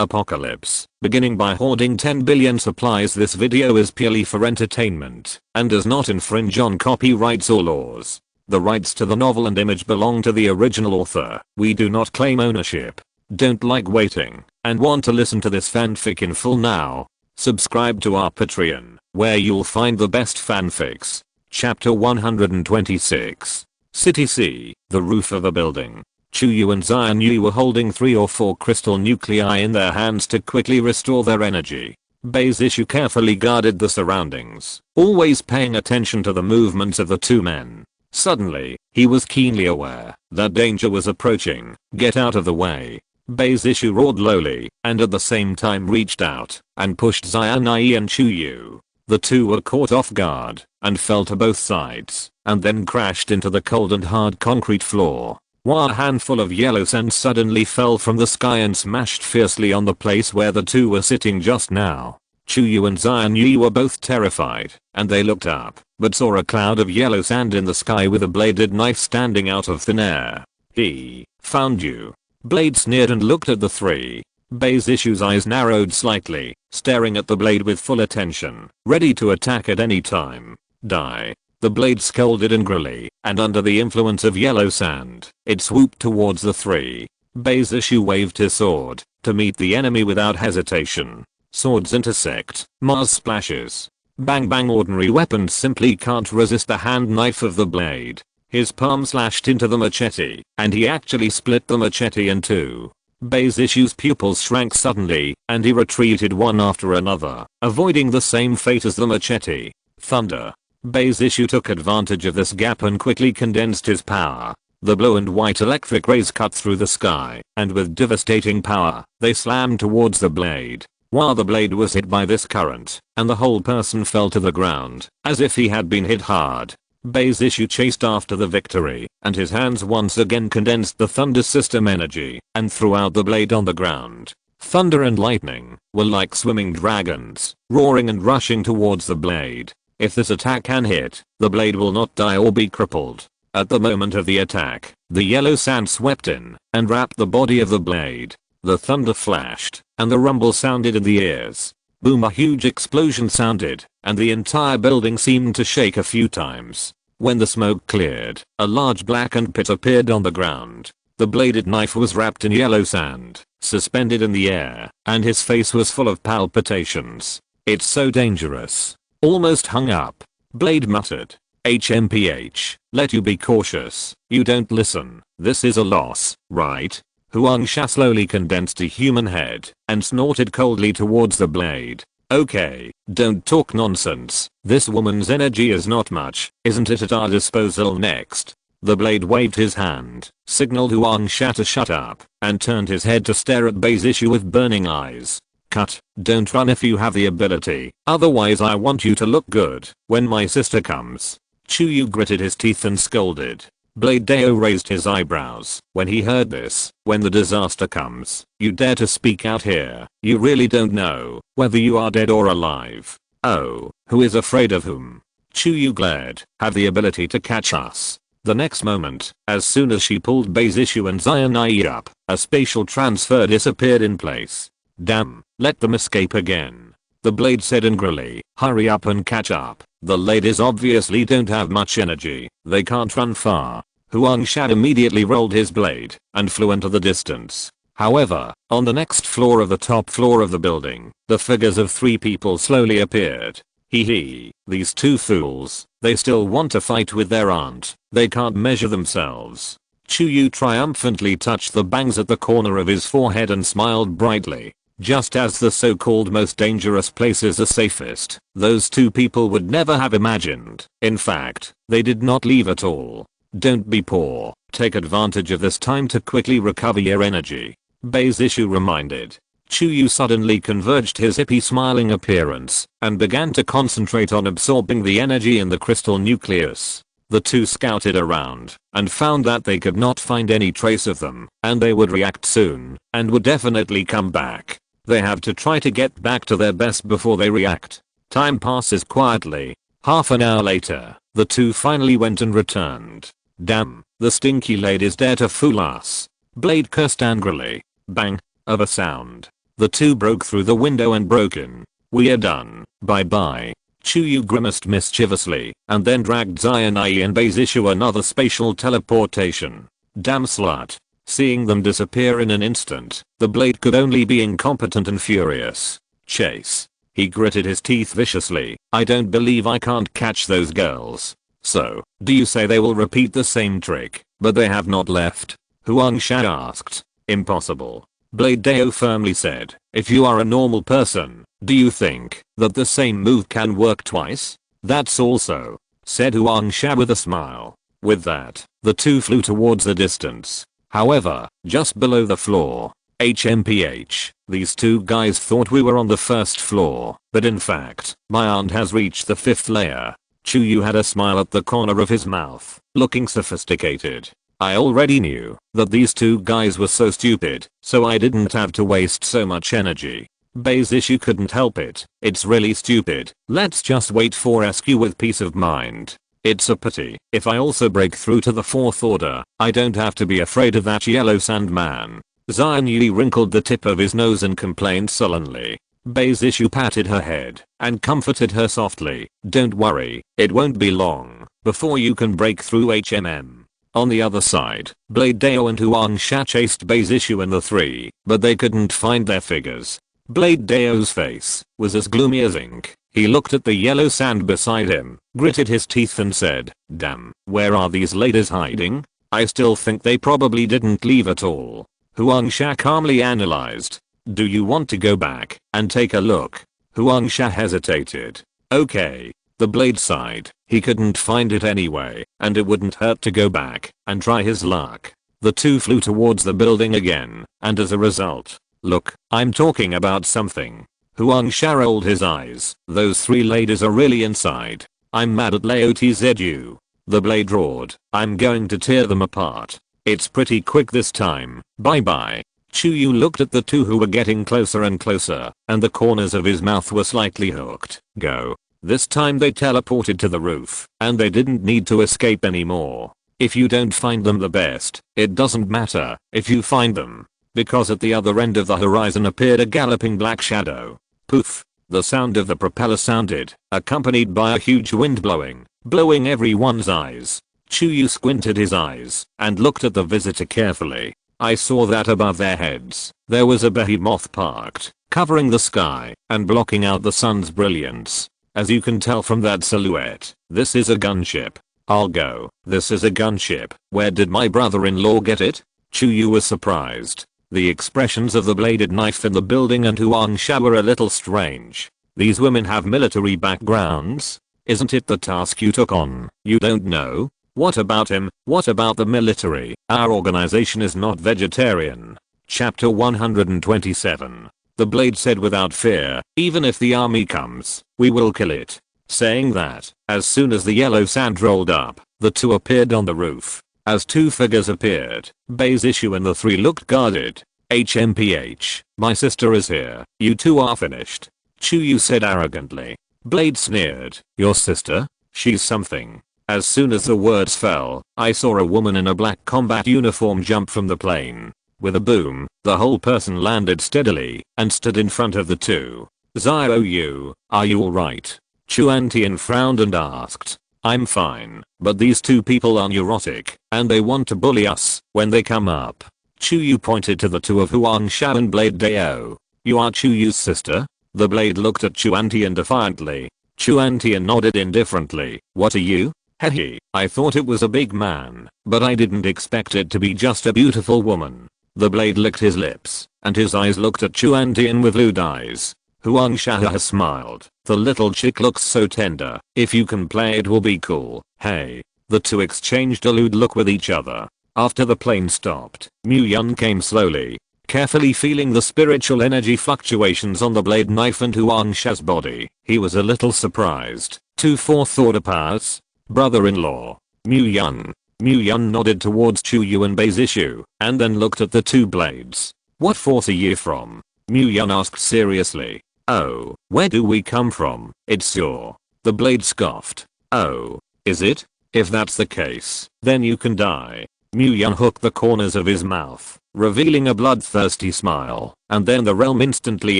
Post-apocalypse. Beginning by hoarding 10 billion supplies. This video is purely for entertainment and does not infringe on copyrights or laws. The rights to the novel and image belong to the original author. We do not claim ownership. Don't like waiting and want to listen to this fanfic in full now? Subscribe to our Patreon, where you'll find the best fanfics. Chapter 126. City C. The roof of a building. Chuyu and Xianyu were holding 3 or 4 crystal nuclei in their hands to quickly restore their energy. Beizishu carefully guarded the surroundings, always paying attention to the movements of the two men. Suddenly, he was keenly aware that danger was approaching. Get out of the way. Beizishu roared lowly, and at the same time reached out and pushed Xianyu and Chuyu. The two were caught off guard and fell to both sides, and then crashed into the cold and hard concrete floor. While a handful of yellow sand suddenly fell from the sky and smashed fiercely on the place where the two were sitting just now. Chuyu and Xianyu were both terrified, and they looked up, but saw a cloud of yellow sand in the sky with a bladed knife standing out of thin air. He found you. Blade sneered and looked at the three. Beizishu's eyes narrowed slightly, staring at the blade with full attention, ready to attack at any time. Die. The blade scolded angrily, and under the influence of yellow sand, it swooped towards the three. Beizishu waved his sword to meet the enemy without hesitation. Swords intersect. Mars splashes. Bang bang. Ordinary weapons simply can't resist the hand knife of the blade. His palm slashed into the machete, and he actually split the machete in two. Beizishu's pupils shrank suddenly, and he retreated one after another, avoiding the same fate as the machete. Thunder. Beizishu took advantage of this gap and quickly condensed his power. The blue and white electric rays cut through the sky, and with devastating power, they slammed towards the blade. While the blade was hit by this current, and the whole person fell to the ground, as if he had been hit hard. Beizishu chased after the victory, and his hands once again condensed the thunder system energy, and threw out the blade on the ground. Thunder and lightning were like swimming dragons, roaring and rushing towards the blade. If this attack can hit, the blade will not die or be crippled. At the moment of the attack, the yellow sand swept in and wrapped the body of the blade. The thunder flashed, and the rumble sounded in the ears. Boom! A huge explosion sounded, and the entire building seemed to shake a few times. When the smoke cleared, a large blackened pit appeared on the ground. The bladed knife was wrapped in yellow sand, suspended in the air, and his face was full of palpitations. It's so dangerous. Almost hung up. Blade muttered. HMPH, let you be cautious. You don't listen. This is a loss, right? Huangsha slowly condensed a human head and snorted coldly towards the blade. Okay, don't talk nonsense. This woman's energy is not much, isn't it, at our disposal next? The blade waved his hand, signaled Huangsha to shut up, and turned his head to stare at Beizishu with burning eyes. Cut. Don't run if you have the ability, otherwise I want you to look good when my sister comes. Chuyu gritted his teeth and scolded. Blade Deo raised his eyebrows when he heard this. When the disaster comes, you dare to speak out here. You really don't know whether you are dead or alive. Oh, who is afraid of whom? Chuyu glared. Have the ability to catch us. The next moment, as soon as she pulled Beizishu and Xianyu up, a spatial transfer disappeared in place. Damn, let them escape again. The blade said angrily. Hurry up and catch up. The ladies obviously don't have much energy. They can't run far. Huangsha immediately rolled his blade and flew into the distance. However, on the next floor of the top floor of the building, the figures of 3 people slowly appeared. Hee, these 2 fools. They still want to fight with their aunt. They can't measure themselves. Chuyu triumphantly touched the bangs at the corner of his forehead and smiled brightly. Just as the so-called most dangerous places are safest, those 2 people would never have imagined. In fact, they did not leave at all. Don't be poor. Take advantage of this time to quickly recover your energy. Beizishu reminded. Chuyu suddenly converged his hippie smiling appearance and began to concentrate on absorbing the energy in the crystal nucleus. The 2 scouted around and found that they could not find any trace of them, and they would react soon and would definitely come back. They have to try to get back to their best before they react. Time passes quietly. Half an hour later, the 2 finally went and returned. Damn, the stinky ladies dare to fool us. Blade cursed angrily. Bang, of a sound. The two broke through the window and broke in. "We're done. Bye bye." Chuyu grimaced mischievously and then dragged Zion and Beidou another spatial teleportation. Damn slut. Seeing them disappear in an instant, the blade could only be incompetent and furious. Chase. He gritted his teeth viciously. "I don't believe I can't catch those girls. So, do you say they will repeat the same trick, but they have not left?" Huang Sha asked. "Impossible." Blade Dao firmly said, "If you are a normal person, do you think that the same move can work twice?" "That's also," said Huang Sha with a smile. With that, the two flew towards the distance. However, just below the floor, HMPH, these two guys thought we were on the first floor, but in fact, my aunt has reached the 5th layer. Chuyu had a smile at the corner of his mouth, looking sophisticated. I already knew that these two guys were so stupid, so I didn't have to waste so much energy. Beidou couldn't help it. "It's really stupid. Let's just wait for SQ with peace of mind. It's a pity. If I also break through to the 4th order, I don't have to be afraid of that yellow sand man." Zion Yi wrinkled the tip of his nose and complained sullenly. Beidou patted her head and comforted her softly. "Don't worry, it won't be long before you can break through HMM." On the other side, Blade Dao and Huang Sha chased Beidou and the three, but they couldn't find their figures. Blade Dao's face was as gloomy as ink. He looked at the yellow sand beside him, gritted his teeth and said, "Damn, where are these ladies hiding? I still think they probably didn't leave at all." Huang Sha calmly analyzed. "Do you want to go back and take a look?" Huang Sha hesitated. "Okay." The blade sighed. He couldn't find it anyway, and it wouldn't hurt to go back and try his luck. The two flew towards the building again, and as a result, "Look, I'm talking about something." Huang Sha rolled his eyes. "Those three ladies are really inside. I'm mad at Laotzu." The blade roared. "I'm going to tear them apart. It's pretty quick this time. Bye bye." Chuyu looked at the two who were getting closer and closer, and the corners of his mouth were slightly hooked. "Go." This time they teleported to the roof, and they didn't need to escape anymore. If you don't find them the best, it doesn't matter if you find them. Because at the other end of the horizon appeared a galloping black shadow. Poof! The sound of the propeller sounded, accompanied by a huge wind blowing everyone's eyes. Chuyu squinted his eyes and looked at the visitor carefully. I saw that above their heads, there was a behemoth parked, covering the sky and blocking out the sun's brilliance. As you can tell from that silhouette, this is a gunship. I'll go. This is a gunship. Where did my brother-in-law get it? Chuyu was surprised. The expressions of the bladed knife in the building and Huang Sha were a little strange. These women have military backgrounds? Isn't it the task you took on? You don't know? What about him? What about the military? Our organization is not vegetarian. Chapter 127. The blade said without fear, "Even if the army comes, we will kill it." Saying that, as soon as the yellow sand rolled up, the two appeared on the roof. As two figures appeared, Beidou and the three looked guarded. HMPH, my sister is here. You two are finished. Chuyu said arrogantly. Blade sneered. Your sister? She's something. As soon as the words fell, I saw a woman in a black combat uniform jump from the plane. With a boom, the whole person landed steadily and stood in front of the two. Zio, are you alright? Chuantian frowned and asked. I'm fine, but these two people are neurotic, and they want to bully us when they come up. Chuyu pointed to the two of Huang Sha and Blade Dao. You are Chuyu's sister? The blade looked at Chuantian defiantly. Chuantian nodded indifferently. What are you? Hehe, I thought it was a big man, but I didn't expect it to be just a beautiful woman. The blade licked his lips, and his eyes looked at Chuantian with lewd eyes. Huang Sha smiled. The little chick looks so tender. If you can play it will be cool. Hey. The two exchanged a lewd look with each other. After the plane stopped, Mu Yun came slowly, carefully feeling the spiritual energy fluctuations on the blade knife and Huang Sha's body. He was a little surprised. 2 4th order powers? Brother-in-law. Mu Yun. Mu Yun nodded towards Chuyu and Beidou, and then looked at the two blades. What force are you from? Mu Yun asked seriously. Oh, where do we come from? It's your. The blade scoffed. Oh, is it? If that's the case, then you can die. Mu-Yun hooked the corners of his mouth, revealing a bloodthirsty smile, and then the realm instantly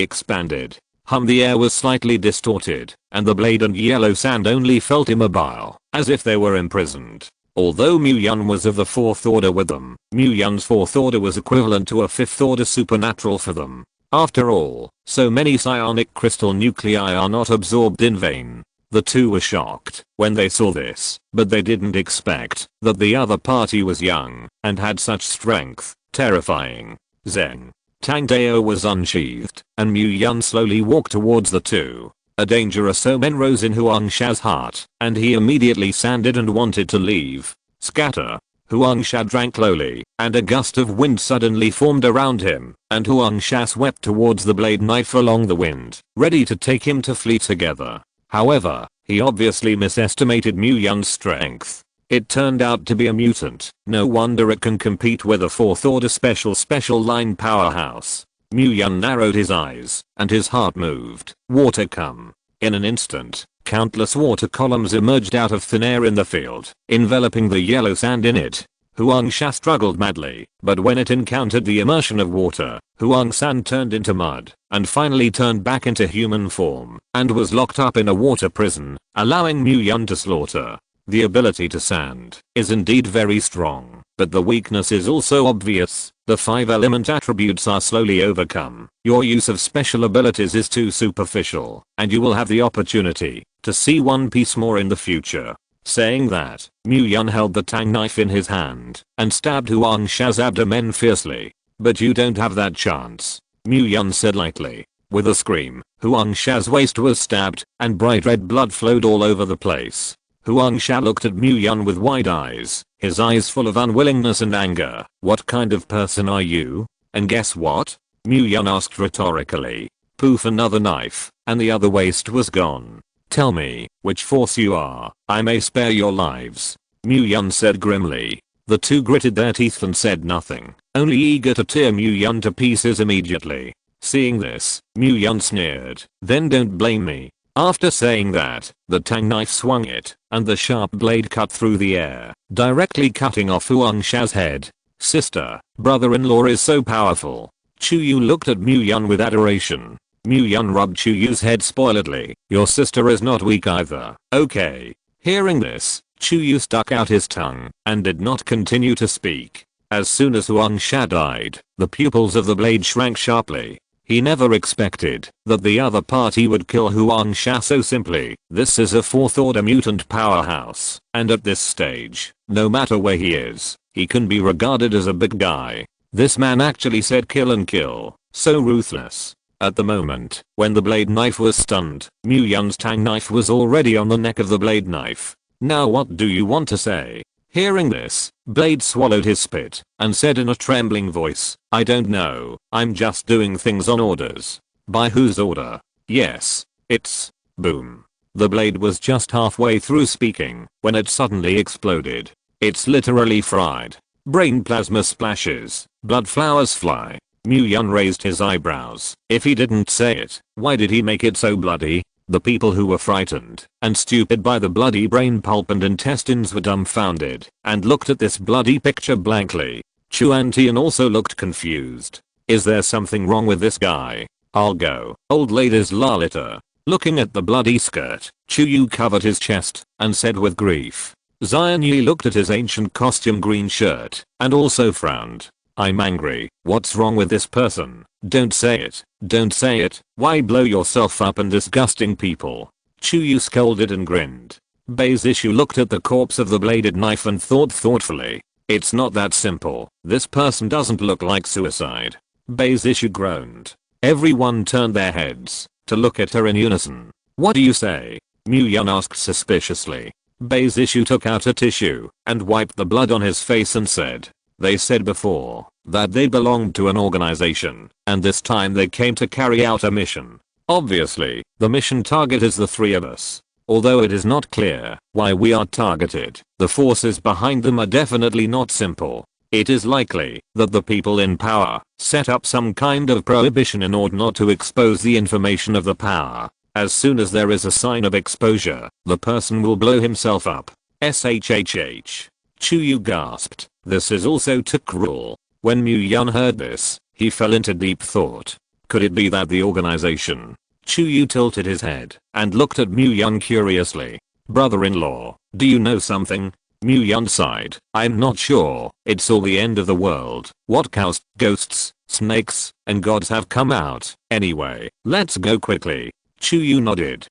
expanded. The air was slightly distorted, and the blade and yellow sand only felt immobile, as if they were imprisoned. Although Mu-Yun was of the 4th order with them, Mu-Yun's 4th order was equivalent to a 5th order supernatural for them. After all, so many psionic crystal nuclei are not absorbed in vain. The two were shocked when they saw this, but they didn't expect that the other party was young and had such strength. Terrifying. Zen. Tang Dao was unsheathed, and Mu-Yun slowly walked towards the two. A dangerous omen rose in Huang Sha's heart, and he immediately sanded and wanted to leave. Scatter. Huang Sha drank slowly, and a gust of wind suddenly formed around him, and Huang Sha swept towards the blade knife along the wind, ready to take him to flee together. However, he obviously misestimated Mu-Yun's strength. It turned out to be a mutant. No wonder it can compete with a 4th order special line powerhouse. Mu-Yun narrowed his eyes, and his heart moved. Water come. In an instant, countless water columns emerged out of thin air in the field, enveloping the yellow sand in it. Huang Sha struggled madly, but when it encountered the immersion of water, Huang San turned into mud, and finally turned back into human form, and was locked up in a water prison, allowing Mu-Yun to slaughter. The ability to sand is indeed very strong, but the weakness is also obvious. The 5 element attributes are slowly overcome. Your use of special abilities is too superficial, and you will have the opportunity to see One Piece more in the future. Saying that, Mu-Yun held the tang knife in his hand and stabbed Huang Sha's abdomen fiercely. But you don't have that chance, Mu-Yun said lightly. With a scream, Huang Sha's waist was stabbed, and bright red blood flowed all over the place. Huang Sha looked at Mu-Yun with wide eyes, his eyes full of unwillingness and anger. What kind of person are you? And guess what? Mu-Yun asked rhetorically. Poof, another knife, and the other waist was gone. Tell me which force you are. I may spare your lives, Mu-Yun said grimly. The two gritted their teeth and said nothing, only eager to tear Mu-Yun to pieces immediately. Seeing this, Mu-Yun sneered. Then don't blame me. After saying that, the tang knife swung it, and the sharp blade cut through the air, directly cutting off Huang Sha's head. Sister, brother-in-law is so powerful. Chuyu looked at Mu-Yun with adoration. Mu-Yun rubbed Chuyu's head spoiledly. Your sister is not weak either. Okay. Hearing this, Chuyu stuck out his tongue, and did not continue to speak. As soon as Huang Sha died, the pupils of the blade shrank sharply. He never expected that the other party would kill Huang Sha so simply. This is a 4th order mutant powerhouse, and at this stage, no matter where he is, he can be regarded as a big guy. This man actually said kill and kill, so ruthless. At the moment, when the blade knife was stunned, Mu-Yun's tang knife was already on the neck of the blade knife. Now what do you want to say? Hearing this, Blade swallowed his spit and said in a trembling voice, I don't know, I'm just doing things on orders. By whose order? Yes, it's... Boom. The blade was just halfway through speaking when it suddenly exploded. It's literally fried. Brain plasma splashes, blood flowers fly. Mu-Yun raised his eyebrows. If he didn't say it, why did he make it so bloody? The people who were frightened and stupid by the bloody brain pulp and intestines were dumbfounded and looked at this bloody picture blankly. Chuan Tian also looked confused. Is there something wrong with this guy? I'll go. Old lady's Lalita. Looking at the bloody skirt, Chuyu covered his chest and said with grief. Zion Yi looked at his ancient costume green shirt and also frowned. I'm angry. What's wrong with this person? Don't say it. Don't say it. Why blow yourself up and disgusting people? Chuyu scolded and grinned. Bei's issue looked at the corpse of the bladed knife and thought thoughtfully. It's not that simple. This person doesn't look like suicide. Bei's issue groaned. Everyone turned their heads to look at her in unison. What do you say? Mu-Yun asked suspiciously. Bei's issue took out a tissue and wiped the blood on his face and said. They said before that they belonged to an organization, and this time they came to carry out a mission. Obviously, the mission target is the three of us. Although it is not clear why we are targeted, the forces behind them are definitely not simple. It is likely that the people in power set up some kind of prohibition in order not to expose the information of the power. As soon as there is a sign of exposure, the person will blow himself up. SHHH. Chuyu gasped. This is also too cruel. When Mu Yun heard this, he fell into deep thought. Could it be that the organization? Chuyu tilted his head and looked at Mu Yun curiously. Brother-in-law, do you know something? Mu Yun sighed. I'm not sure. It's all the end of the world. What cows, ghosts, snakes, and gods have come out? Anyway, let's go quickly. Chuyu nodded.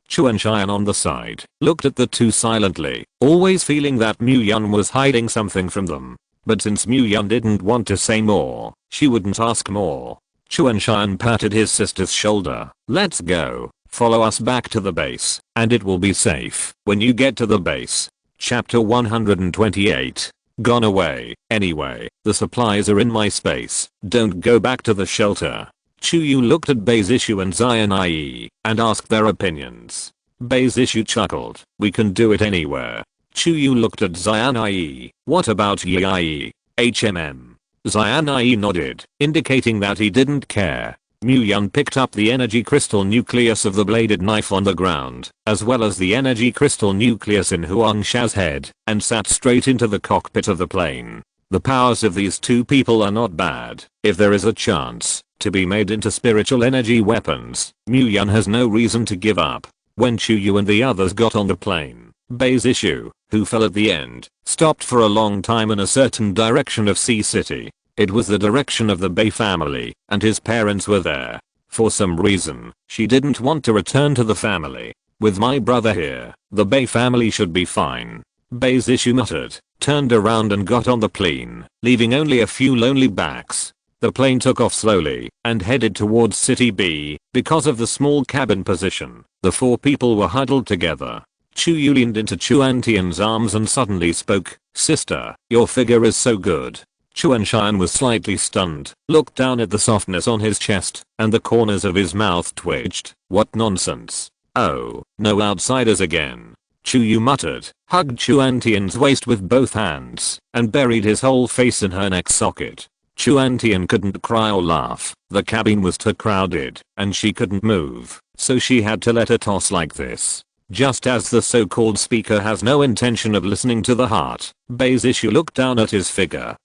Chuanshan on the side looked at the two silently, always feeling that Mu Yun was hiding something from them. But since Mu Yun didn't want to say more, she wouldn't ask more. Chuanshan patted his sister's shoulder. Let's go. Follow us back to the base, and it will be safe when you get to the base. Chapter 128. Gone away. Anyway, the supplies are in my space. Don't go back to the shelter. Chuyu looked at Beizishu and Xianai and asked their opinions. Beizishu chuckled. We can do it anywhere. Chuyu looked at Xianai. What about Yi? Xianai nodded, indicating that he didn't care. Mu Yun picked up the energy crystal nucleus of the bladed knife on the ground, as well as the energy crystal nucleus in Huangsha's head, and sat straight into the cockpit of the plane. The powers of these two people are not bad. If there is a chance to be made into spiritual energy weapons, Mu Yun has no reason to give up. When Chuyu and the others got on the plane, Beizishu, who fell at the end, stopped for a long time in a certain direction of Sea City. It was the direction of the Bei family, and his parents were there. For some reason, she didn't want to return to the family. With my brother here, the Bei family should be fine. Beizishu muttered, turned around and got on the plane, leaving only a few lonely backs. The plane took off slowly and headed towards City B. Because of the small cabin position, the four people were huddled together. Chuyu leaned into Chuantian's arms and suddenly spoke. Sister, your figure is so good. Chuanshan was slightly stunned, looked down at the softness on his chest, and the corners of his mouth twitched. What nonsense. Oh, no outsiders again. Chuyu muttered, hugged Chuantian's waist with both hands, and buried his whole face in her neck socket. Chuantian couldn't cry or laugh. The cabin was too crowded, and she couldn't move, so she had to let her toss like this. Just as the so-called speaker has no intention of listening to the heart, Beizishu looked down at his figure.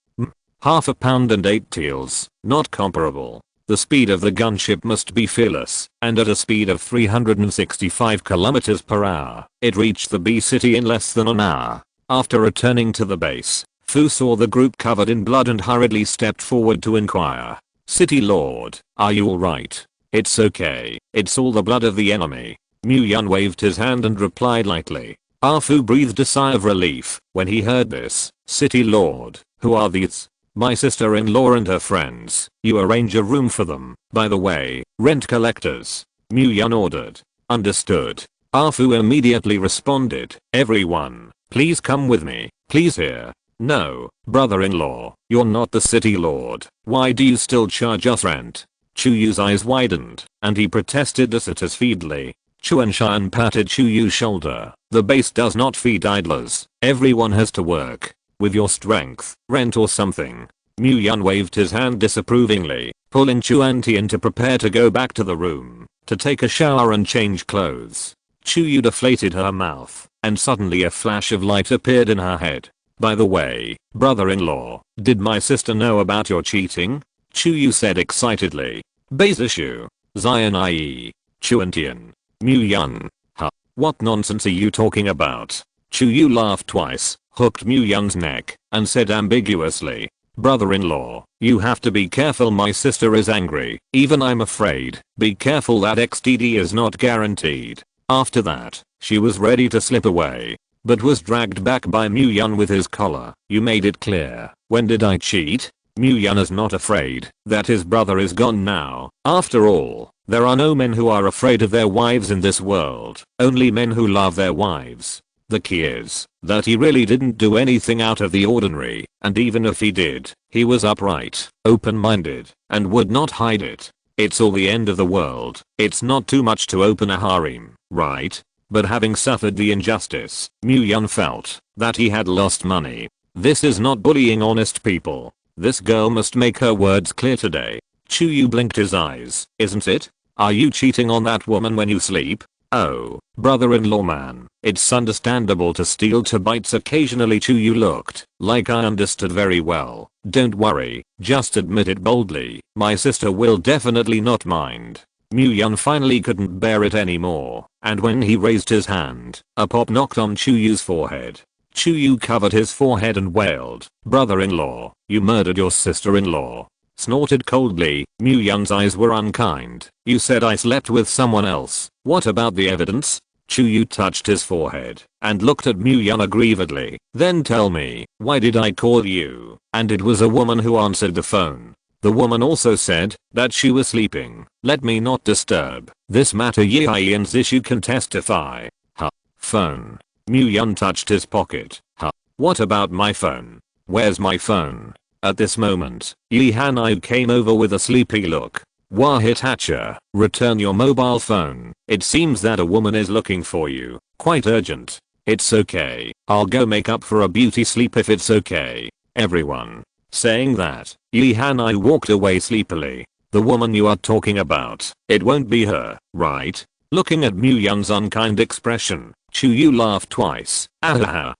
Half a pound and 8 teals, not comparable. The speed of the gunship must be fearless, and at a speed of 365 kilometers per hour, it reached the B city in less than an hour. After returning to the base, Fu saw the group covered in blood and hurriedly stepped forward to inquire. City Lord, are you alright? It's okay, it's all the blood of the enemy. Mu Yun waved his hand and replied lightly. Fu breathed a sigh of relief when he heard this. City Lord, who are these? My sister-in-law and her friends. You arrange a room for them, by the way, rent collectors. Mu Yun ordered. Understood. Fu immediately responded. Everyone, please come with me, please here. No, brother-in-law, you're not the city lord. Why do you still charge us rent? Chuyu's eyes widened, and he protested dissatisfiedly. Chuanshan patted Chuyu's shoulder. The base does not feed idlers. Everyone has to work. With your strength, rent or something. Mu Yun waved his hand disapprovingly, pulling Chuantian to prepare to go back to the room, to take a shower and change clothes. Chuyu deflated her mouth, and suddenly a flash of light appeared in her head. By the way, brother-in-law, did my sister know about your cheating? Chuyu said excitedly. Beizishu, Xianai, Chuantian, Mu Yun. Huh? What nonsense are you talking about? Chuyu laughed twice, hooked Mu Yun's neck, and said ambiguously. Brother-in-law, you have to be careful, my sister is angry. Even I'm afraid. Be careful, that XTD is not guaranteed. After that, she was ready to slip away, but was dragged back by Mu Yun with his collar. You made it clear. When did I cheat? Mu Yun is not afraid that his brother is gone now. After all, there are no men who are afraid of their wives in this world, only men who love their wives. The key is that he really didn't do anything out of the ordinary, and even if he did, he was upright, open-minded, and would not hide it. It's all the end of the world. It's not too much to open a harem, right? But having suffered the injustice, Mu Yun felt that he had lost money. This is not bullying honest people. This girl must make her words clear today. Chuyu blinked his eyes. Isn't it? Are you cheating on that woman when you sleep? Oh, brother-in-law man, it's understandable to steal 2 bites occasionally. Chuyu looked like I understood very well. Don't worry, just admit it boldly. My sister will definitely not mind. Myung finally couldn't bear it anymore, and when he raised his hand, a pop knocked on Chuyu's forehead. Chuyu covered his forehead and wailed, "Brother-in-law, you murdered your sister-in-law." Snorted coldly, Myung's eyes were unkind. "You said I slept with someone else. What about the evidence?" Chuyu touched his forehead and looked at Myung aggrievedly. "Then tell me, why did I call you?" And it was a woman who answered the phone. The woman also said that she was sleeping. "Let me not disturb this matter. Yian's issue can testify." Huh. Phone. Myung touched his pocket. Huh. What about my phone? Where's my phone? At this moment, Yi Hanai came over with a sleepy look. "Wah Hitachi, return your mobile phone. It seems that a woman is looking for you. Quite urgent." "It's okay. I'll go make up for a beauty sleep if it's okay, everyone." Saying that, Yi Hanai walked away sleepily. "The woman you are talking about, it won't be her, right?" Looking at Myung's unkind expression, Chuyu laughed twice. "Ahaha,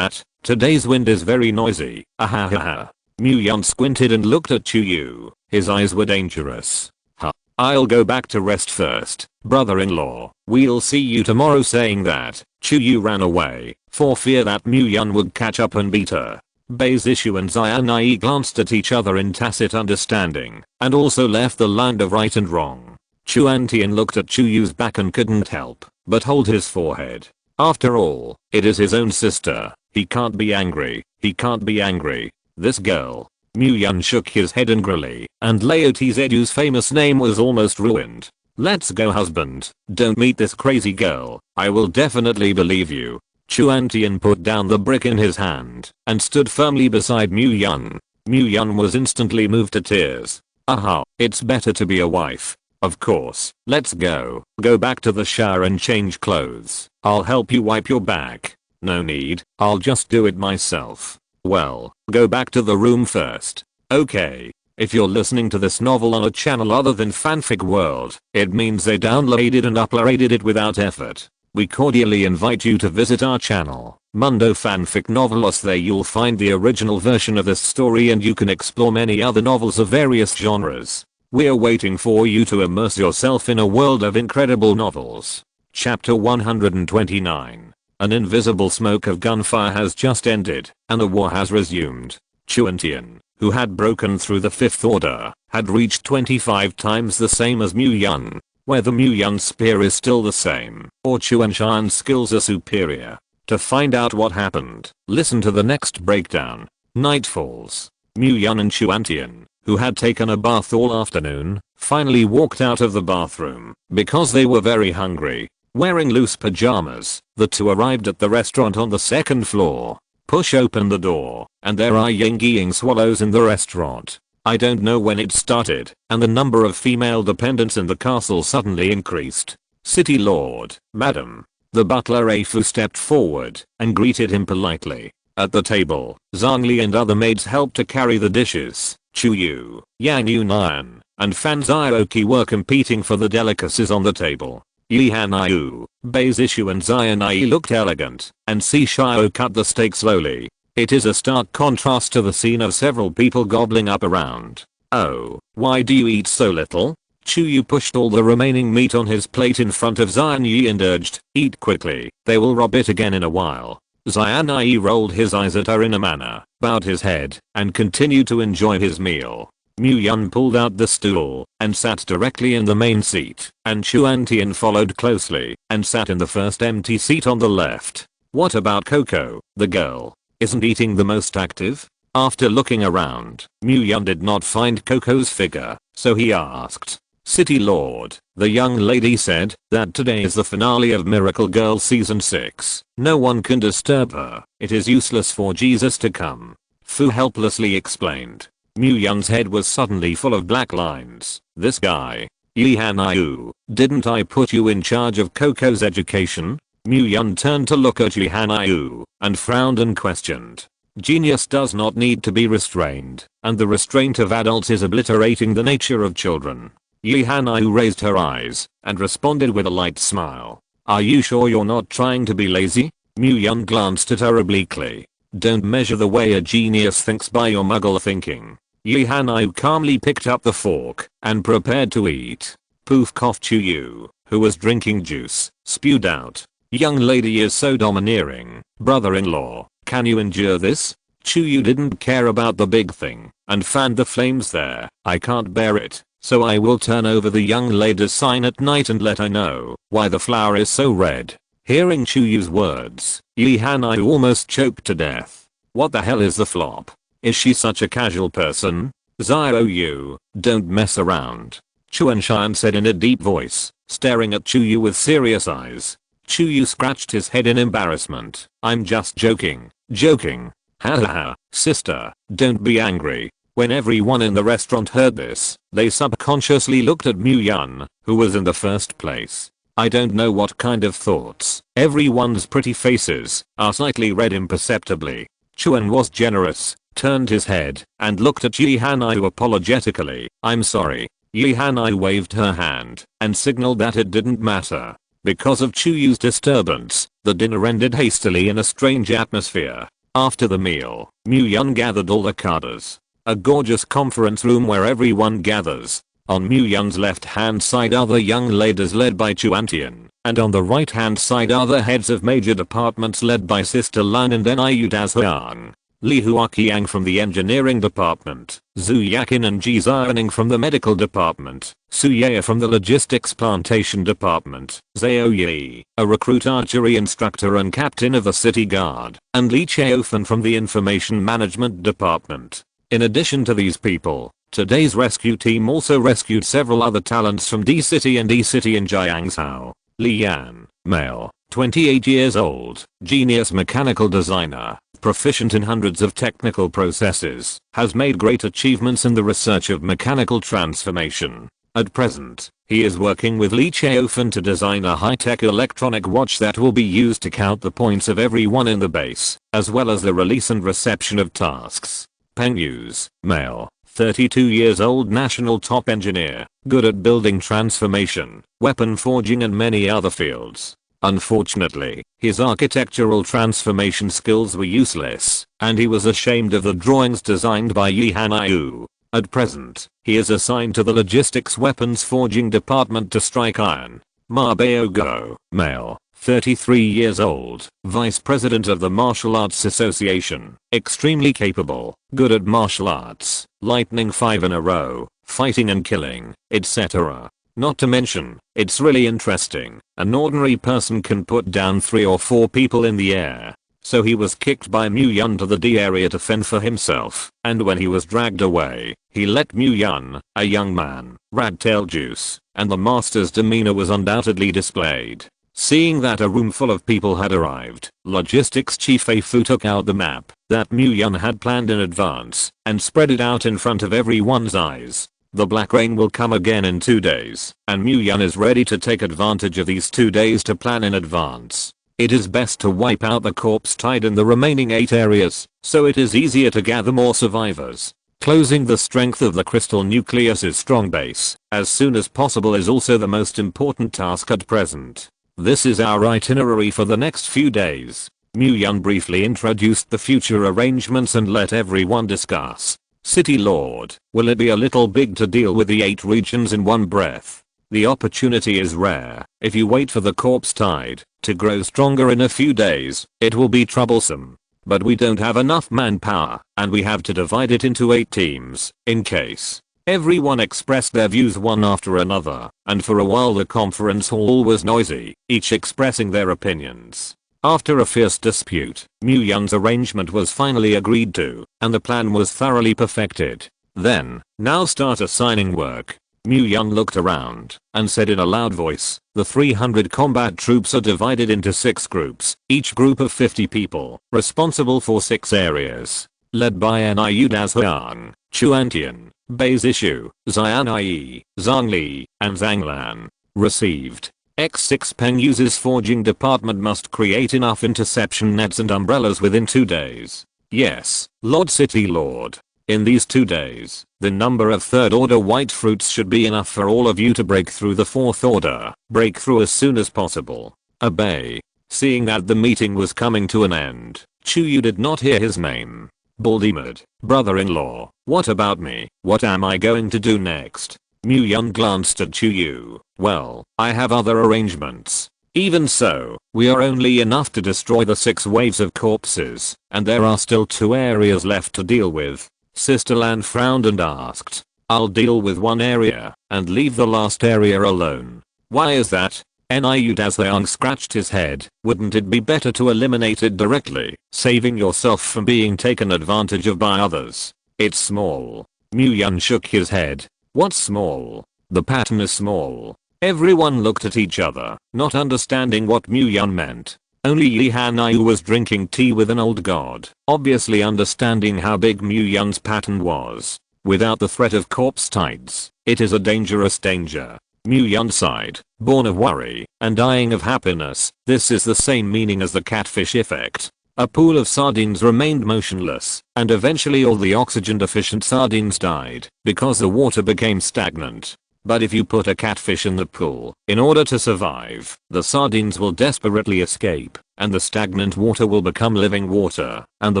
today's wind is very noisy. Ahaha." Myung squinted and looked at Chuyu. His eyes were dangerous. "Huh. I'll go back to rest first, brother-in-law. We'll see you tomorrow." Saying that, Chuyu ran away, for fear that Myung would catch up and beat her. Baisishu and Xianai glanced at each other in tacit understanding, and also left the land of right and wrong. Chuantian looked at Chuyu's back and couldn't help but hold his forehead. After all, it is his own sister. He can't be angry. He can't be angry. This girl. Myung shook his head angrily, and Laoti's famous name was almost ruined. "Let's go, husband. Don't meet this crazy girl. I will definitely believe you." Chuantian put down the brick in his hand and stood firmly beside Myung. Myung was instantly moved to tears. "Aha, it's better to be a wife. Of course, let's go. Go back to the shower and change clothes. I'll help you wipe your back." "No need, I'll just do it myself." "Well, go back to the room first." "Okay." If you're listening to this novel on a channel other than Fanfic World, it means they downloaded and uploaded it without effort. We cordially invite you to visit our channel, Mundo Fanfic Novelos. There you'll find the original version of this story and you can explore many other novels of various genres. We're waiting for you to immerse yourself in a world of incredible novels. Chapter 129. An invisible smoke of gunfire has just ended, and a war has resumed. Chuantian, who had broken through the Fifth Order, had reached 25 times the same as Myung. Whether Myung's spear is still the same, or Chuanshan's skills are superior. To find out what happened, listen to the next breakdown. Night falls. Myung and Chuantian, who had taken a bath all afternoon, finally walked out of the bathroom, because they were very hungry. Wearing loose pajamas, the two arrived at the restaurant on the 2nd floor. Push open the door, and there are ying swallows in the restaurant. I don't know when it started, and the number of female dependents in the castle suddenly increased. "City Lord, madam." The butler Afu stepped forward and greeted him politely. At the table, Zhangli and other maids helped to carry the dishes. Chuyu, Yang Yunan, and Fan Zioki were competing for the delicacies on the table. Yi Hanayu, Baisishu and Xianai looked elegant, and Sishio cut the steak slowly. It is a stark contrast to the scene of several people gobbling up around. "Oh, why do you eat so little?" Chuyu pushed all the remaining meat on his plate in front of Xianai and urged, "Eat quickly, they will rob it again in a while." Xianai rolled his eyes at her in a manner, bowed his head, and continued to enjoy his meal. Myung pulled out the stool and sat directly in the main seat, and Chuantian followed closely and sat in the first empty seat on the left. "What about Coco, the girl? Isn't eating the most active?" After looking around, Myung did not find Coco's figure, so he asked. "City Lord," the young lady said, "that today is the finale of Miracle Girl Season 6. No one can disturb her. It is useless for Jesus to come." Fu helplessly explained. Myung's head was suddenly full of black lines. "This guy. Yi Hanayu, didn't I put you in charge of Coco's education?" Myung turned to look at Yi Hanayu and frowned and questioned. "Genius does not need to be restrained, and the restraint of adults is obliterating the nature of children." Yi Hanayu raised her eyes and responded with a light smile. Are you sure you're not trying to be lazy? Mu Yun glanced at her obliquely. Don't measure the way a genius thinks by your muggle thinking. Yi Hanyu calmly picked up the fork and prepared to eat. Poof cough Chuyu, who was drinking juice, spewed out. Young lady is so domineering. Brother-in-law, can you endure this? Chuyu didn't care about the big thing and fanned the flames there. I can't bear it, so I will turn over the young lady's sign at night and let her know why the flower is so red. Hearing Chuyu's words, Yi Hanyu almost choked to death. What the hell is the flop? Is she such a casual person? Zio, don't mess around. Chuanshan said in a deep voice, staring at Chuyu with serious eyes. Chuyu scratched his head in embarrassment. I'm just joking. Joking. Ha ha ha. Sister, don't be angry. When everyone in the restaurant heard this, they subconsciously looked at Mu Yun, who was in the first place. I don't know what kind of thoughts. Everyone's pretty faces are slightly red imperceptibly. Chuan was generous, turned his head, and looked at Yi Hanyu apologetically. I'm sorry. Yi Hanyu waved her hand and signaled that it didn't matter. Because of Chuyu's disturbance, the dinner ended hastily in a strange atmosphere. After the meal, Mu Yun gathered all the cadres. A gorgeous conference room where everyone gathers. On Mu Yun's left hand side are the young ladies led by Chuantian, and on the right hand side are the heads of major departments led by Sister Lan and Niu Dazhuang. Li Huaqiang from the engineering department, Zhu Yakin and Ji Zioning from the medical department, Su Ye from the logistics plantation department, Zhao Yi, a recruit archery instructor and captain of the city guard, and Li Cheofan from the information management department. In addition to these people, today's rescue team also rescued several other talents from D-City and E-City in Jiangzhou. Li Yan, male, 28 years old, genius mechanical designer, proficient in hundreds of technical processes, has made great achievements in the research of mechanical transformation. At present, he is working with Li Cheofan to design a high-tech electronic watch that will be used to count the points of everyone in the base, as well as the release and reception of tasks. Peng Yus, male, 32 years old, national top engineer, good at building transformation, weapon forging and many other fields. Unfortunately, his architectural transformation skills were useless, and he was ashamed of the drawings designed by Yi Hanyu. At present, he is assigned to the logistics weapons forging department to strike iron. Ma Baogo, male, 33 years old, vice president of the Martial Arts Association, extremely capable, good at martial arts, lightning 5 in a row, fighting and killing, etc. Not to mention, it's really interesting, an ordinary person can put down 3 or 4 people in the air. So he was kicked by Mu Yun to the D area to fend for himself, and when he was dragged away, he let Mu Yun, a young man, rat-tail juice, and the master's demeanor was undoubtedly displayed. Seeing that a room full of people had arrived, logistics chief Fu took out the map that Mu Yun had planned in advance and spread it out in front of everyone's eyes. The black rain will come again in 2 days, and Mu Yun is ready to take advantage of these 2 days to plan in advance. It is best to wipe out the corpse tide in the remaining 8 areas, so it is easier to gather more survivors. Closing the strength of the crystal nucleus's strong base as soon as possible is also the most important task at present. This is our itinerary for the next few days. Mu Yun briefly introduced the future arrangements and let everyone discuss. City Lord, will it be a little big to deal with the 8 regions in one breath? The opportunity is rare. If you wait for the corpse tide to grow stronger in a few days, it will be troublesome. But we don't have enough manpower, and we have to divide it into 8 teams, in case. Everyone expressed their views one after another, and for a while the conference hall was noisy, each expressing their opinions. After a fierce dispute, Mu Yun's arrangement was finally agreed to, and the plan was thoroughly perfected. Then, now start assigning work. Mu Yun looked around and said in a loud voice, the 300 combat troops are divided into 6 groups, each group of 50 people, responsible for 6 areas. Led by Niu Dazhuang, Chuantian, Bei Zishu, Xianyi, Zhang Li, and Zhang Lan. Received. X6 Peng uses forging department must create enough interception nets and umbrellas within 2 days. Yes, Lord City Lord. In these 2 days, the number of 3rd order white fruits should be enough for all of you to break through the 4th order. Break through as soon as possible. Obey. Seeing that the meeting was coming to an end, Chuyu did not hear his name. Baldymood, brother-in-law, what about me? What am I going to do next? Myung glanced at Chuyu. Well, I have other arrangements. Even so, we are only enough to destroy the 6 waves of corpses, and there are still 2 areas left to deal with. Sister Lan frowned and asked, I'll deal with one area, and leave the last area alone. Why is that? Niu Daseong scratched his head. Wouldn't it be better to eliminate it directly, saving yourself from being taken advantage of by others? It's small. Myung shook his head. What's small? The pattern is small. Everyone looked at each other, not understanding what Myung meant. Only Yi Haniu was drinking tea with an old god, obviously understanding how big Myung's pattern was. Without the threat of corpse tides, it is a dangerous danger. Myung sighed, born of worry and dying of happiness. This is the same meaning as the catfish effect. A pool of sardines remained motionless, and eventually all the oxygen deficient sardines died because the water became stagnant. But if you put a catfish in the pool, in order to survive, the sardines will desperately escape, and the stagnant water will become living water, and the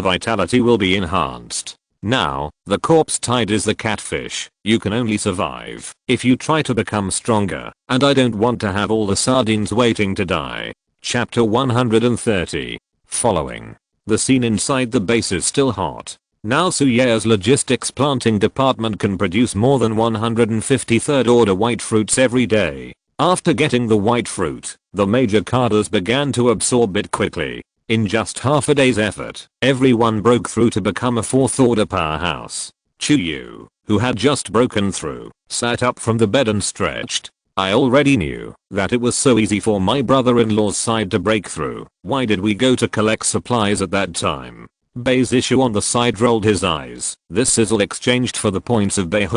vitality will be enhanced. Now, the corpse tide is the catfish. You can only survive if you try to become stronger, and I don't want to have all the sardines waiting to die. Chapter 130. Following. The scene inside the base is still hot. Now Suye's logistics planting department can produce more than 150 third order white fruits every day. After getting the white fruit, the major cadres began to absorb it quickly. In just half a day's effort, everyone broke through to become a 4th order powerhouse. Chuyu, who had just broken through, sat up from the bed and stretched. I already knew that it was so easy for my brother-in-law's side to break through. Why did we go to collect supplies at that time? Bei's issue on the side rolled his eyes. This sizzle exchanged for the points of Bei.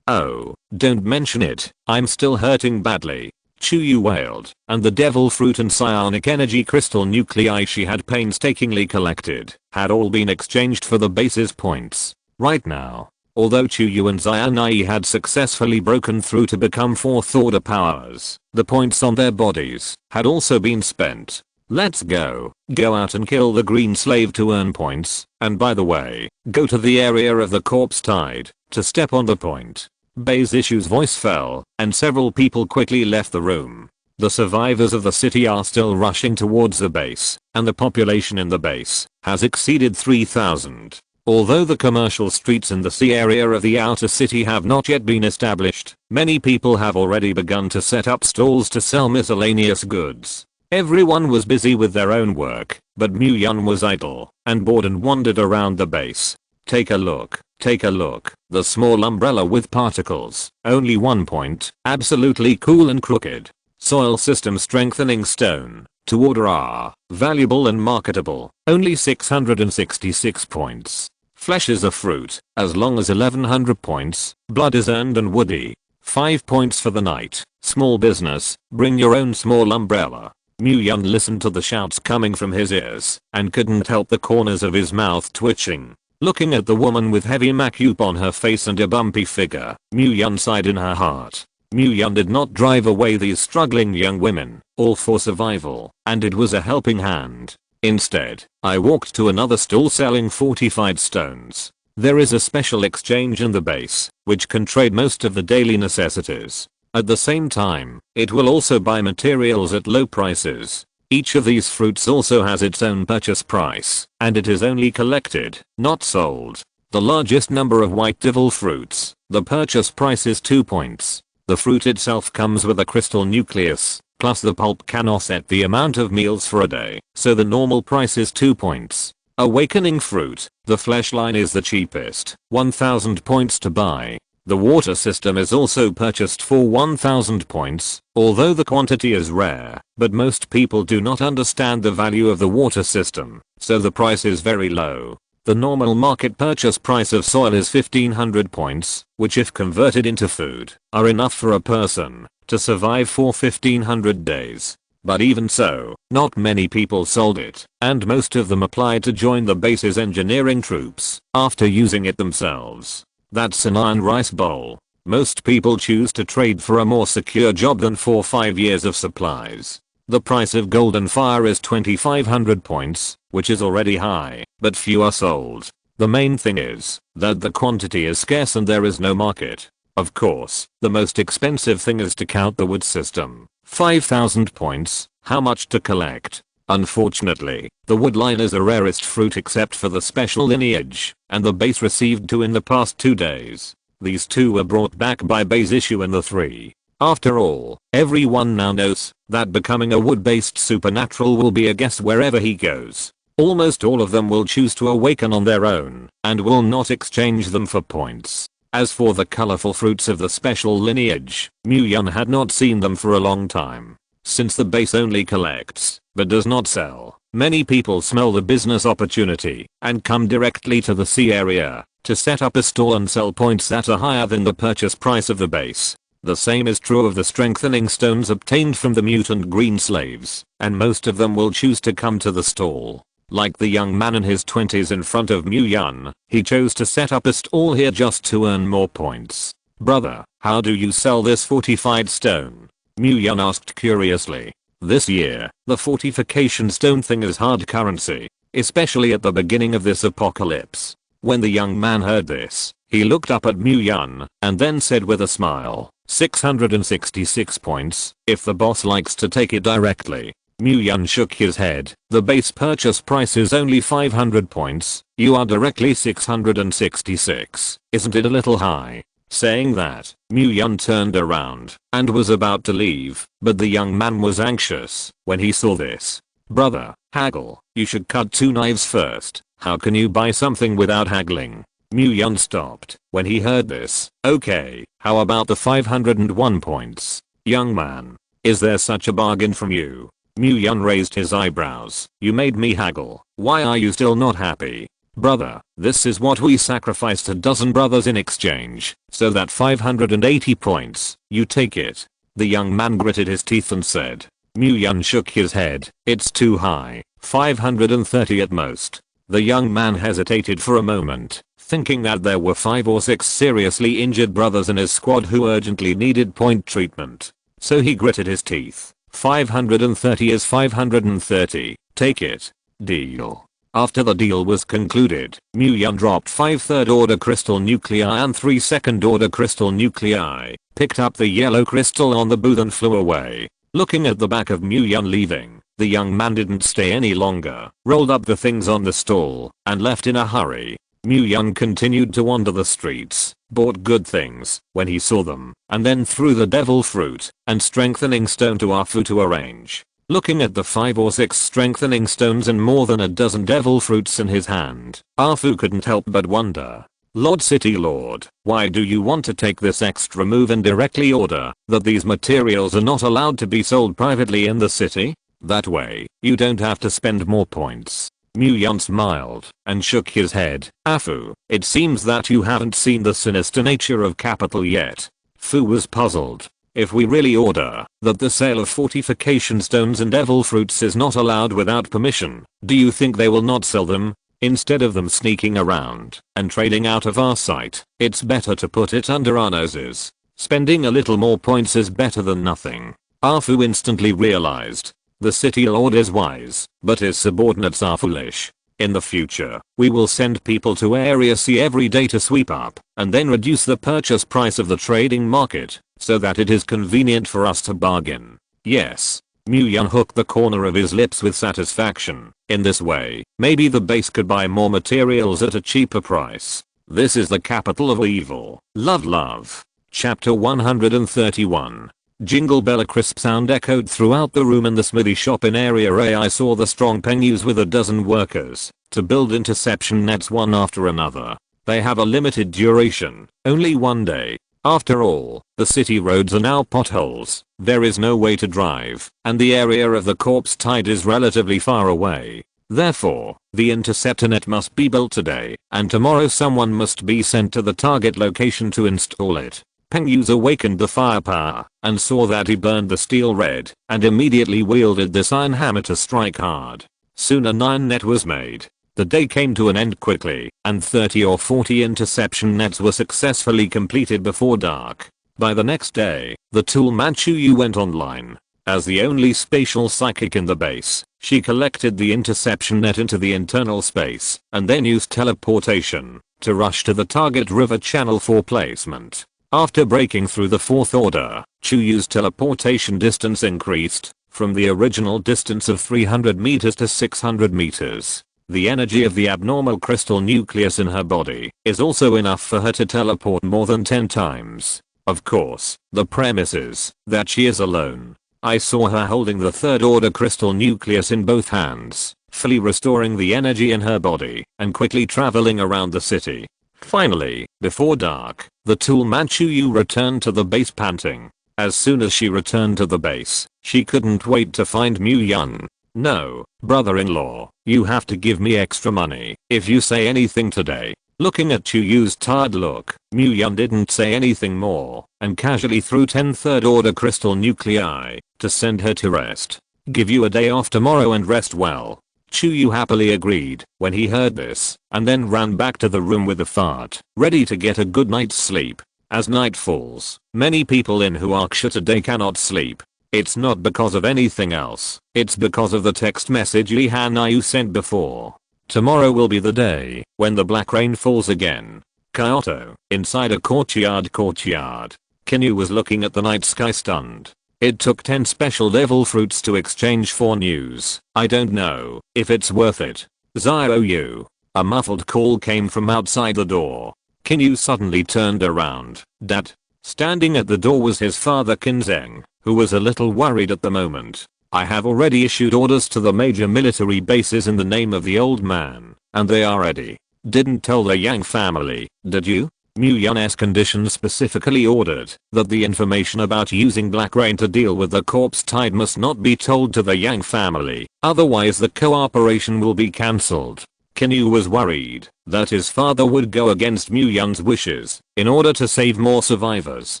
Oh, don't mention it. I'm still hurting badly. Chuyu wailed, and the devil fruit and psionic energy crystal nuclei she had painstakingly collected had all been exchanged for the base's points. Right now, although Chuyu and Xianai had successfully broken through to become 4th order powers, the points on their bodies had also been spent. Let's go. Go out and kill the green slave to earn points, and by the way, go to the area of the corpse tide to step on the point. Bei's issue's voice fell, and several people quickly left the room. The survivors of the city are still rushing towards the base, and the population in the base has exceeded 3,000. Although the commercial streets in the sea area of the outer city have not yet been established, many people have already begun to set up stalls to sell miscellaneous goods. Everyone was busy with their own work, but Myung was idle and bored and wandered around the base. Take a look. Take a look. The small umbrella with particles. Only 1 point. Absolutely cool and crooked. Soil system strengthening stone. To order R. Valuable and marketable. Only 666 points. Flesh is a fruit. As long as 1100 points. Blood is earned and woody. 5 points for the night. Small business. Bring your own small umbrella. Myung listened to the shouts coming from his ears and couldn't help the corners of his mouth twitching. Looking at the woman with heavy makeup on her face and a bumpy figure, Myung sighed in her heart. Myung did not drive away these struggling young women, all for survival, and it was a helping hand. Instead, I walked to another stall selling fortified stones. There is a special exchange in the base, which can trade most of the daily necessities. At the same time, it will also buy materials at low prices. Each of these fruits also has its own purchase price, and it is only collected, not sold. The largest number of white devil fruits, the purchase price is 2 points. The fruit itself comes with a crystal nucleus, plus the pulp can offset the amount of meals for a day, so the normal price is 2 points. Awakening fruit, the flesh line is the cheapest, 1000 points to buy. The water system is also purchased for 1000 points, although the quantity is rare, but most people do not understand the value of the water system, so the price is very low. The normal market purchase price of soil is 1500 points, which if converted into food, are enough for a person to survive for 1500 days. But even so, not many people sold it, and most of them applied to join the base's engineering troops after using it themselves. That's an iron rice bowl. Most people choose to trade for a more secure job than for 5 years of supplies. The price of golden fire is 2500 points, which is already high, but few are sold. The main thing is that the quantity is scarce and there is no market. Of course, the most expensive thing is to count the wood system. 5000 points, how much to collect? Unfortunately, the woodline is the rarest fruit except for the special lineage, and the base received 2 in the past 2 days. These 2 were brought back by base issue in the 3. After all, everyone now knows that becoming a wood-based supernatural will be a guess wherever he goes. Almost all of them will choose to awaken on their own, and will not exchange them for points. As for the colorful fruits of the special lineage, Muyun had not seen them for a long time. Since the base only collects, but does not sell, many people smell the business opportunity and come directly to the sea area to set up a store and sell points that are higher than the purchase price of the base. The same is true of the strengthening stones obtained from the mutant green slaves, and most of them will choose to come to the stall. Like the young man in his 20s in front of Muyun, he chose to set up a stall here just to earn more points. "Brother, how do you sell this fortified stone?" Muyun asked curiously. This year, the fortification stone thing is hard currency, especially at the beginning of this apocalypse. When the young man heard this, he looked up at Muyun and then said with a smile, 666 points, if the boss likes to take it directly. Muyun shook his head. The base purchase price is only 500 points, you are directly 666. Isn't it a little high? Saying that, Muyun turned around and was about to leave, but the young man was anxious when he saw this. "Brother, haggle, you should cut 2 knives first. How can you buy something without haggling?" Muyun stopped when he heard this. "Okay, how about the 501 points? Young man, is there such a bargain from you?" Muyun raised his eyebrows. "You made me haggle. Why are you still not happy?" "Brother, this is what we sacrificed a dozen brothers in exchange, so that 580 points, you take it." The young man gritted his teeth and said. Muyun shook his head. "It's too high, 530 at most." The young man hesitated for a moment, thinking that there were 5 or 6 seriously injured brothers in his squad who urgently needed point treatment. So he gritted his teeth. 530 is 530, take it. Deal. After the deal was concluded, Muyun dropped 5 third-order crystal nuclei and 3 second-order crystal nuclei, picked up the yellow crystal on the booth and flew away. Looking at the back of Muyun leaving, the young man didn't stay any longer, rolled up the things on the stall, and left in a hurry. Muyun continued to wander the streets, bought good things when he saw them, and then threw the devil fruit and strengthening stone to Afu to arrange. Looking at the 5 or 6 strengthening stones and more than a dozen devil fruits in his hand, Afu couldn't help but wonder. "Lord City Lord, why do you want to take this extra move and directly order that these materials are not allowed to be sold privately in the city? That way, you don't have to spend more points." Muyun smiled and shook his head. "Afu, it seems that you haven't seen the sinister nature of capital yet." Fu was puzzled. If we really order that the sale of fortification stones and devil fruits is not allowed without permission, do you think they will not sell them? Instead of them sneaking around and trading out of our sight, it's better to put it under our noses. Spending a little more points is better than nothing. Afu instantly realized. The city lord is wise, but his subordinates are foolish. In the future, we will send people to Area C every day to sweep up, and then reduce the purchase price of the trading market, so that it is convenient for us to bargain. Yes. Muyun hooked the corner of his lips with satisfaction. In this way, maybe the base could buy more materials at a cheaper price. This is the capital of evil. Love. Chapter 131. Jingle bell. A crisp sound echoed throughout the room in the smithy shop in Area A. I saw the strong Peng use with a dozen workers to build interception nets one after another. They have a limited duration, only 1 day. After all, the city roads are now potholes, there is no way to drive, and the area of the corpse tide is relatively far away. Therefore, the interceptor net must be built today, and tomorrow someone must be sent to the target location to install it. Peng Yu's awakened the firepower and saw that he burned the steel red and immediately wielded this iron hammer to strike hard. Soon an iron net was made. The day came to an end quickly, and 30 or 40 interception nets were successfully completed before dark. By the next day, the tool Manchuyu went online. As the only spatial psychic in the base, she collected the interception net into the internal space and then used teleportation to rush to the target river channel for placement. After breaking through the fourth order, Chuyu's teleportation distance increased from the original distance of 300 meters to 600 meters. The energy of the abnormal crystal nucleus in her body is also enough for her to teleport more than 10 times. Of course, the premise is that she is alone. I saw her holding the third order crystal nucleus in both hands, fully restoring the energy in her body and quickly traveling around the city. Finally, before dark, the toolman Chuyu returned to the base panting. As soon as she returned to the base, she couldn't wait to find Mu Yun. "No, brother-in-law, you have to give me extra money if you say anything today." Looking at Chuyu's tired look, Mu Yun didn't say anything more and casually threw 10 third order crystal nuclei to send her to rest. "Give you a day off tomorrow and rest well." Chuyu happily agreed when he heard this and then ran back to the room with a fart, ready to get a good night's sleep. As night falls, many people in Huaksha today cannot sleep. It's not because of anything else, it's because of the text message Li Hanayu sent before. Tomorrow will be the day when the black rain falls again. Kyoto, inside a courtyard. Kinyu was looking at the night sky stunned. It took 10 special devil fruits to exchange for news. "I don't know if it's worth it. Zio." A muffled call came from outside the door. Kinyu suddenly turned around. Dad. Standing at the door was his father Kinzeng, who was a little worried at the moment. "I have already issued orders to the major military bases in the name of the old man, and they are ready." "Didn't tell the Yang family, did you?" Mu Yun's conditions specifically ordered that the information about using black rain to deal with the corpse tide must not be told to the Yang family, otherwise the cooperation will be cancelled. Kinyu was worried that his father would go against Mu Yun's wishes in order to save more survivors.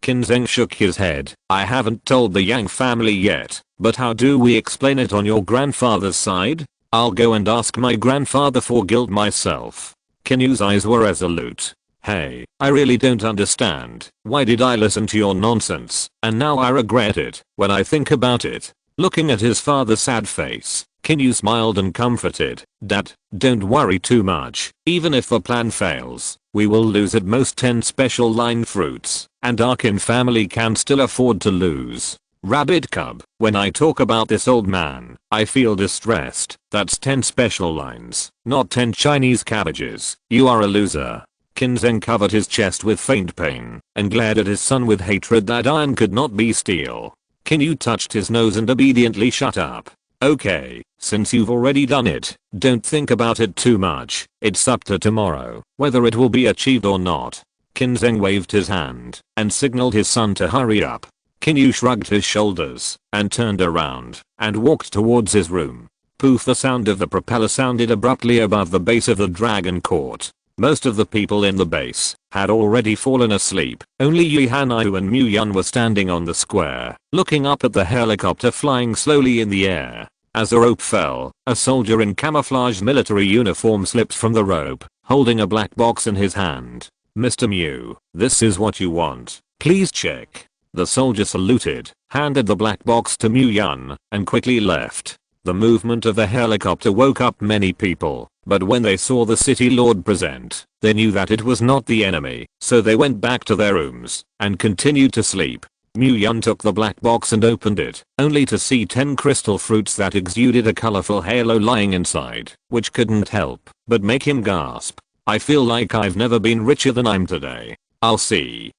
Kinzeng shook his head. "I haven't told the Yang family yet, but how do we explain it on your grandfather's side? I'll go and ask my grandfather for guilt myself." Kinyu's eyes were resolute. "Hey, I really don't understand. Why did I listen to your nonsense, and now I regret it when I think about it?" Looking at his father's sad face, Kinyu smiled and comforted. "Dad, don't worry too much. Even if the plan fails, we will lose at most 10 special line fruits, and our Kin family can still afford to lose. Rabbit cub, when I talk about this old man, I feel distressed. That's 10 special lines, not 10 Chinese cabbages. You are a loser." Kinzeng covered his chest with faint pain and glared at his son with hatred that iron could not be steel. Kinyu touched his nose and obediently shut up. "Okay, since you've already done it, don't think about it too much. It's up to tomorrow whether it will be achieved or not." Kinzeng waved his hand and signaled his son to hurry up. Kinyu shrugged his shoulders and turned around and walked towards his room. Poof, the sound of the propeller sounded abruptly above the base of the Dragon Court. Most of the people in the base had already fallen asleep. Only Yi Hanayu and Mu Yun were standing on the square, looking up at the helicopter flying slowly in the air. As the rope fell, a soldier in camouflage military uniform slipped from the rope, holding a black box in his hand. "Mr. Mu, this is what you want. Please check." The soldier saluted, handed the black box to Mu Yun, and quickly left. The movement of the helicopter woke up many people, but when they saw the city lord present, they knew that it was not the enemy, so they went back to their rooms and continued to sleep. Mu Yun took the black box and opened it, only to see 10 crystal fruits that exuded a colorful halo lying inside, which couldn't help but make him gasp. "I feel like I've never been richer than I'm today. I'll see.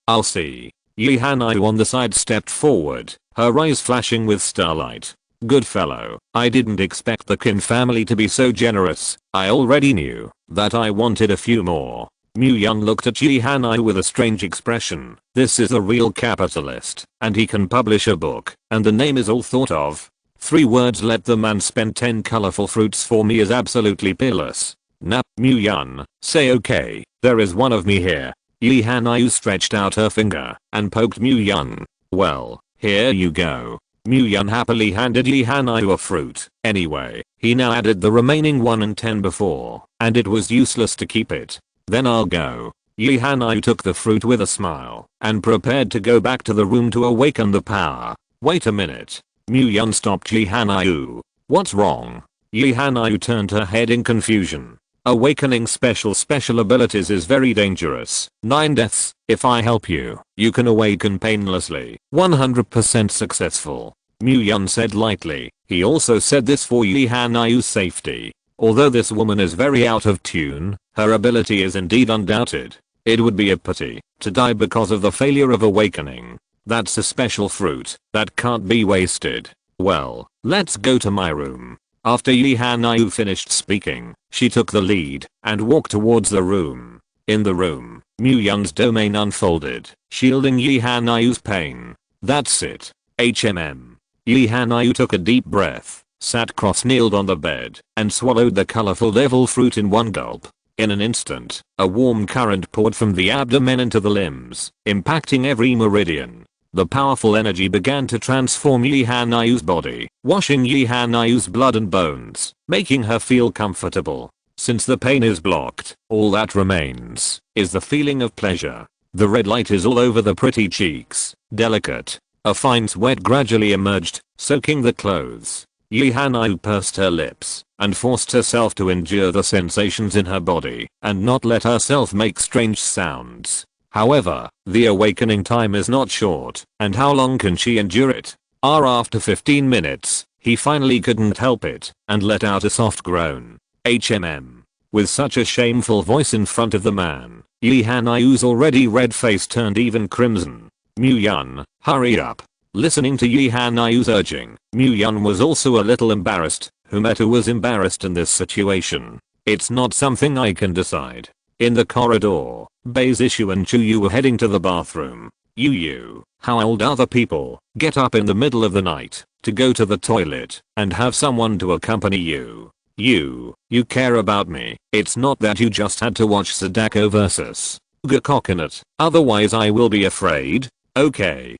Yi Hanayu on the side stepped forward, her eyes flashing with starlight. "Good fellow, I didn't expect the Kin family to be so generous. I already knew that I wanted a few more." Mu Yun looked at Yi Hanayu with a strange expression. This is a real capitalist, and he can publish a book, and the name is all thought of. 3 words, "Let the man spend 10 colorful fruits for me," is absolutely peerless. "Nap, Mu Yun, say okay, there is one of me here." Yi Hanayu stretched out her finger and poked Mu Yun. "Well, here you go." Mu Yun happily handed Yi Hanayu a fruit. Anyway, he now added the remaining 1 and 10 before, and it was useless to keep it. "Then I'll go." Yi Hanayu took the fruit with a smile and prepared to go back to the room to awaken the power. "Wait a minute." Mu Yun stopped Yi Hanayu. What's wrong? Yi Hanayu turned her head in confusion. Awakening special abilities is very dangerous. 9 deaths. If I help you, you can awaken painlessly. 100% successful. Mu Yun said lightly. He also said this for Yi Hanayu's safety. Although this woman is very out of tune, her ability is indeed undoubted. It would be a pity to die because of the failure of awakening. That's a special fruit that can't be wasted. Well, let's go to my room. After Yi Hanayu finished speaking, she took the lead and walked towards the room. In the room, Mu Yun's domain unfolded, shielding Yi Hanayu's pain. That's it. HMM. Yi Hanayu took a deep breath, sat cross-kneeled on the bed, and swallowed the colorful devil fruit in one gulp. In an instant, a warm current poured from the abdomen into the limbs, impacting every meridian. The powerful energy began to transform Yi Hanayu's body, washing Yi Hanayu's blood and bones, making her feel comfortable. Since the pain is blocked, all that remains is the feeling of pleasure. The red light is all over the pretty cheeks, delicate. A fine sweat gradually emerged, soaking the clothes. Yi Hanayu pursed her lips and forced herself to endure the sensations in her body and not let herself make strange sounds. However, the awakening time is not short, and how long can she endure it? After 15 minutes, he finally couldn't help it and let out a soft groan. HMM. With such a shameful voice in front of the man, Yi Hanayu's already red face turned even crimson. Mu Yun, hurry up. Listening to Yi Hanayu's urging, Mu Yun was also a little embarrassed. Whomever was embarrassed in this situation. It's not something I can decide. In the corridor, Beizishu and Chuyu were heading to the bathroom. You, how old are the people, get up in the middle of the night to go to the toilet and have someone to accompany you. You care about me. It's not that you just had to watch Sadako vs. Coconut, otherwise I will be afraid. Okay,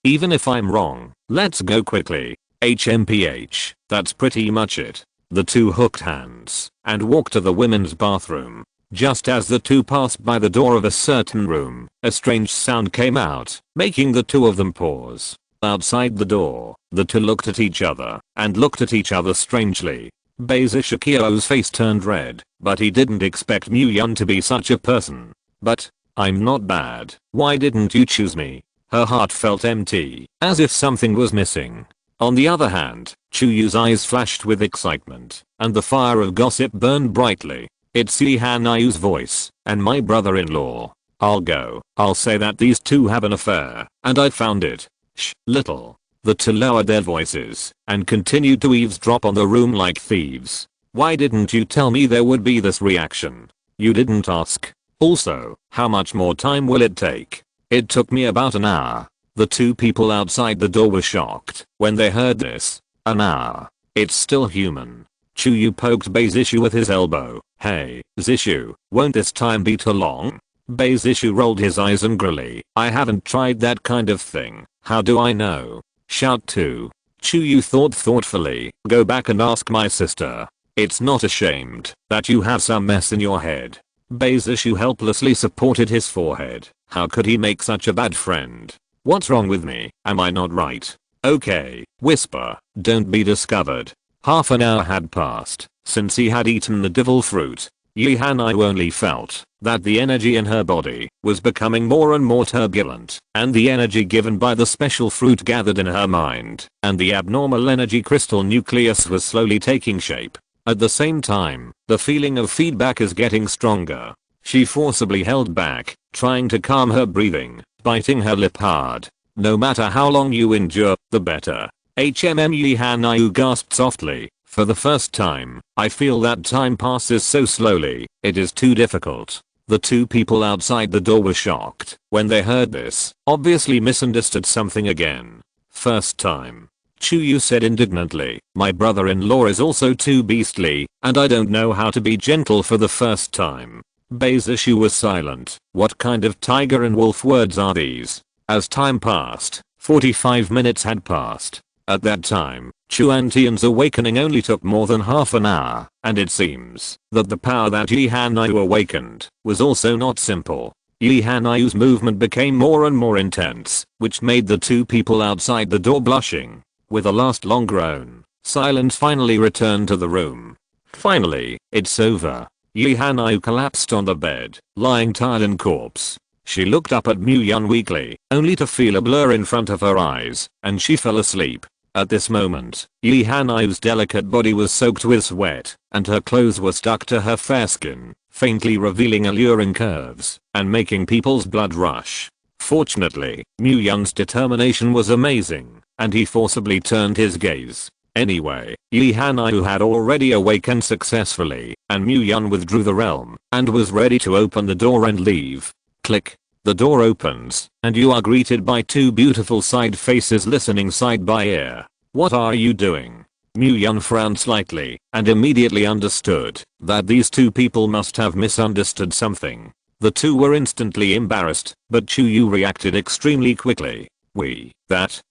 even if I'm wrong, let's go quickly. HMPH, that's pretty much it. The two hooked hands and walked to the women's bathroom. Just as the two passed by the door of a certain room, a strange sound came out, making the two of them pause. Outside the door, the two looked at each other and looked at each other strangely. Beizishikiyo's face turned red, but he didn't expect Mu Yun to be such a person. But, I'm not bad. Why didn't you choose me? Her heart felt empty, as if something was missing. On the other hand, Chuyu's eyes flashed with excitement, and the fire of gossip burned brightly. It's Yi Hanayu's voice, and my brother-in-law. I'll say that these two have an affair, and I found it. Shh, little. The two lowered their voices, and continued to eavesdrop on the room like thieves. Why didn't you tell me there would be this reaction? You didn't ask. Also, how much more time will it take? It took me about an hour. The two people outside the door were shocked when they heard this. An hour. It's still human. Chuyu poked Beizishu with his elbow. Hey, Zishu, won't this time be too long? Beizishu rolled his eyes angrily. I haven't tried that kind of thing. How do I know? Shout 2. Chuyu thought thoughtfully. Go back and ask my sister. It's not ashamed that you have some mess in your head. Beizishu helplessly supported his forehead. How could he make such a bad friend? What's wrong with me? Am I not right? Okay, whisper, don't be discovered. Half an hour had passed since he had eaten the devil fruit. Yi Hanayu only felt that the energy in her body was becoming more and more turbulent, and the energy given by the special fruit gathered in her mind, and the abnormal energy crystal nucleus was slowly taking shape. At the same time, the feeling of feedback is getting stronger. She forcibly held back, trying to calm her breathing, biting her lip hard. No matter how long you endure, the better. HMM Yi Hanayu gasped softly. For the first time, I feel that time passes so slowly, it is too difficult. The two people outside the door were shocked when they heard this, obviously misunderstood something again. First time. Chuyu said indignantly, my brother-in-law is also too beastly, and I don't know how to be gentle for the first time. Beizishu was silent. What kind of tiger and wolf words are these? As time passed, 45 minutes had passed. At that time, Chuantian's awakening only took more than half an hour, and it seems that the power that Yi Hanayu awakened was also not simple. Yi Hanayu's movement became more and more intense, which made the two people outside the door blushing. With a last long groan, silence finally returned to the room. Finally, it's over. Yi Hanyu collapsed on the bed, lying tired and corpse. She looked up at Mu-yeon weakly, only to feel a blur in front of her eyes, and she fell asleep. At this moment, Yi Hanyu's delicate body was soaked with sweat, and her clothes were stuck to her fair skin, faintly revealing alluring curves, and making people's blood rush. Fortunately, Mu-yeon's determination was amazing, and he forcibly turned his gaze. Anyway, Yi Hanyu had already awakened successfully, and Mu-yeon withdrew the realm, and was ready to open the door and leave. Click. The door opens, and you are greeted by two beautiful side faces listening side by ear. What are you doing? Mu-yeon frowned slightly, and immediately understood that these two people must have misunderstood something. The two were instantly embarrassed, but Chuyu reacted extremely quickly.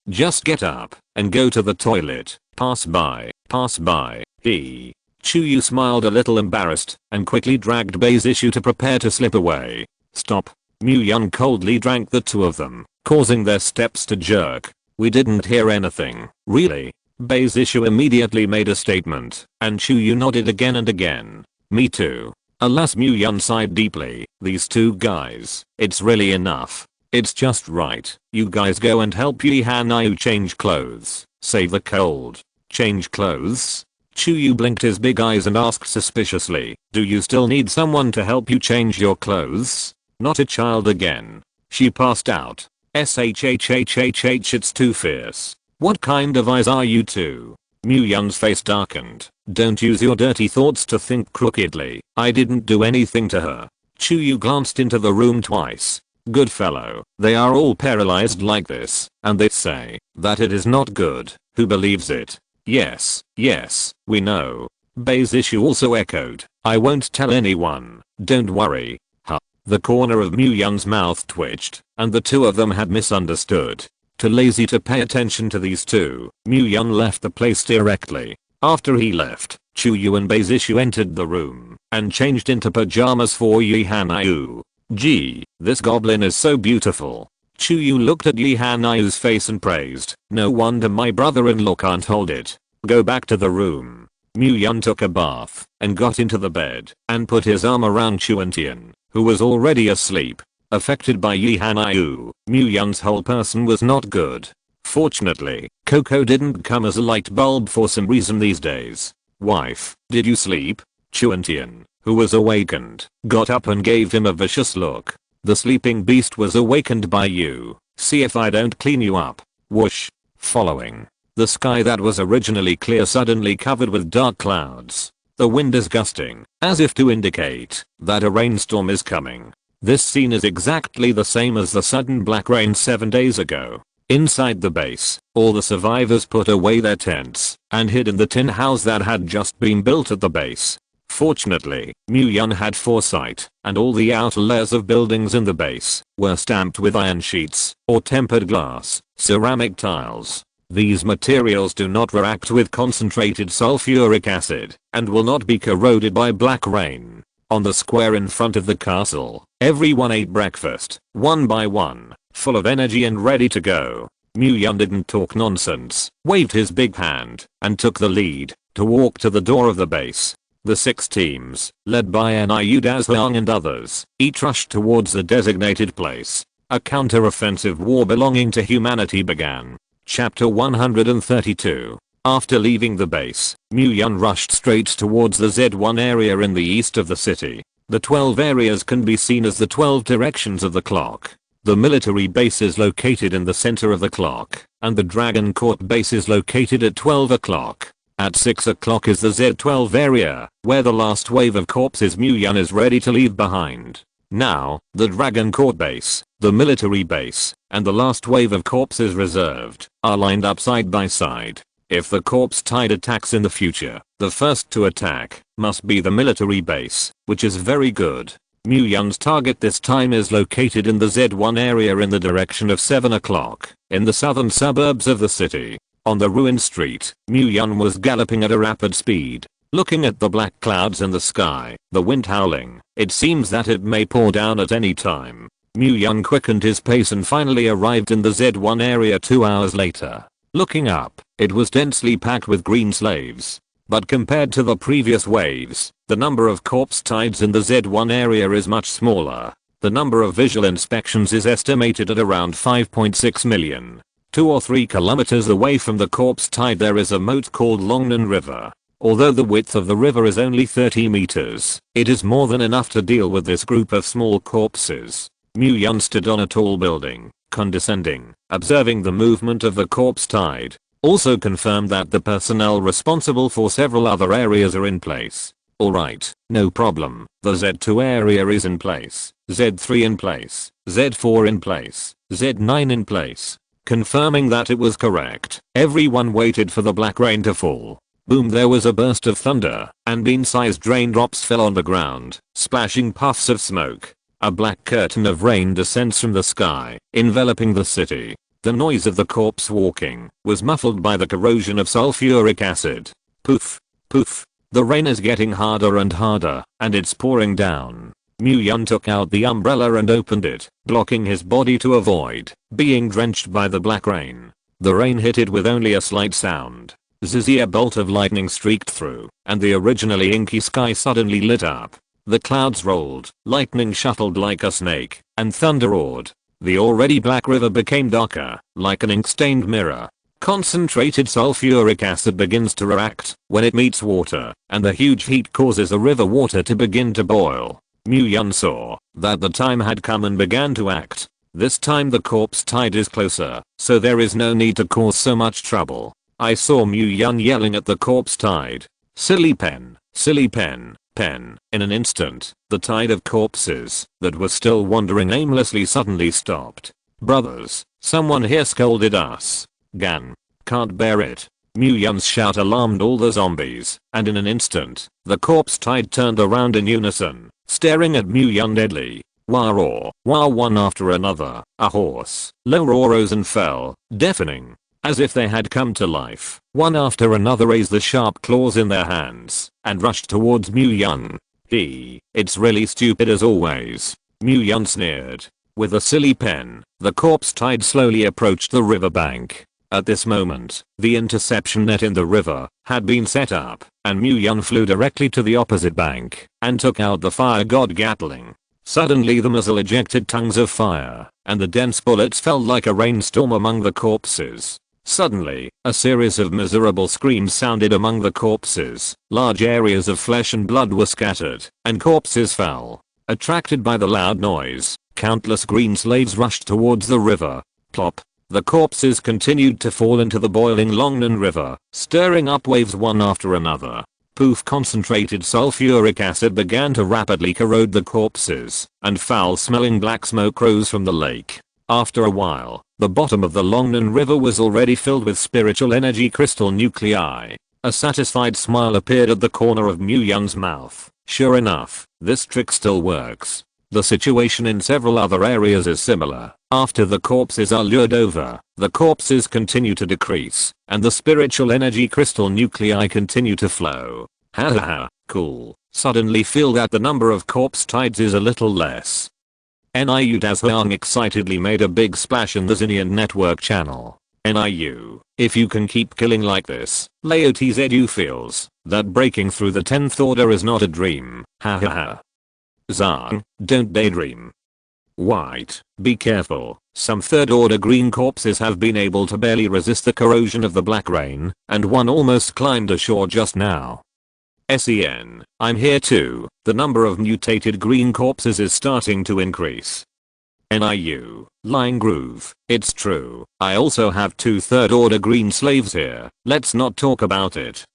Just get up, and go to the toilet, pass by, he. Chuyu smiled a little embarrassed, and quickly dragged Bei's issue to prepare to slip away. Stop. Mu-yeon coldly drank the two of them, causing their steps to jerk. We didn't hear anything. Really? Bei's issue immediately made a statement, and Chuyu nodded again and again. Me too. Alas, Mu-yeon sighed deeply. These two guys. It's really enough. It's just right. You guys go and help Yi Hanyu change clothes. Save the cold. Change clothes? Chuyu blinked his big eyes and asked suspiciously, do you still need someone to help you change your clothes? Not a child again. She passed out. SHHHHH, it's too fierce. What kind of eyes are you two? Mu-yeon's face darkened. Don't use your dirty thoughts to think crookedly. I didn't do anything to her. Chuyu glanced into the room twice. Good fellow. They are all paralyzed like this, and they say that it is not good. Who believes it? Yes, we know. Bei's issue also echoed. I won't tell anyone. Don't worry. The corner of Mu-yeon's mouth twitched, and the two of them had misunderstood. Too lazy to pay attention to these two, Mu-yeon left the place directly. After he left, Chuyu and Bei's issue entered the room, and changed into pajamas for Yi Hanyu. Gee, this goblin is so beautiful. Chuyu looked at Yi Hanyu's face and praised, no wonder my brother-in-law can't hold it. Go back to the room. Mu-yeon took a bath, and got into the bed, and put his arm around Chuentian, who was already asleep. Affected by Yi Hanyu, Mu-yeon's whole person was not good. Fortunately, Coco didn't come as a light bulb for some reason these days. Wife, did you sleep? Chuentian, who was awakened, got up and gave him a vicious look. The sleeping beast was awakened by you. See if I don't clean you up. Whoosh. Following. The sky that was originally clear suddenly covered with dark clouds. The wind is gusting, as if to indicate that a rainstorm is coming. This scene is exactly the same as the sudden black rain 7 days ago. Inside the base, all the survivors put away their tents and hid in the tin house that had just been built at the base. Fortunately, Mu-yeon had foresight, and all the outer layers of buildings in the base were stamped with iron sheets or tempered glass, ceramic tiles. These materials do not react with concentrated sulfuric acid and will not be corroded by black rain. On the square in front of the castle, everyone ate breakfast, one by one, full of energy and ready to go. Mu-yeon didn't talk nonsense, waved his big hand, and took the lead to walk to the door of the base. The 6 teams, led by Niu Dazhong and others, each rushed towards the designated place. A counter-offensive war belonging to humanity began. Chapter 132. After leaving the base, Mu-yeon rushed straight towards the Z1 area in the east of the city. The 12 areas can be seen as the 12 directions of the clock. The military base is located in the center of the clock, and the Dragon Court base is located at 12 o'clock. At 6 o'clock is the Z12 area, where the last wave of corpses Mu-yeon is ready to leave behind. Now, the Dragon Court base, the military base, and the last wave of corpses reserved, are lined up side by side. If the corpse tide attacks in the future, the first to attack must be the military base, which is very good. Mu-yeon's target this time is located in the Z1 area in the direction of 7 o'clock, in the southern suburbs of the city. On the ruined street, Mu-yeon was galloping at a rapid speed, looking at the black clouds in the sky, the wind howling. It seems that it may pour down at any time. Mu-yeon quickened his pace and finally arrived in the Z1 area 2 hours later. Looking up, it was densely packed with green slaves. But compared to the previous waves, the number of corpse tides in the Z1 area is much smaller. The number of visual inspections is estimated at around 5.6 million. 2 or 3 kilometers away from the corpse tide there is a moat called Longnan River. Although the width of the river is only 30 meters, it is more than enough to deal with this group of small corpses. Mu-Yun stood on a tall building, condescending, observing the movement of the corpse tide. Also confirmed that the personnel responsible for several other areas are in place. Alright, no problem. The Z2 area is in place. Z3 in place. Z4 in place. Z9 in place. Confirming that it was correct, everyone waited for the black rain to fall. Boom, there was a burst of thunder, and bean-sized raindrops fell on the ground, splashing puffs of smoke. A black curtain of rain descends from the sky, enveloping the city. The noise of the corpse walking was muffled by the corrosion of sulfuric acid. Poof. Poof. The rain is getting harder and harder, and it's pouring down. Mu-Yun took out the umbrella and opened it, blocking his body to avoid being drenched by the black rain. The rain hit it with only a slight sound. Zizzy, a bolt of lightning streaked through, and the originally inky sky suddenly lit up. The clouds rolled, lightning shuffled like a snake, and thunder roared. The already black river became darker, like an ink-stained mirror. Concentrated sulfuric acid begins to react when it meets water, and the huge heat causes the river water to begin to boil. Mu-Yun saw that the time had come and began to act. This time the corpse tide is closer, so there is no need to cause so much trouble. I saw Mu-Yun yelling at the corpse tide. Silly pen, pen. In an instant, the tide of corpses that were still wandering aimlessly suddenly stopped. Brothers, someone here scolded us. Gan. Can't bear it. Mu-Yun's shout alarmed all the zombies, and in an instant, the corpse tide turned around in unison, staring at Mu-Yun deadly. Wah roar, wah one after another, a hoarse, low roar rose and fell, deafening. As if they had come to life, one after another raised the sharp claws in their hands and rushed towards Mu-Yun. It's really stupid as always. Mu-Yun sneered. With a silly pen, the corpse tide slowly approached the riverbank. At this moment, the interception net in the river had been set up, and Mu-Yun flew directly to the opposite bank and took out the fire god Gatling. Suddenly the muzzle ejected tongues of fire, and the dense bullets fell like a rainstorm among the corpses. Suddenly, a series of miserable screams sounded among the corpses. Large areas of flesh and blood were scattered, and corpses fell. Attracted by the loud noise, countless green slaves rushed towards the river. Plop. The corpses continued to fall into the boiling Longnan River, stirring up waves one after another. Poof. Concentrated sulfuric acid began to rapidly corrode the corpses, and foul-smelling black smoke rose from the lake. After a while, the bottom of the Longnan River was already filled with spiritual energy crystal nuclei. A satisfied smile appeared at the corner of Mu-Yun's mouth. Sure enough, this trick still works. The situation in several other areas is similar. After the corpses are lured over, the corpses continue to decrease, and the spiritual energy crystal nuclei continue to flow. Hahaha, cool. Suddenly feel that the number of corpse tides is a little less. NIU Dazhoang excitedly made a big splash in the Xinian network channel. NIU, if you can keep killing like this, LeoTZU feels that breaking through the 10th order is not a dream. Hahaha. Zang, don't daydream. White, be careful. Some 3rd order green corpses have been able to barely resist the corrosion of the black rain, and one almost climbed ashore just now. SEN, I'm here too. The number of mutated green corpses is starting to increase. NIU, Lying Groove, it's true. I also have 2 3rd order green slaves here. Let's not talk about it.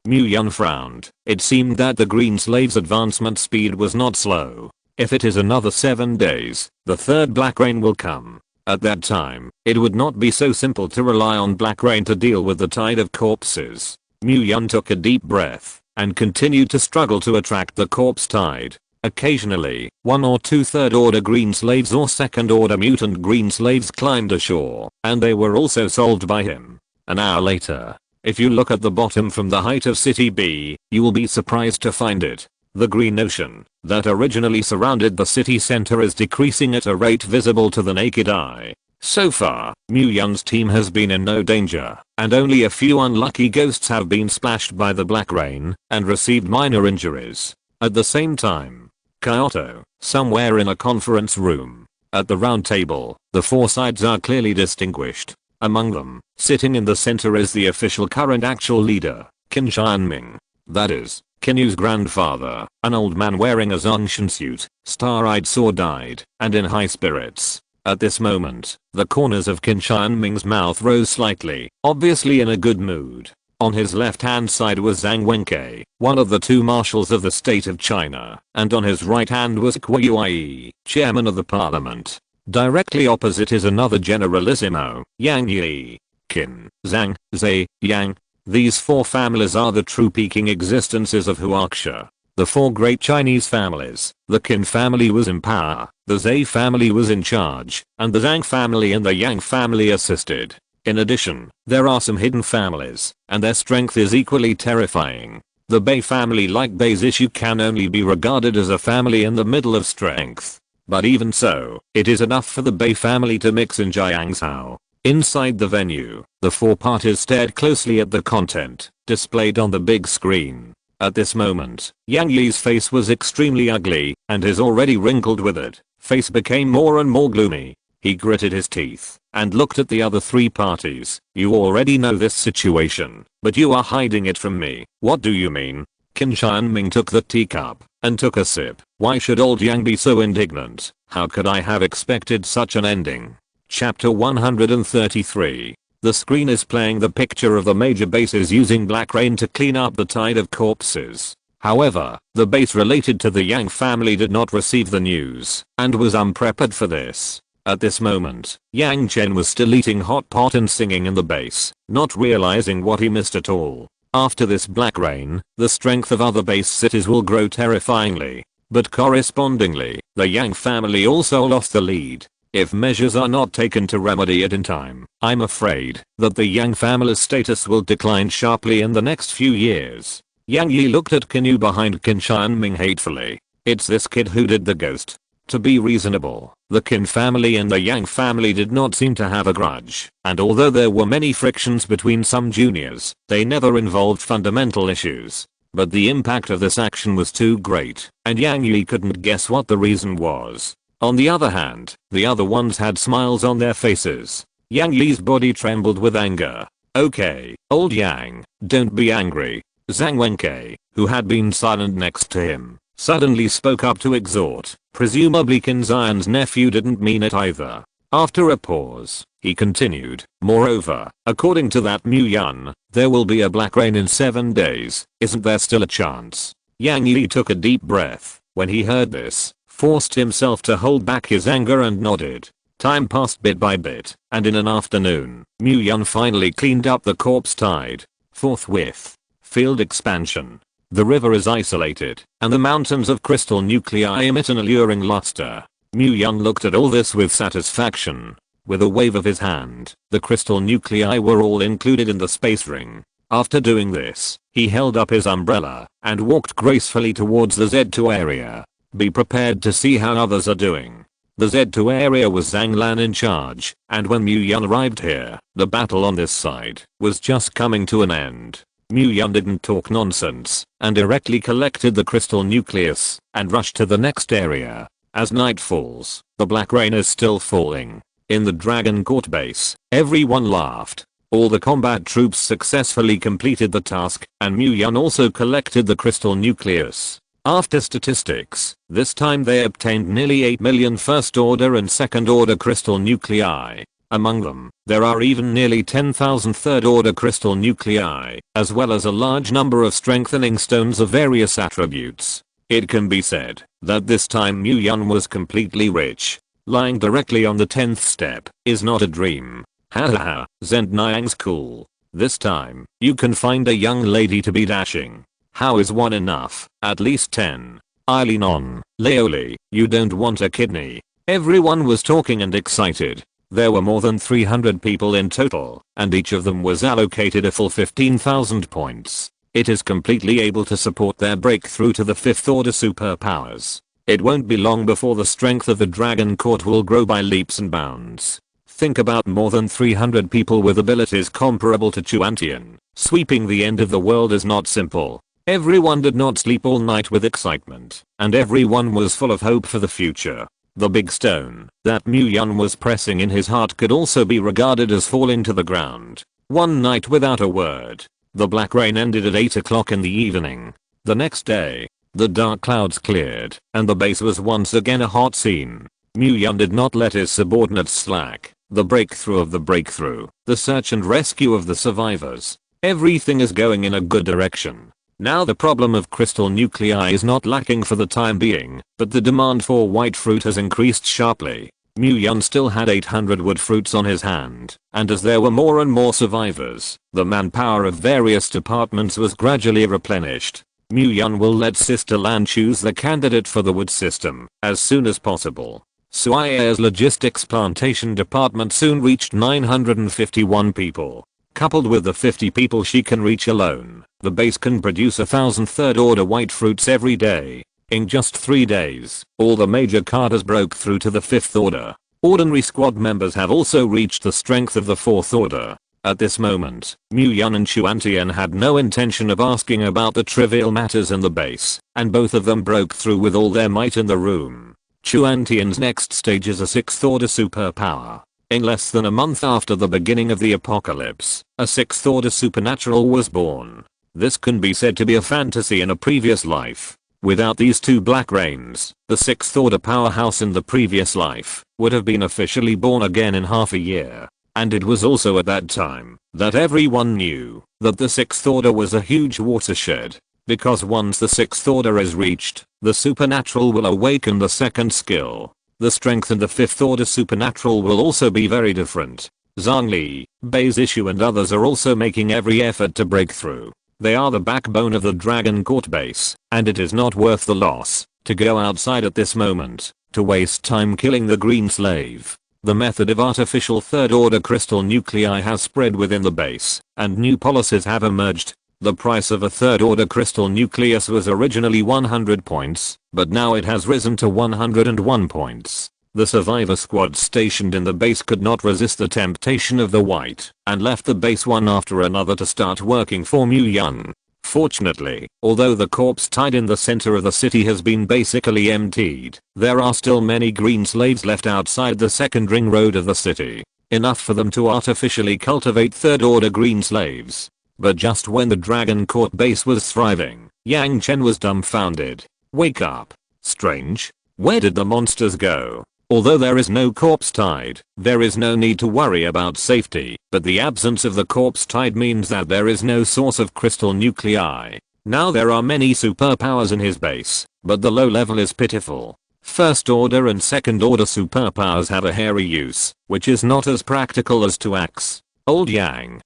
Mu-Yun frowned. It seemed that the green slave's advancement speed was not slow. If it is another 7 days, the 3rd black rain will come. At that time, it would not be so simple to rely on black rain to deal with the tide of corpses. Mu-Yun took a deep breath and continued to struggle to attract the corpse tide. Occasionally, 1 or 2 3rd order green slaves or 2nd order mutant green slaves climbed ashore, and they were also solved by him. An hour later, if you look at the bottom from the height of City B, you will be surprised to find it. The green ocean that originally surrounded the city center is decreasing at a rate visible to the naked eye. So far, Mu Yun's team has been in no danger, and only a few unlucky ghosts have been splashed by the black rain and received minor injuries. At the same time, Kyoto, somewhere in a conference room. At the round table, the four sides are clearly distinguished. Among them, sitting in the center is the official current actual leader, Qin Xianming. That is, Kinyu's grandfather, an old man wearing a Zongshan suit, star-eyed sword-eyed, and in high spirits. At this moment, the corners of Qin Xianming's mouth rose slightly, obviously in a good mood. On his left-hand side was Zhang Wenkei, one of the two marshals of the state of China, and on his right hand was Kuo Yue, chairman of the parliament. Directly opposite is another generalissimo, Yang Yi. Qin, Zhang, Zhe, Yang. These four families are the true peaking existences of Huaxia. The four great Chinese families, the Qin family was in power, the Zhe family was in charge, and the Zhang family and the Yang family assisted. In addition, there are some hidden families, and their strength is equally terrifying. The Bei family, like Bei Zishu, can only be regarded as a family in the middle of strength. But even so, it is enough for the Bei family to mix in Jiangzhou. Inside the venue, the four parties stared closely at the content displayed on the big screen. At this moment, Yang Yi's face was extremely ugly, and his already wrinkled withered face became more and more gloomy. He gritted his teeth and looked at the other three parties. You already know this situation, but you are hiding it from me. What do you mean? Qin Xianming took the teacup and took a sip. Why should old Yang be so indignant? How could I have expected such an ending? Chapter 133. The screen is playing the picture of the major bases using black rain to clean up the tide of corpses. However, the base related to the Yang family did not receive the news and was unprepared for this. At this moment, Yang Chen was still eating hot pot and singing in the base, not realizing what he missed at all. After this black rain, the strength of other base cities will grow terrifyingly. But correspondingly, the Yang family also lost the lead. If measures are not taken to remedy it in time, I'm afraid that the Yang family's status will decline sharply in the next few years. Yang Yi looked at Kinyu behind Qin Xianming hatefully. It's this kid who did the ghost. To be reasonable, the Qin family and the Yang family did not seem to have a grudge, and although there were many frictions between some juniors, they never involved fundamental issues. But the impact of this action was too great, and Yang Yi couldn't guess what the reason was. On the other hand, the other ones had smiles on their faces. Yang Yi's body trembled with anger. Okay, old Yang, don't be angry. Zhang Wenkei, who had been silent next to him, suddenly spoke up to exhort. Presumably Qin Zion's nephew didn't mean it either. After a pause, he continued, moreover, according to that Mu Yun, there will be a black rain in 7 days. Isn't there still a chance? Yang Yi took a deep breath when he heard this, forced himself to hold back his anger and nodded. Time passed bit by bit, and in an afternoon, Mu Yun finally cleaned up the corpse tide. Forthwith. Field expansion. The river is isolated, and the mountains of crystal nuclei emit an alluring luster. Mu Yun looked at all this with satisfaction. With a wave of his hand, the crystal nuclei were all included in the space ring. After doing this, he held up his umbrella and walked gracefully towards the Z2 area. Be prepared to see how others are doing. The Z2 area was Zhang Lan in charge, and when Mu Yun arrived here, the battle on this side was just coming to an end. Mu Yun didn't talk nonsense and directly collected the crystal nucleus and rushed to the next area. As night falls, the black rain is still falling. In the Dragon Court base, everyone laughed. All the combat troops successfully completed the task, and Mu Yun also collected the crystal nucleus. After statistics, this time they obtained nearly 8 million first order and second order crystal nuclei. Among them, there are even nearly 10,000 third order crystal nuclei, as well as a large number of strengthening stones of various attributes. It can be said that this time Mu Yun was completely rich. Lying directly on the 10th step is not a dream. Hahaha, Zend Niang's cool. This time, you can find a young lady to be dashing. How is one enough? At least 10. Eileen on, Leoli, you don't want a kidney. Everyone was talking and excited. There were more than 300 people in total, and each of them was allocated a full 15,000 points. It is completely able to support their breakthrough to the 5th order superpowers. It won't be long before the strength of the Dragon Court will grow by leaps and bounds. Think about more than 300 people with abilities comparable to Chuantian. Sweeping the end of the world is not simple. Everyone did not sleep all night with excitement, and everyone was full of hope for the future. The big stone that Mu Yun was pressing in his heart could also be regarded as falling to the ground. One night without a word. The black rain ended at 8 o'clock in the evening. The next day, the dark clouds cleared, and the base was once again a hot scene. Mu Yun did not let his subordinates slack. The breakthrough of the breakthrough, the search and rescue of the survivors. Everything is going in a good direction. Now the problem of crystal nuclei is not lacking for the time being, but the demand for white fruit has increased sharply. Mu Yun still had 800 wood fruits on his hand, and as there were more and more survivors, the manpower of various departments was gradually replenished. Mu Yun will let Sister Lan choose the candidate for the wood system as soon as possible. Sui's logistics plantation department soon reached 951 people. Coupled with the 50 people she can reach alone, the base can produce 1,000 third order white fruits every day. In just 3 days, all the major carters broke through to the 5th order. Ordinary squad members have also reached the strength of the 4th order. At this moment, Mu Yun and Chuantian had no intention of asking about the trivial matters in the base, and both of them broke through with all their might in the room. Chuantian's next stage is a 6th order superpower. In less than a month after the beginning of the apocalypse, a 6th order supernatural was born. This can be said to be a fantasy in a previous life. Without these two black rains, the 6th order powerhouse in the previous life would have been officially born again in half a year. And it was also at that time that everyone knew that the 6th order was a huge watershed. Because once the 6th order is reached, the supernatural will awaken the second skill. The strength in the 5th order supernatural will also be very different. Zhang Li, Bei's Issue and others are also making every effort to break through. They are the backbone of the Dragon Court base, and it is not worth the loss to go outside at this moment, to waste time killing the green slave. The method of artificial third order crystal nuclei has spread within the base, and new policies have emerged. The price of a third order crystal nucleus was originally 100 points, but now it has risen to 101 points. The survivor squad stationed in the base could not resist the temptation of the white, and left the base one after another to start working for Mu Yun. Fortunately, although the corpse tied in the center of the city has been basically emptied, there are still many green slaves left outside the second ring road of the city. Enough for them to artificially cultivate third order green slaves. But just when the Dragon Court base was thriving, Yang Chen was dumbfounded. Wake up. Strange. Where did the monsters go? Although there is no corpse tide, there is no need to worry about safety, but the absence of the corpse tide means that there is no source of crystal nuclei. Now there are many superpowers in his base, but the low level is pitiful. First order and second order superpowers have a hairy use, which is not as practical as to axe. Old Yang.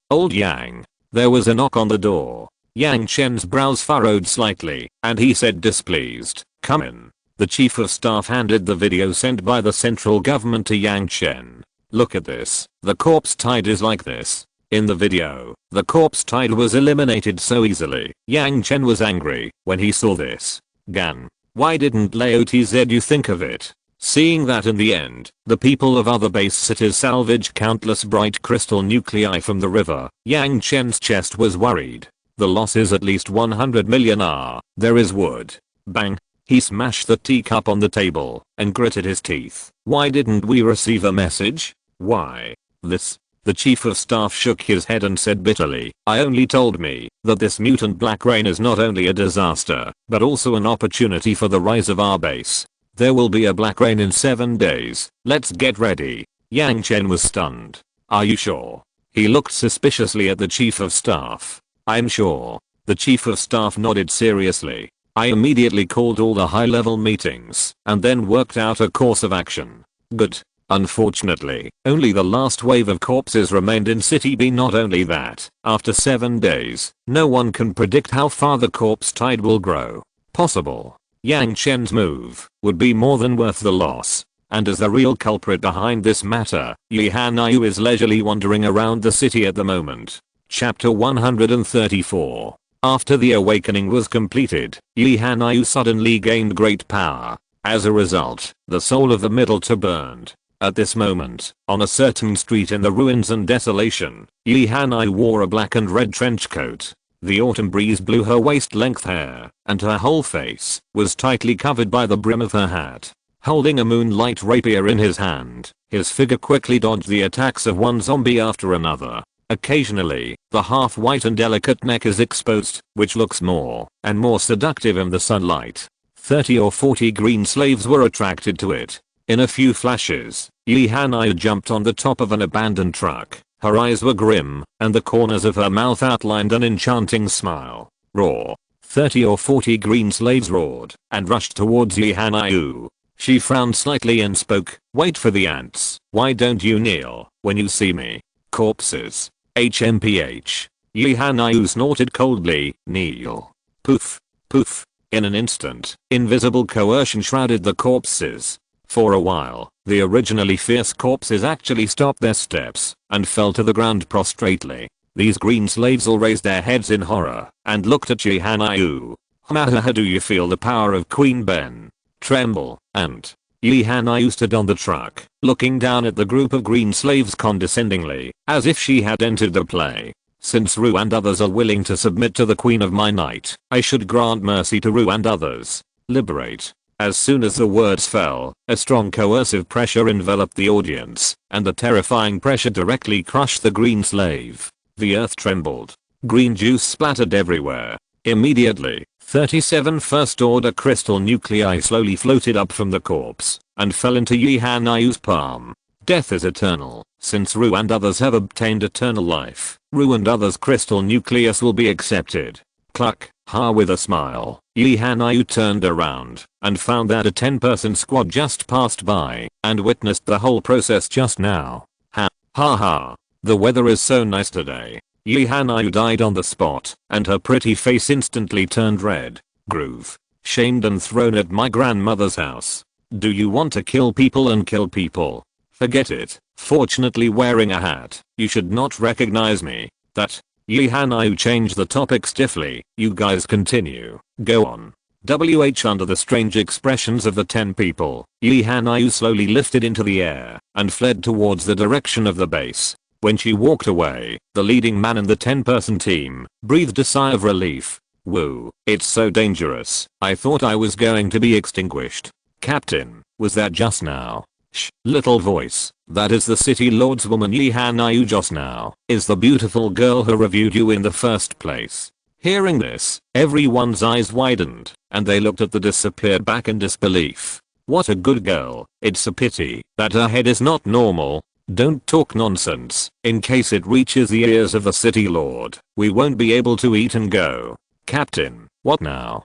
There was a knock on the door. Yang Chen's brows furrowed slightly, and he said displeased, "Come in." The chief of staff handed the video sent by the central government to Yang Chen. "Look at this. The corpse tide is like this." In the video, the corpse tide was eliminated so easily. Yang Chen was angry when he saw this. Gan, why didn't Lao Tzu think of it? Seeing that in the end, the people of other base cities salvaged countless bright crystal nuclei from the river, Yang Chen's chest was worried. The loss is at least 100 million R. There is wood. Bang. He smashed the teacup on the table and gritted his teeth. Why didn't we receive a message? Why? This. The chief of staff shook his head and said bitterly, "I only told me that this mutant black rain is not only a disaster, but also an opportunity for the rise of our base. There will be a black rain in 7 days. Let's get ready." Yang Chen was stunned. "Are you sure?" He looked suspiciously at the chief of staff. "I'm sure." The chief of staff nodded seriously. "I immediately called all the high-level meetings and then worked out a course of action." Good. Unfortunately, only the last wave of corpses remained in City B. Not only that, after 7 days, no one can predict how far the corpse tide will grow. Possible. Yang Chen's move would be more than worth the loss. And as the real culprit behind this matter, Yi Hanayu is leisurely wandering around the city at the moment. Chapter 134. After the awakening was completed, Yi Hanayu suddenly gained great power. As a result, the soul of the middle tier burned. At this moment, on a certain street in the ruins and desolation, Yi Hanai wore a black and red trench coat. The autumn breeze blew her waist-length hair, and her whole face was tightly covered by the brim of her hat. Holding a moonlight rapier in his hand, his figure quickly dodged the attacks of one zombie after another. Occasionally, the half-white and delicate neck is exposed, which looks more and more seductive in the sunlight. 30 or 40 green slaves were attracted to it. In a few flashes, Yi Hanai jumped on the top of an abandoned truck. Her eyes were grim, and the corners of her mouth outlined an enchanting smile. Roar. 30 or 40 green slaves roared and rushed towards Yi Hanai. She frowned slightly and spoke, "Wait for the ants. Why don't you kneel when you see me? Corpses. HMPH. Yi Hanai snorted coldly, "Kneel." Poof. Poof. In an instant, invisible coercion shrouded the corpses. For a while, the originally fierce corpses actually stopped their steps and fell to the ground prostrately. These green slaves all raised their heads in horror and looked at Yi Hanai. "Hmahaha, do you feel the power of Queen Ben? Tremble." And Yi Hanai stood on the truck, looking down at the group of green slaves condescendingly, as if she had entered the play. "Since Ru and others are willing to submit to the Queen of my night, I should grant mercy to Ru and others. Liberate." As soon as the words fell, a strong coercive pressure enveloped the audience, and the terrifying pressure directly crushed the green slave. The earth trembled. Green juice splattered everywhere. Immediately, 37 first-order crystal nuclei slowly floated up from the corpse and fell into Yi Hanai's palm. Death is eternal. Since Ru and others have obtained eternal life, Ru and others' crystal nucleus will be accepted. Cluck. Ha! With a smile, Yi Hanai turned around and found that a 10-person squad just passed by and witnessed the whole process just now. Ha ha. The weather is so nice today. Yi Hanai died on the spot, and her pretty face instantly turned red. Groove. Shamed and thrown at my grandmother's house. Do you want to kill people and kill people? Forget it. Fortunately wearing a hat, you should not recognize me. That. Yi Hanai changed the topic stiffly. "You guys continue. Go on." Under the strange expressions of the 10 people, Yi Hanai slowly lifted into the air and fled towards the direction of the base. When she walked away, the leading man in the 10-person team breathed a sigh of relief. "Whoa, it's so dangerous. I thought I was going to be extinguished." "Captain, was that just now?" "Shh, little voice. That is the city lord's woman Yi Hanai just now. Is the beautiful girl who reviewed you in the first place." Hearing this, everyone's eyes widened, and they looked at the disappeared back in disbelief. What a good girl. It's a pity that her head is not normal. Don't talk nonsense. In case it reaches the ears of the city lord, we won't be able to eat and go. "Captain, what now?"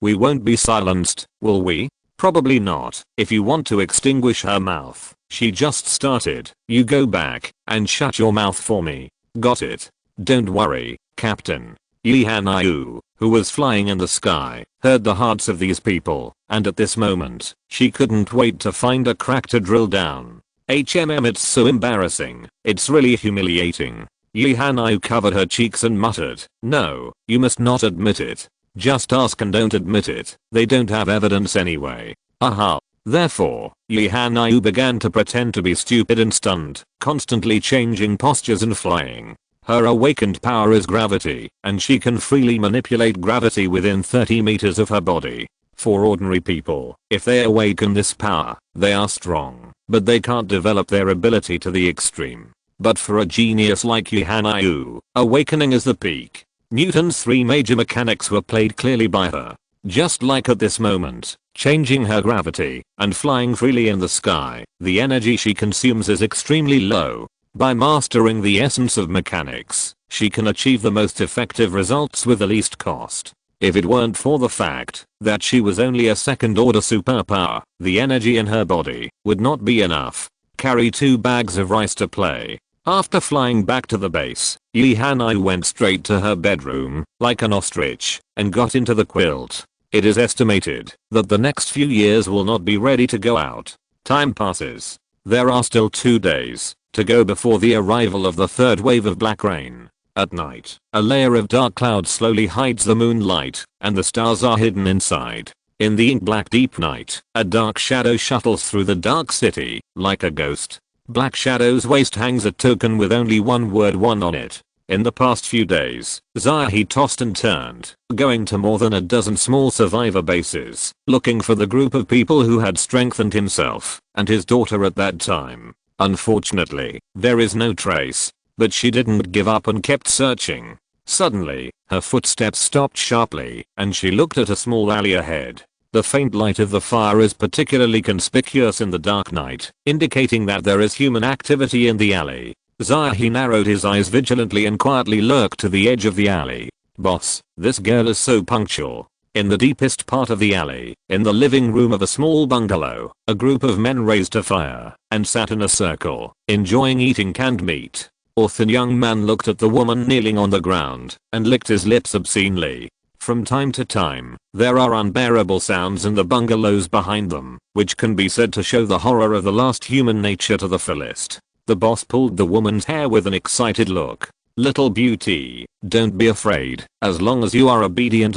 We won't be silenced, will we?" "Probably not. If you want to extinguish her mouth, she just started. You go back and shut your mouth for me. Got it?" "Don't worry, Captain." Yi Hanai, who was flying in the sky, heard the hearts of these people, and at this moment, she couldn't wait to find a crack to drill down. It's so embarrassing. It's really humiliating. Yi Hanai covered her cheeks and muttered, "No, you must not admit it. Just ask and don't admit it. They don't have evidence anyway." Aha. Therefore, Yi Hanai began to pretend to be stupid and stunned, constantly changing postures and flying. Her awakened power is gravity, and she can freely manipulate gravity within 30 meters of her body. For ordinary people, if they awaken this power, they are strong, but they can't develop their ability to the extreme. But for a genius like Yi Hanai, awakening is the peak. Newton's 3 major mechanics were played clearly by her. Just like at this moment, changing her gravity and flying freely in the sky, the energy she consumes is extremely low. By mastering the essence of mechanics, she can achieve the most effective results with the least cost. If it weren't for the fact that she was only a second-order superpower, the energy in her body would not be enough. Carry 2 bags of rice to play. After flying back to the base, Yi Hanai went straight to her bedroom, like an ostrich, and got into the quilt. It is estimated that the next few years will not be ready to go out. Time passes. There are still 2 days to go before the arrival of the 3rd wave of black rain. At night, a layer of dark cloud slowly hides the moonlight, and the stars are hidden inside. In the ink-black deep night, a dark shadow shuttles through the dark city, like a ghost. Black Shadow's waist hangs a token with only one word "one" on it. In the past few days, Zahi tossed and turned, going to more than a dozen small survivor bases, looking for the group of people who had strengthened himself and his daughter at that time. Unfortunately, there is no trace, but she didn't give up and kept searching. Suddenly, her footsteps stopped sharply, and she looked at a small alley ahead. The faint light of the fire is particularly conspicuous in the dark night, indicating that there is human activity in the alley. Zahi narrowed his eyes vigilantly and quietly lurked to the edge of the alley. "Boss, this girl is so punctual." In the deepest part of the alley, in the living room of a small bungalow, a group of men raised a fire and sat in a circle, enjoying eating canned meat. A thin young man looked at the woman kneeling on the ground and licked his lips obscenely. From time to time, there are unbearable sounds in the bungalows behind them, which can be said to show the horror of the last human nature to the fullest. The boss pulled the woman's hair with an excited look. "Little beauty, don't be afraid. As long as you are obedient,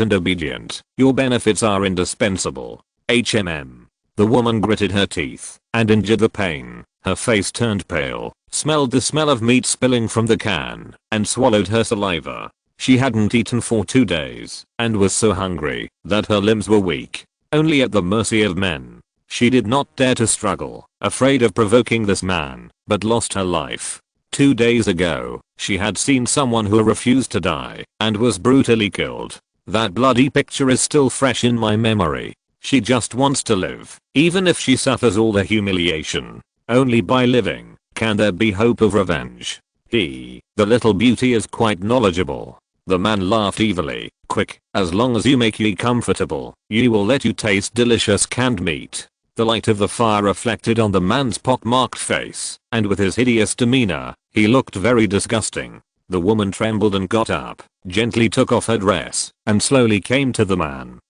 your benefits are indispensable. HMM. The woman gritted her teeth and endured the pain. Her face turned pale, smelled the smell of meat spilling from the can, and swallowed her saliva. She hadn't eaten for 2 days and was so hungry that her limbs were weak, only at the mercy of men. She did not dare to struggle, afraid of provoking this man, but lost her life. 2 days ago, she had seen someone who refused to die and was brutally killed. That bloody picture is still fresh in my memory. She just wants to live, even if she suffers all the humiliation. Only by living can there be hope of revenge. The little beauty is quite knowledgeable." The man laughed evilly. "Quick, as long as you make ye comfortable, ye will let you taste delicious canned meat." The light of the fire reflected on the man's pockmarked face, and with his hideous demeanor, he looked very disgusting. The woman trembled and got up, gently took off her dress, and slowly came to the man.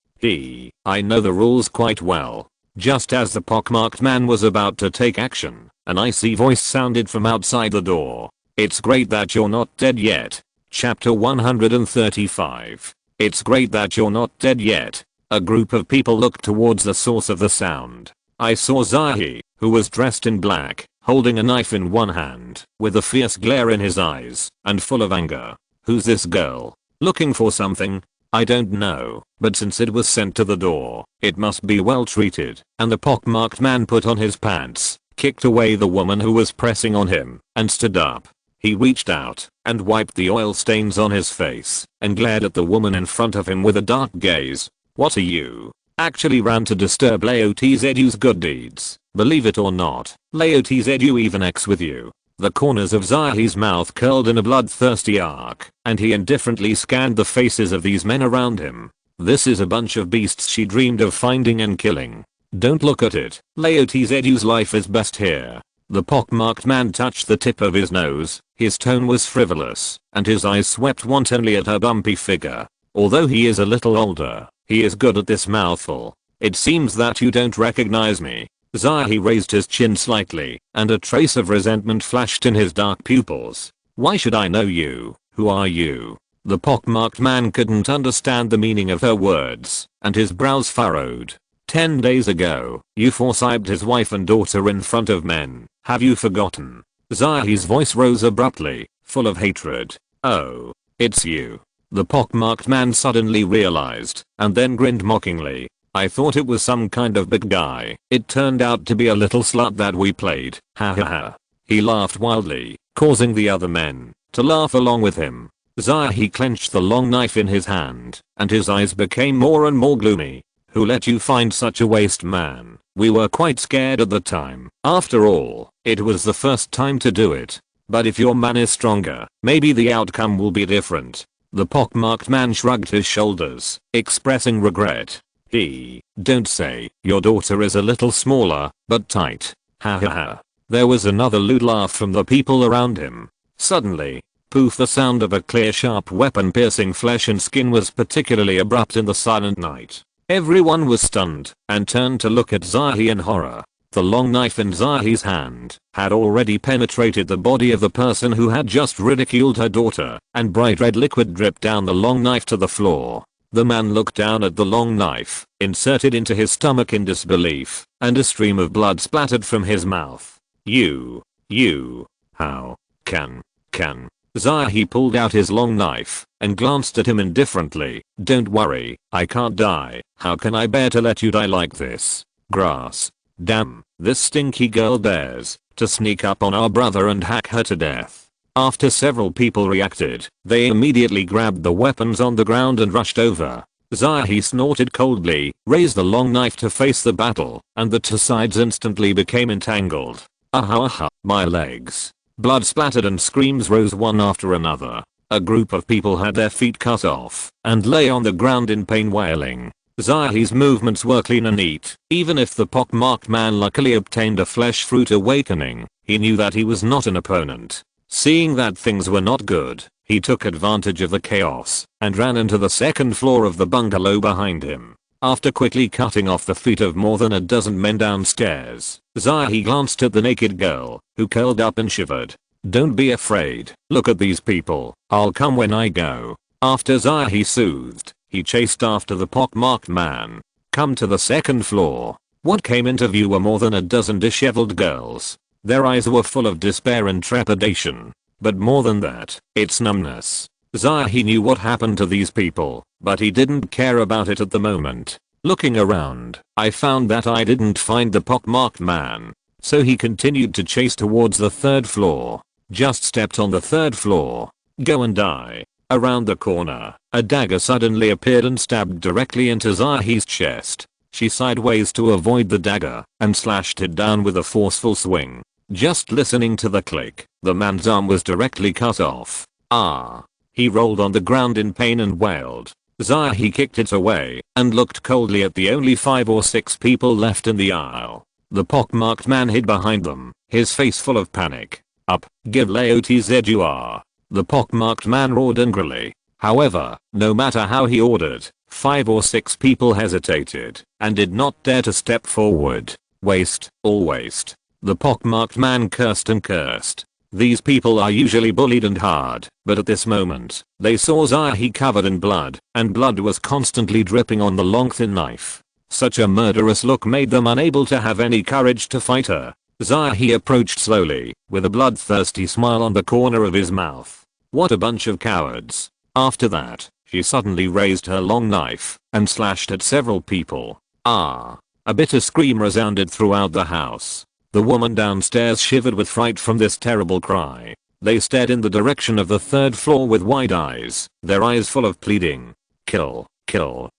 "I know the rules quite well." Just as the pockmarked man was about to take action, an icy voice sounded from outside the door. "It's great that you're not dead yet." Chapter 135. It's great that you're not dead yet. A group of people looked towards the source of the sound. I saw Zahi, who was dressed in black, holding a knife in one hand, with a fierce glare in his eyes, and full of anger. "Who's this girl? Looking for something?" "I don't know, but since it was sent to the door, it must be well treated." And the pockmarked man put on his pants, kicked away the woman who was pressing on him, and stood up. He reached out and wiped the oil stains on his face and glared at the woman in front of him with a dark gaze. "What are you?" Actually ran to disturb Laotzu's good deeds. Believe it or not, Laotzu even X with you. The corners of Zahi's mouth curled in a bloodthirsty arc, and he indifferently scanned the faces of these men around him. "This is a bunch of beasts she dreamed of finding and killing. Don't look at it. Laotzu's life is best here." The pockmarked man touched the tip of his nose. His tone was frivolous, and his eyes swept wantonly at her bumpy figure. "Although he is a little older, he is good at this mouthful. It seems that you don't recognize me." Zahi raised his chin slightly, and a trace of resentment flashed in his dark pupils. "Why should I know you? Who are you?" The pockmarked man couldn't understand the meaning of her words, and his brows furrowed. 10 days ago, you forced his wife and daughter in front of men. Have you forgotten?" Zahi's voice rose abruptly, full of hatred. "Oh, it's you." The pockmarked man suddenly realized, and then grinned mockingly. "I thought it was some kind of big guy. It turned out to be a little slut that we played. Ha ha ha." He laughed wildly, causing the other men to laugh along with him. Zahi clenched the long knife in his hand, and his eyes became more and more gloomy. "Who let you find such a waste, man? We were quite scared at the time. After all, it was the first time to do it. But if your man is stronger, maybe the outcome will be different." The pockmarked man shrugged his shoulders, expressing regret. Don't say. Your daughter is a little smaller, but tight. Ha ha ha." There was another lewd laugh from the people around him. Suddenly, poof, the sound of a clear sharp weapon piercing flesh and skin was particularly abrupt in the silent night. Everyone was stunned and turned to look at Zahi in horror. The long knife in Zahi's hand had already penetrated the body of the person who had just ridiculed her daughter, and bright red liquid dripped down the long knife to the floor. The man looked down at the long knife, inserted into his stomach in disbelief, and a stream of blood splattered from his mouth. You, how can. He pulled out his long knife and glanced at him indifferently. Don't worry, I can't die. How can I bear to let you die like this? Grass. Damn, this stinky girl dares to sneak up on our brother and hack her to death. After several people reacted, they immediately grabbed the weapons on the ground and rushed over. He snorted coldly, raised the long knife to face the battle, and the two sides instantly became entangled. Aha, my legs. Blood splattered and screams rose one after another. A group of people had their feet cut off and lay on the ground in pain wailing. Zahi's movements were clean and neat. Even if the pockmarked man luckily obtained a flesh fruit awakening, he knew that he was not an opponent. Seeing that things were not good, he took advantage of the chaos and ran into the second floor of the bungalow behind him. After quickly cutting off the feet of more than a dozen men downstairs, Zahi glanced at the naked girl, who curled up and shivered. Don't be afraid. Look at these people. I'll come when I go. After Zahi soothed, he chased after the pockmarked man. Come to the second floor. What came into view were more than a dozen disheveled girls. Their eyes were full of despair and trepidation. But more than that, it's numbness. Zahi knew what happened to these people, but he didn't care about it at the moment. Looking around, I found that I didn't find the pockmarked man. So he continued to chase towards the third floor. Just stepped on the third floor. Go and die. Around the corner, a dagger suddenly appeared and stabbed directly into Zahi's chest. She sideways to avoid the dagger and slashed it down with a forceful swing. Just listening to the click, the man's arm was directly cut off. He rolled on the ground in pain and wailed. Zahi kicked it away and looked coldly at the only 5 or 6 people left in the aisle. The pockmarked man hid behind them, his face full of panic. Up, give Leotz you are. The pockmarked man roared angrily. However, no matter how he ordered, 5 or 6 people hesitated and did not dare to step forward. Waste, all waste. The pockmarked man cursed and cursed. These people are usually bullied and hard, but at this moment, they saw Zahi covered in blood, and blood was constantly dripping on the long thin knife. Such a murderous look made them unable to have any courage to fight her. Zahi approached slowly, with a bloodthirsty smile on the corner of his mouth. What a bunch of cowards. After that, she suddenly raised her long knife and slashed at several people. A bitter scream resounded throughout the house. The woman downstairs shivered with fright from this terrible cry. They stared in the direction of the third floor with wide eyes, their eyes full of pleading. Kill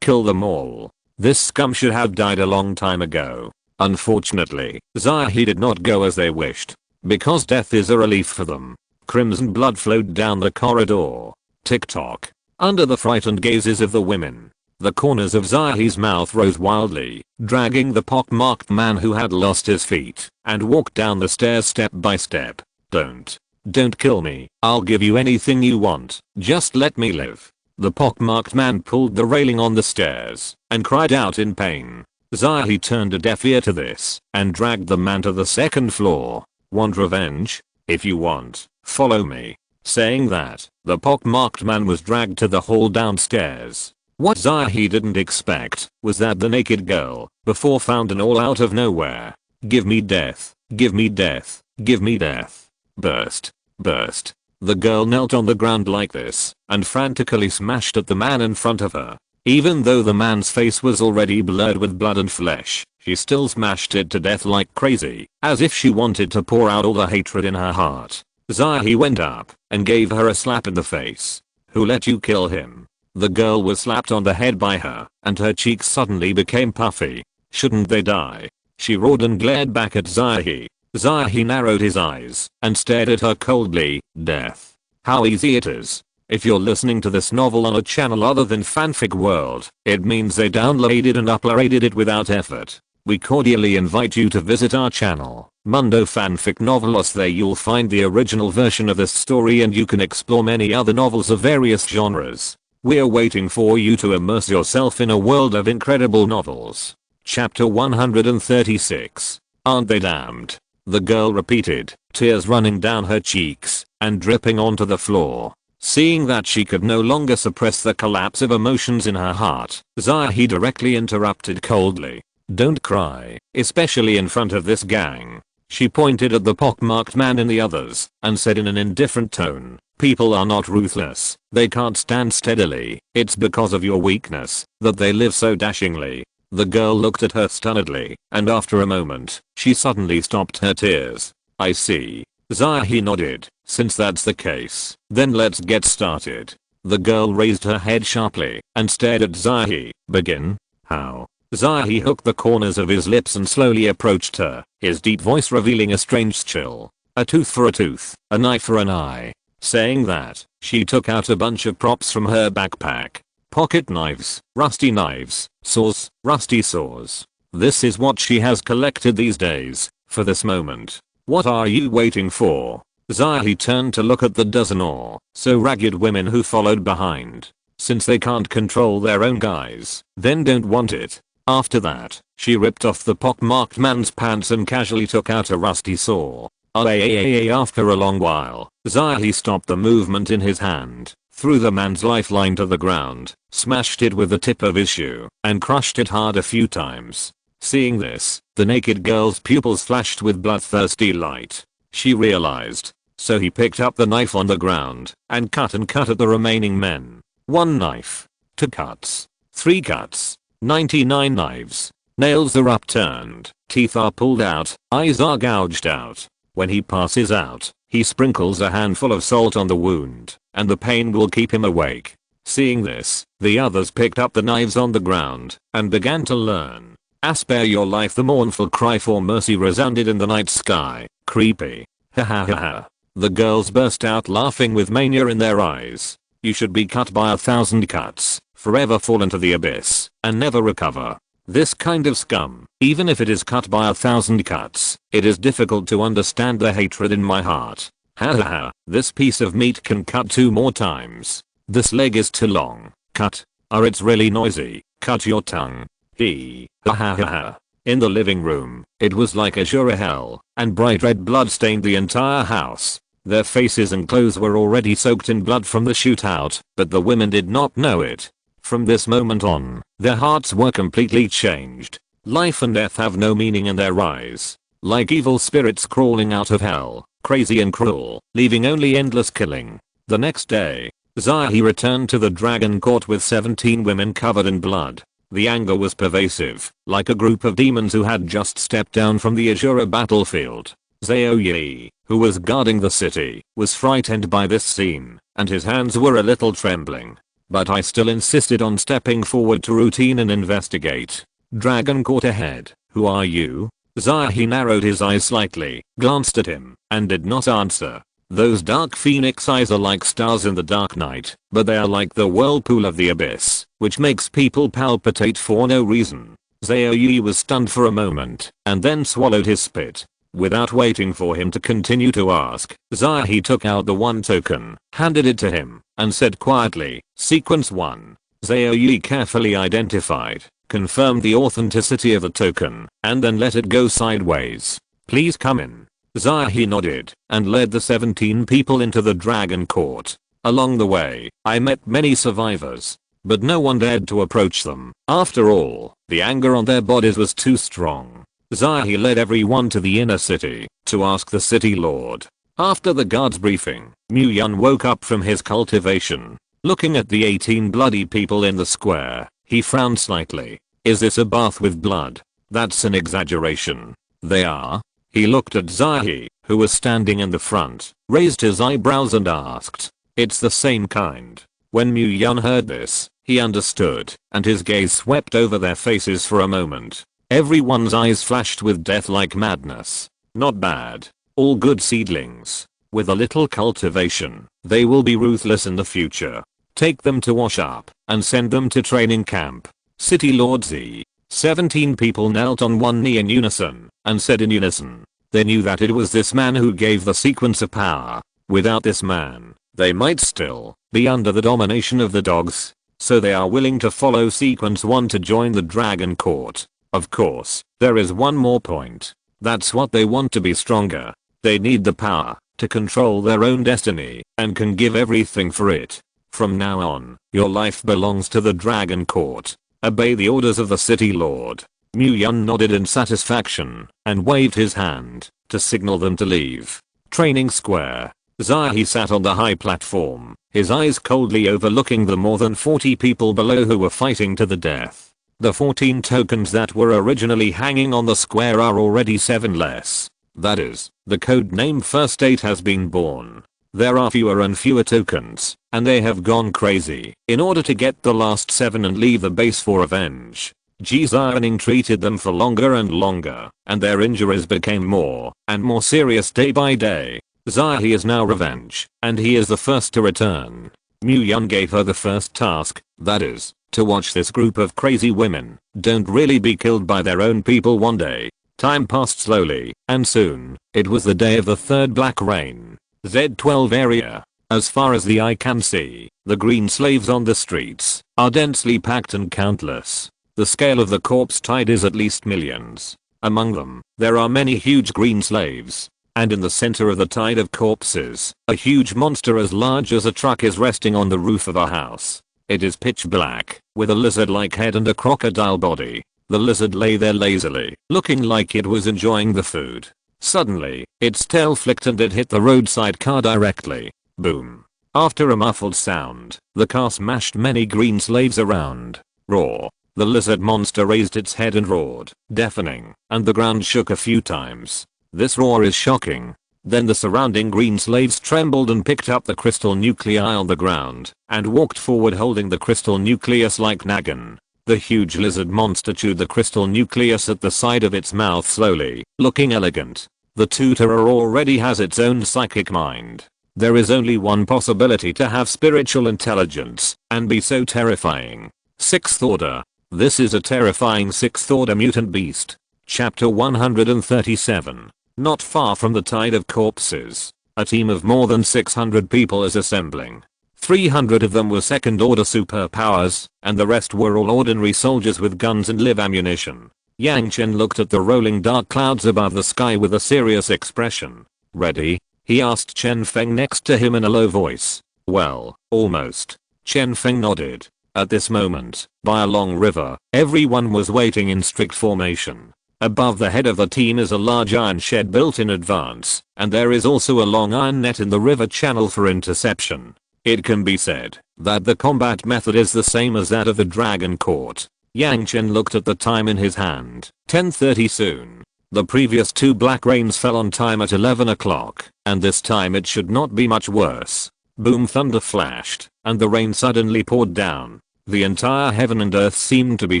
them all. This scum should have died a long time ago. Unfortunately, Zahi did not go as they wished. Because death is a relief for them. Crimson blood flowed down the corridor. Tick-tock. Under the frightened gazes of the women, the corners of Zahi's mouth rose wildly, dragging the pockmarked man who had lost his feet, and walked down the stairs step by step. Don't kill me. I'll give you anything you want. Just let me live. The pockmarked man pulled the railing on the stairs and cried out in pain. Zahi turned a deaf ear to this and dragged the man to the second floor. Want revenge? If you want, follow me. Saying that, the pockmarked man was dragged to the hall downstairs. What Zahi didn't expect was that the naked girl, before found an all out of nowhere. Give me death. Give me death. Give me death. Burst. The girl knelt on the ground like this and frantically smashed at the man in front of her. Even though the man's face was already blurred with blood and flesh, she still smashed it to death like crazy, as if she wanted to pour out all the hatred in her heart. Zahi went up and gave her a slap in the face. Who let you kill him? The girl was slapped on the head by her, and her cheeks suddenly became puffy. Shouldn't they die? She roared and glared back at Zahi. Zahi narrowed his eyes and stared at her coldly. Death. How easy it is. If you're listening to this novel on a channel other than Fanfic World, it means they downloaded and uploaded it without effort. We cordially invite you to visit our channel, Mundo Fanfic Novelos. There you'll find the original version of this story and you can explore many other novels of various genres. We're waiting for you to immerse yourself in a world of incredible novels. Chapter 136. Aren't they damned? The girl repeated, tears running down her cheeks and dripping onto the floor. Seeing that she could no longer suppress the collapse of emotions in her heart, Zahi directly interrupted coldly. "Don't cry, especially in front of this gang." She pointed at the pockmarked man and the others, and said in an indifferent tone, "People are not ruthless, they can't stand steadily, it's because of your weakness that they live so dashingly." The girl looked at her stunnedly, and after a moment, she suddenly stopped her tears. "I see." Zahi nodded. "Since that's the case, then let's get started." The girl raised her head sharply and stared at Zahi. "Begin? How?" Zahi hooked the corners of his lips and slowly approached her, his deep voice revealing a strange chill. "A tooth for a tooth, a knife for an eye." Saying that, she took out a bunch of props from her backpack. Pocket knives, rusty knives, saws, rusty saws. This is what she has collected these days, for this moment. "What are you waiting for?" Zahi turned to look at the dozen or so ragged women who followed behind. Since they can't control their own guys, then don't want it. After that, she ripped off the pockmarked man's pants and casually took out a rusty saw. After a long while, Zahi stopped the movement in his hand, threw the man's lifeline to the ground, smashed it with the tip of his shoe, and crushed it hard a few times. Seeing this, the naked girl's pupils flashed with bloodthirsty light. She realized. So he picked up the knife on the ground and cut at the remaining men. 1 knife. 2 cuts. 3 cuts. 99 knives. Nails are upturned. Teeth are pulled out. Eyes are gouged out. When he passes out, he sprinkles a handful of salt on the wound, and the pain will keep him awake. Seeing this, the others picked up the knives on the ground and began to learn. "Spare your life." The mournful cry for mercy resounded in the night sky. "Creepy. Ha ha ha ha." The girls burst out laughing with mania in their eyes. "You should be cut by 1,000 cuts, forever fall into the abyss, and never recover." This kind of scum, even if it is cut by 1,000 cuts, it is difficult to understand the hatred in my heart. Ha ha ha. "This piece of meat can cut 2 more times." "This leg is too long. Cut." It's really noisy. "Cut your tongue." Ha ha ha ha. In the living room, it was like azure hell, and bright red blood stained the entire house. Their faces and clothes were already soaked in blood from the shootout, but the women did not know it. From this moment on, their hearts were completely changed. Life and death have no meaning in their eyes. Like evil spirits crawling out of hell, crazy and cruel, leaving only endless killing. The next day, Zahi returned to the Dragon Court with 17 women covered in blood. The anger was pervasive, like a group of demons who had just stepped down from the Azura battlefield. Zaoyi, who was guarding the city, was frightened by this scene, and his hands were a little trembling. But I still insisted on stepping forward to routine and investigate. "Dragon Court ahead, who are you?" Zahi narrowed his eyes slightly, glanced at him, and did not answer. Those dark phoenix eyes are like stars in the dark night, but they are like the whirlpool of the abyss, which makes people palpitate for no reason. Zaoyi was stunned for a moment, and then swallowed his spit. Without waiting for him to continue to ask, Zahi took out the 1 token, handed it to him, and said quietly, "Sequence 1. Zaoyi carefully identified, confirmed the authenticity of the token, and then let it go sideways. "Please come in." Zahi nodded, and led the 17 people into the Dragon Court. Along the way, I met many survivors, but no one dared to approach them. After all, the anger on their bodies was too strong. Zahi led everyone to the inner city, to ask the city lord. After the guard's briefing, Muyun woke up from his cultivation. Looking at the 18 bloody people in the square, he frowned slightly. "Is this a bath with blood? That's an exaggeration." "They are." He looked at Zahi, who was standing in the front, raised his eyebrows and asked, "It's the same kind." When Muyun heard this, he understood, and his gaze swept over their faces for a moment. Everyone's eyes flashed with death-like madness. "Not bad. All good seedlings. With a little cultivation, they will be ruthless in the future. Take them to wash up, and send them to training camp." City Lord Z. 17 people knelt on one knee in unison, and said in unison. They knew that it was this man who gave the sequence of power. Without this man, they might still be under the domination of the dogs. So they are willing to follow sequence 1 to join the Dragon Court. Of course, there is one more point. That's what they want to be stronger. They need the power. to control their own destiny, and can give everything for it. From now on, your life belongs to the Dragon Court. Obey the orders of the City Lord. Mu-Yun nodded in satisfaction, and waved his hand, to signal them to leave. Training Square. Zahi sat on the high platform, his eyes coldly overlooking the more than 40 people below who were fighting to the death. The 14 tokens that were originally hanging on the square are already 7 less. That is, the code name First 8 has been born. There are fewer and fewer tokens, and they have gone crazy in order to get the last 7 and leave the base for revenge. Ji-Zioning treated them for longer and longer, and their injuries became more and more serious day by day. Zahi is now revenge, and he is the first to return. Mu-Yun gave her the first task, that is, to watch this group of crazy women don't really be killed by their own people one day. Time passed slowly, and soon, it was the day of the third Black Rain. Z12 area. As far as the eye can see, the green slaves on the streets are densely packed and countless. The scale of the corpse tide is at least millions. Among them, there are many huge green slaves. And in the center of the tide of corpses, a huge monster as large as a truck is resting on the roof of a house. It is pitch black, with a lizard-like head and a crocodile body. The lizard lay there lazily, looking like it was enjoying the food. Suddenly, its tail flicked and it hit the roadside car directly. Boom. After a muffled sound, the car smashed many green slaves around. Roar. The lizard monster raised its head and roared, deafening, and the ground shook a few times. This roar is shocking. Then the surrounding green slaves trembled and picked up the crystal nuclei on the ground, and walked forward holding the crystal nucleus like Nagan. The huge lizard monster chewed the crystal nucleus at the side of its mouth slowly, looking elegant. The tutor already has its own psychic mind. There is only one possibility to have spiritual intelligence, and be so terrifying. 6th Order. This is a terrifying 6th Order mutant beast. Chapter 137. Not far from the tide of corpses, a team of more than 600 people is assembling. 300 of them were 2nd Order superpowers, and the rest were all ordinary soldiers with guns and live ammunition. Yang Chen looked at the rolling dark clouds above the sky with a serious expression. Ready? He asked Chen Feng next to him in a low voice. Well, almost. Chen Feng nodded. At this moment, by a long river, everyone was waiting in strict formation. Above the head of the team is a large iron shed built in advance, and there is also a long iron net in the river channel for interception. It can be said that the combat method is the same as that of the Dragon Court. Yang Chen looked at the time in his hand. 10:30 soon. The previous 2 Black Rains fell on time at 11 o'clock, and this time it should not be much worse. Boom, thunder flashed, and the rain suddenly poured down. The entire heaven and earth seemed to be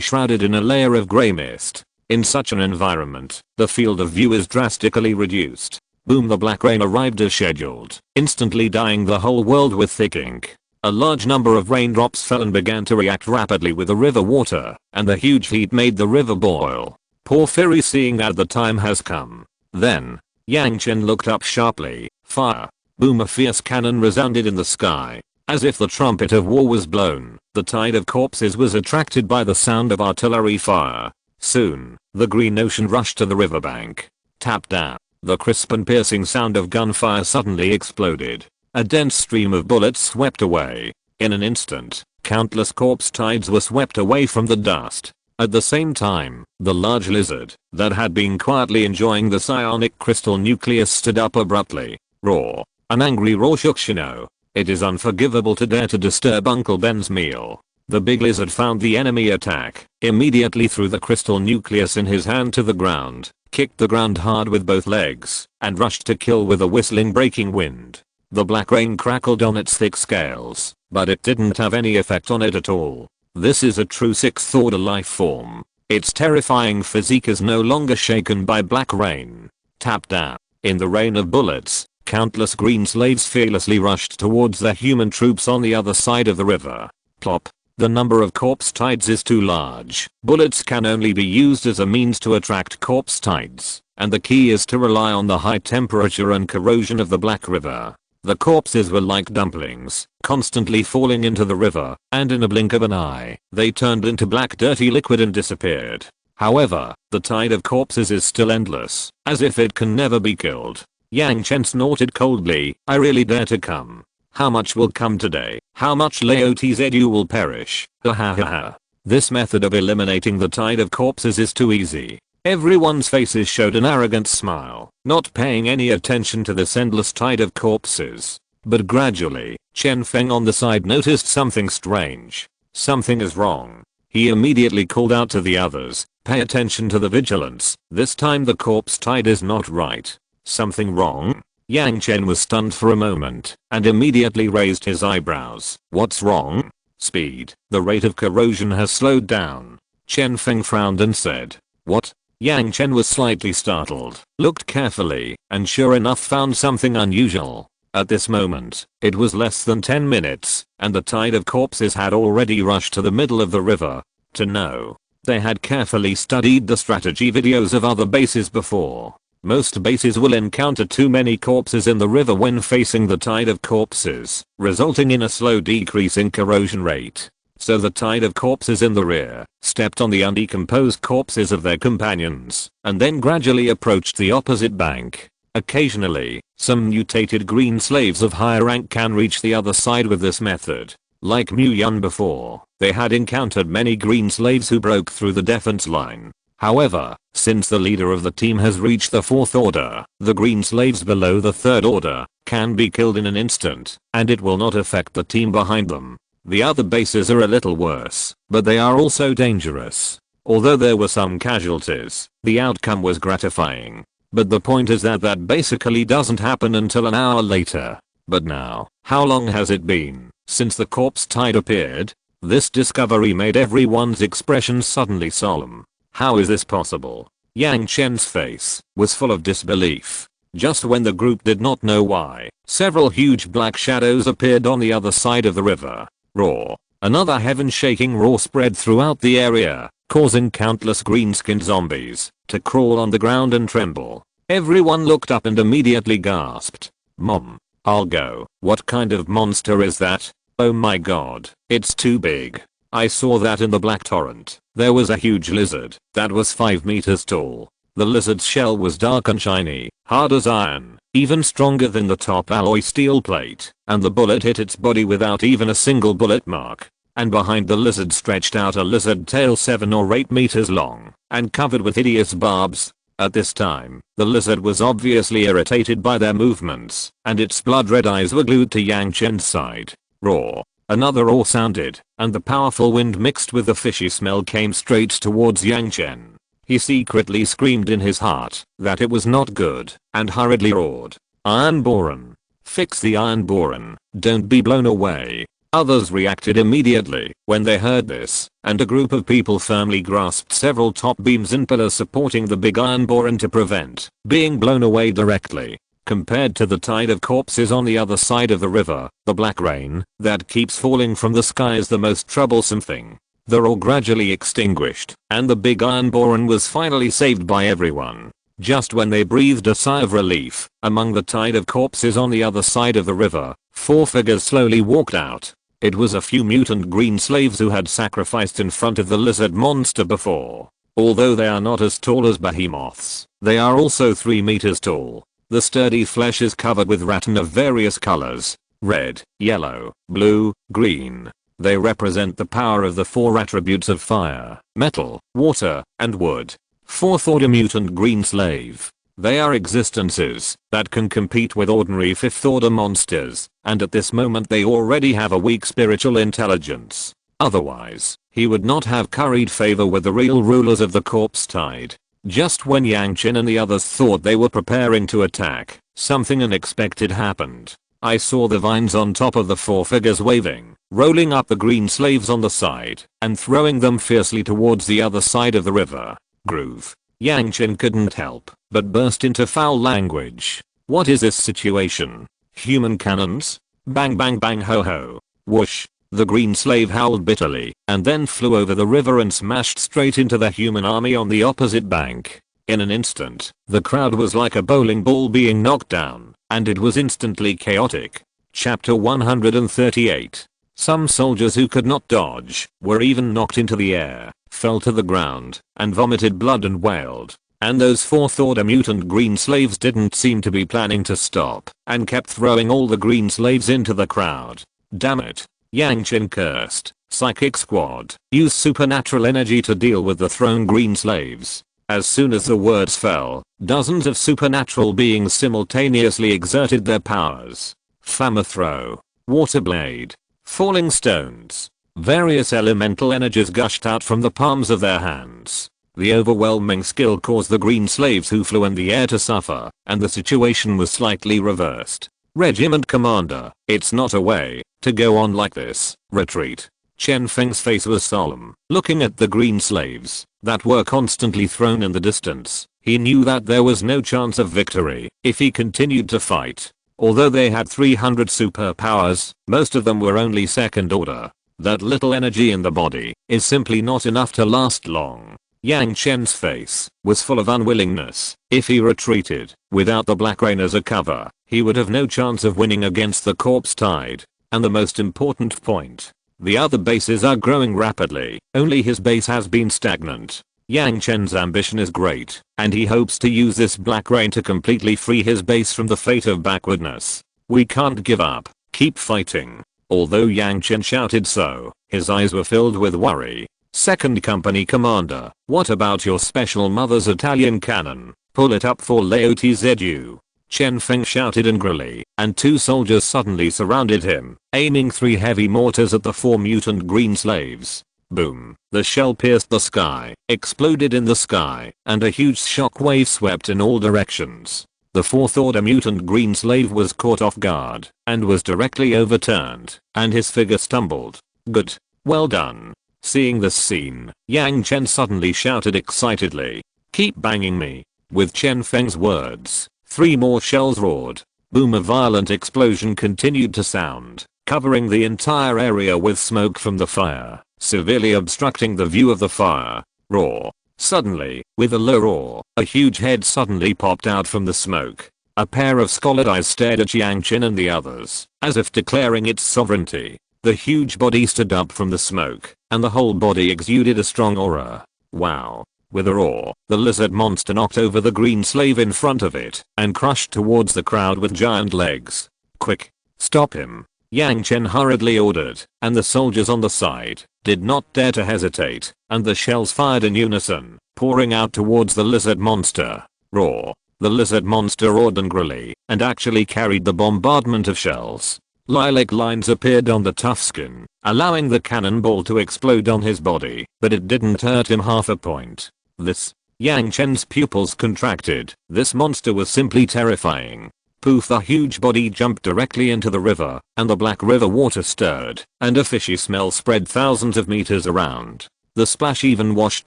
shrouded in a layer of grey mist. In such an environment, the field of view is drastically reduced. Boom, the Black Rain arrived as scheduled, instantly dyeing the whole world with thick ink. A large number of raindrops fell and began to react rapidly with the river water, and the huge heat made the river boil. Porphyry seeing that the time has come. Then, Yang Chen looked up sharply. Fire. Boom, a fierce cannon resounded in the sky. As if the trumpet of war was blown, the tide of corpses was attracted by the sound of artillery fire. Soon, the green ocean rushed to the riverbank. Tap down. The crisp and piercing sound of gunfire suddenly exploded. A dense stream of bullets swept away. In an instant, countless corpse tides were swept away from the dust. At the same time, the large lizard, that had been quietly enjoying the psionic crystal nucleus stood up abruptly. Roar. An angry roar shook Shino. It is unforgivable to dare to disturb Uncle Ben's meal. The big lizard found the enemy attack, immediately threw the crystal nucleus in his hand to the ground, kicked the ground hard with both legs, and rushed to kill with a whistling breaking wind. The Black Rain crackled on its thick scales, but it didn't have any effect on it at all. This is a true 6th Order life form. Its terrifying physique is no longer shaken by Black Rain. Tap down. In the rain of bullets, countless green slaves fearlessly rushed towards the human troops on the other side of the river. Plop. The number of corpse tides is too large. Bullets can only be used as a means to attract corpse tides, and the key is to rely on the high temperature and corrosion of the Black River. The corpses were like dumplings, constantly falling into the river, and in a blink of an eye, they turned into black dirty liquid and disappeared. However, the tide of corpses is still endless, as if it can never be killed. Yang Chen snorted coldly. I really dare to come. How much will come today? How much laotz you will perish? Ha ha ha ha. This method of eliminating the tide of corpses is too easy. Everyone's faces showed an arrogant smile, not paying any attention to this endless tide of corpses. But gradually, Chen Feng on the side noticed something strange. Something is wrong. He immediately called out to the others, pay attention to the vigilance, this time the corpse tide is not right. Something wrong? Yang Chen was stunned for a moment, and immediately raised his eyebrows. What's wrong? Speed. The rate of corrosion has slowed down. Chen Feng frowned and said, what? Yang Chen was slightly startled, looked carefully, and sure enough found something unusual. At this moment, it was less than 10 minutes, and the tide of corpses had already rushed to the middle of the river. To know. They had carefully studied the strategy videos of other bases before. Most bases will encounter too many corpses in the river when facing the tide of corpses, resulting in a slow decrease in corrosion rate. So the tide of corpses in the rear stepped on the undecomposed corpses of their companions, and then gradually approached the opposite bank. Occasionally, some mutated green slaves of higher rank can reach the other side with this method. Like Mu Yun before, they had encountered many green slaves who broke through the defense line. However, since the leader of the team has reached the 4th order, the green slaves below the 3rd order can be killed in an instant, and it will not affect the team behind them. The other bases are a little worse, but they are also dangerous. Although there were some casualties, the outcome was gratifying. But the point is that basically doesn't happen until an hour later. But now, how long has it been since the corpse tide appeared? This discovery made everyone's expression suddenly solemn. How is this possible? Yang Chen's face was full of disbelief. Just when the group did not know why, several huge black shadows appeared on the other side of the river. Roar. Another heaven-shaking roar spread throughout the area, causing countless green-skinned zombies to crawl on the ground and tremble. Everyone looked up and immediately gasped. Mom. I'll go. What kind of monster is that? Oh my god. It's too big. I saw that in the Black Torrent. There was a huge lizard that was 5 meters tall. The lizard's shell was dark and shiny, hard as iron, even stronger than the top alloy steel plate, and the bullet hit its body without even a single bullet mark. And behind the lizard stretched out a lizard tail 7 or 8 meters long, and covered with hideous barbs. At this time, the lizard was obviously irritated by their movements, and its blood-red eyes were glued to Yang Chen's side. Roar. Another roar sounded, and the powerful wind mixed with the fishy smell came straight towards Yang Chen. He secretly screamed in his heart that it was not good, and hurriedly roared. Iron Boron. Fix the Iron Boron, don't be blown away. Others reacted immediately when they heard this, and a group of people firmly grasped several top beams and pillars supporting the big Iron Boron to prevent being blown away directly. Compared to the tide of corpses on the other side of the river, the black rain that keeps falling from the sky is the most troublesome thing. The roar gradually extinguished, and the big Iron Boron was finally saved by everyone. Just when they breathed a sigh of relief, among the tide of corpses on the other side of the river, 4 figures slowly walked out. It was a few mutant green slaves who had sacrificed in front of the lizard monster before. Although they are not as tall as behemoths, they are also 3 meters tall. The sturdy flesh is covered with rattan of various colors: red, yellow, blue, green. They represent the power of the 4 attributes of fire, metal, water, and wood. 4th order mutant green slave. They are existences that can compete with ordinary 5th order monsters, and at this moment they already have a weak spiritual intelligence. Otherwise, he would not have curried favor with the real rulers of the corpse tide. Just when Yang Chen and the others thought they were preparing to attack, something unexpected happened. I saw the vines on top of the 4 figures waving, rolling up the green slaves on the side, and throwing them fiercely towards the other side of the river. Groove. Yang Chen couldn't help but burst into foul language. What is this situation? Human cannons? Bang bang bang ho ho. Whoosh. The green slave howled bitterly, and then flew over the river and smashed straight into the human army on the opposite bank. In an instant, the crowd was like a bowling ball being knocked down, and it was instantly chaotic. Chapter 138. Some soldiers who could not dodge were even knocked into the air, fell to the ground, and vomited blood and wailed. And those 4th order mutant green slaves didn't seem to be planning to stop and kept throwing all the green slaves into the crowd. Damn it. Yang Chen cursed. Psychic squad, use supernatural energy to deal with the thrown green slaves. As soon as the words fell, dozens of supernatural beings simultaneously exerted their powers. Flammer throw, water blade, falling stones. Various elemental energies gushed out from the palms of their hands. The overwhelming skill caused the green slaves who flew in the air to suffer, and the situation was slightly reversed. Regiment commander, it's not a way to go on like this. Retreat. Chen Feng's face was solemn. Looking at the green slaves that were constantly thrown in the distance, he knew that there was no chance of victory if he continued to fight. Although they had 300 superpowers, most of them were only 2nd order. That little energy in the body is simply not enough to last long. Yang Chen's face was full of unwillingness. If he retreated without the Black Rain as a cover, he would have no chance of winning against the corpse tide. And the most important point, the other bases are growing rapidly, only his base has been stagnant. Yang Chen's ambition is great, and he hopes to use this Black Rain to completely free his base from the fate of backwardness. We can't give up, keep fighting. Although Yang Chen shouted so, his eyes were filled with worry. 2nd Company Commander, what about your special mother's Italian cannon? Pull it up for Leo TZU. Chen Feng shouted angrily, and 2 soldiers suddenly surrounded him, aiming 3 heavy mortars at the 4 mutant green slaves. Boom. The shell pierced the sky, exploded in the sky, and a huge shockwave swept in all directions. The 4th order mutant green slave was caught off guard, and was directly overturned, and his figure stumbled. Good. Well done. Seeing this scene, Yang Chen suddenly shouted excitedly, keep banging me. With Chen Feng's words, 3 more shells roared. Boom. A violent explosion continued to sound, covering the entire area with smoke from the fire, severely obstructing the view of the fire. Roar. Suddenly, with a low roar, a huge head suddenly popped out from the smoke. A pair of scalded eyes stared at Yang Chen and the others, as if declaring its sovereignty. The huge body stood up from the smoke, and the whole body exuded a strong aura. Wow. With a roar, the lizard monster knocked over the green slave in front of it, and crushed towards the crowd with giant legs. Quick. Stop him. Yang Chen hurriedly ordered, and the soldiers on the side did not dare to hesitate, and the shells fired in unison, pouring out towards the lizard monster. Roar. The lizard monster roared angrily, and actually carried the bombardment of shells. Lilac lines appeared on the tough skin, allowing the cannonball to explode on his body, but it didn't hurt him half a point. This. Yang Chen's pupils contracted. This monster was simply terrifying. Poof. The huge body jumped directly into the river, and the black river water stirred, and a fishy smell spread thousands of meters around. The splash even washed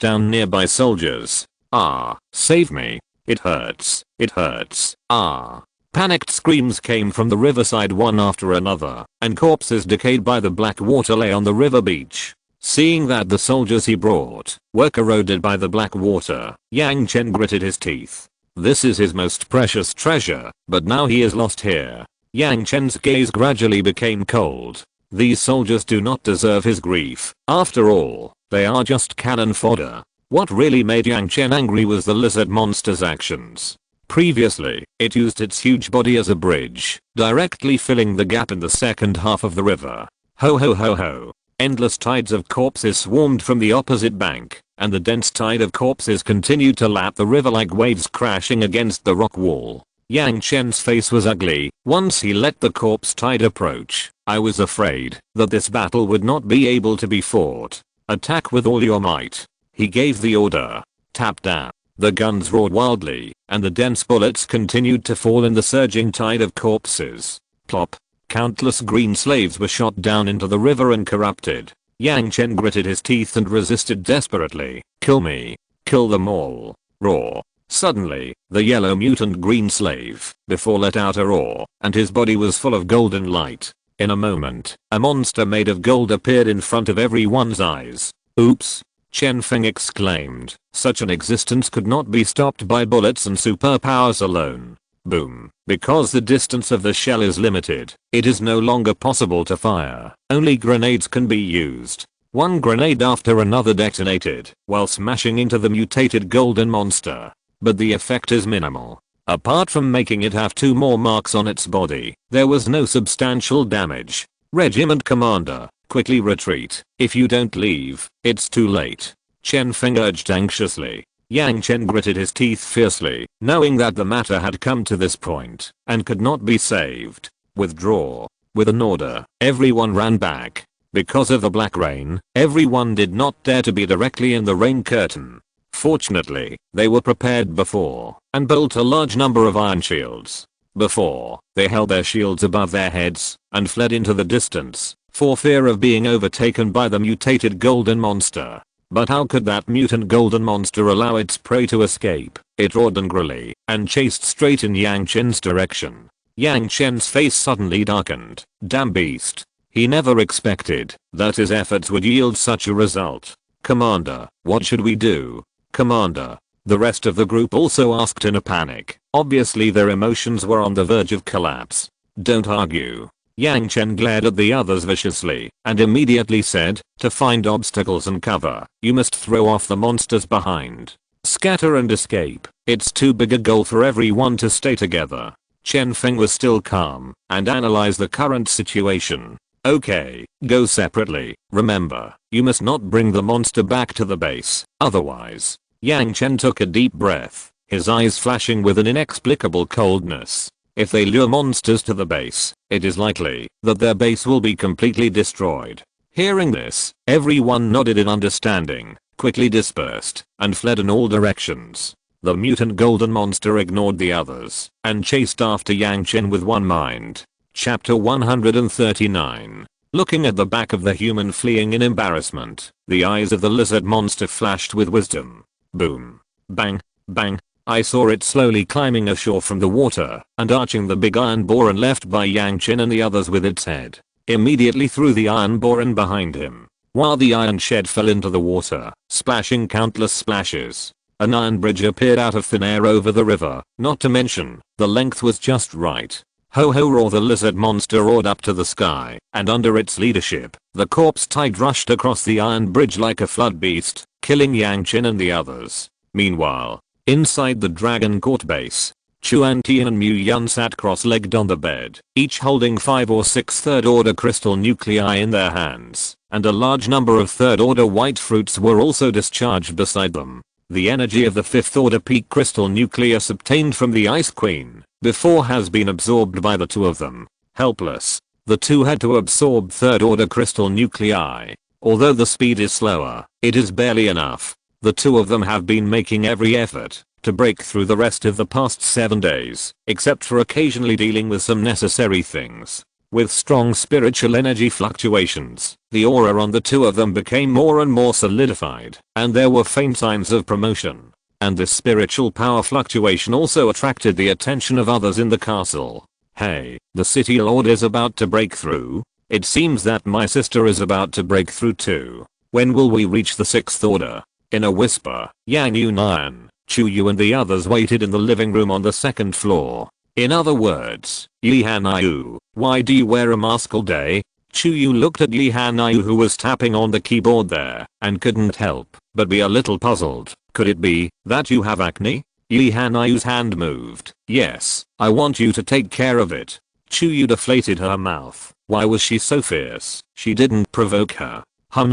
down nearby soldiers. Ah, save me. It hurts. It hurts. Ah. Panicked screams came from the riverside one after another, and corpses decayed by the black water lay on the river beach. Seeing that the soldiers he brought were corroded by the black water, Yang Chen gritted his teeth. This is his most precious treasure, but now he is lost here. Yang Chen's gaze gradually became cold. These soldiers do not deserve his grief. After all, they are just cannon fodder. What really made Yang Chen angry was the lizard monster's actions. Previously, it used its huge body as a bridge, directly filling the gap in the second half of the river. Ho ho ho ho. Endless tides of corpses swarmed from the opposite bank, and the dense tide of corpses continued to lap the river like waves crashing against the rock wall. Yang Chen's face was ugly once he let the corpse tide approach. I was afraid that this battle would not be able to be fought. Attack with all your might. He gave the order. Tap down. The guns roared wildly, and the dense bullets continued to fall in the surging tide of corpses. Plop. Countless green slaves were shot down into the river and corrupted. Yang Chen gritted his teeth and resisted desperately. Kill me. Kill them all. Roar. Suddenly, the yellow mutant green slave before let out a roar, and his body was full of golden light. In a moment, a monster made of gold appeared in front of everyone's eyes. Oops. Chen Feng exclaimed. Such an existence could not be stopped by bullets and superpowers alone. Boom. Because the distance of the shell is limited, it is no longer possible to fire. Only grenades can be used. One grenade after another detonated, while smashing into the mutated golden monster. but the effect is minimal. Apart from making it have 2 more marks on its body, there was no substantial damage. Regiment commander, quickly retreat. If you don't leave, it's too late. Chen Feng urged anxiously. Yang Chen gritted his teeth fiercely, knowing that the matter had come to this point and could not be saved. Withdraw. With an order, everyone ran back. Because of the black rain, everyone did not dare to be directly in the rain curtain. Fortunately, they were prepared before and built a large number of iron shields. Before, they held their shields above their heads and fled into the distance for fear of being overtaken by the mutated golden monster. But how could that mutant golden monster allow its prey to escape? It roared angrily and chased straight in Yang Chen's direction. Yang Chen's face suddenly darkened. Damn beast. He never expected that his efforts would yield such a result. Commander, what should we do? Commander. The rest of the group also asked in a panic. Obviously their emotions were on the verge of collapse. Don't argue. Yang Chen glared at the others viciously and immediately said, to find obstacles and cover, you must throw off the monsters behind. Scatter and escape. It's too big a goal for everyone to stay together. Chen Feng was still calm and analyzed the current situation. Okay, go separately. Remember, you must not bring the monster back to the base, otherwise. Yang Chen took a deep breath, his eyes flashing with an inexplicable coldness. If they lure monsters to the base, it is likely that their base will be completely destroyed. Hearing this, everyone nodded in understanding, quickly dispersed, and fled in all directions. The mutant golden monster ignored the others and chased after Yang Chen with one mind. Chapter 139. Looking at the back of the human fleeing in embarrassment, the eyes of the lizard monster flashed with wisdom. Boom. Bang. Bang. I saw it slowly climbing ashore from the water and arching the big iron boron left by Yang Chen and the others with its head. Immediately threw the iron boron behind him, while the iron shed fell into the water, splashing countless splashes. An iron bridge appeared out of thin air over the river, not to mention, the length was just right. Ho ho roar, the lizard monster roared up to the sky, and under its leadership, the corpse tide rushed across the iron bridge like a flood beast, killing Yang Chen and the others. Meanwhile, inside the Dragon Court base, Chuan Tian and Mu Yun sat cross-legged on the bed, each holding 5 or 6 third-order crystal nuclei in their hands, and a large number of third-order white fruits were also discharged beside them. The energy of the 5th-order peak crystal nucleus obtained from the Ice Queen before has been absorbed by the 2 of them. Helpless, the 2 had to absorb third-order crystal nuclei. Although the speed is slower, it is barely enough. The 2 of them have been making every effort to break through the rest of the past 7 days, except for occasionally dealing with some necessary things. With strong spiritual energy fluctuations, the aura on the 2 of them became more and more solidified, and there were faint signs of promotion. And this spiritual power fluctuation also attracted the attention of others in the castle. Hey, the city lord is about to break through. It seems that my sister is about to break through too. When will we reach the 6th order? In a whisper, Yang Yunyan, Chu Yu and the others waited in the living room on the 2nd floor. In other words, Yi Hanayu, why do you wear a mask all day? Chu Yu looked at Yi Hanayu, who was tapping on the keyboard there and couldn't help but be a little puzzled. Could it be that you have acne? Yi Hanayu's hand moved. Yes, I want you to take care of it. Chu Yu deflated her mouth. Why was she so fierce? She didn't provoke her.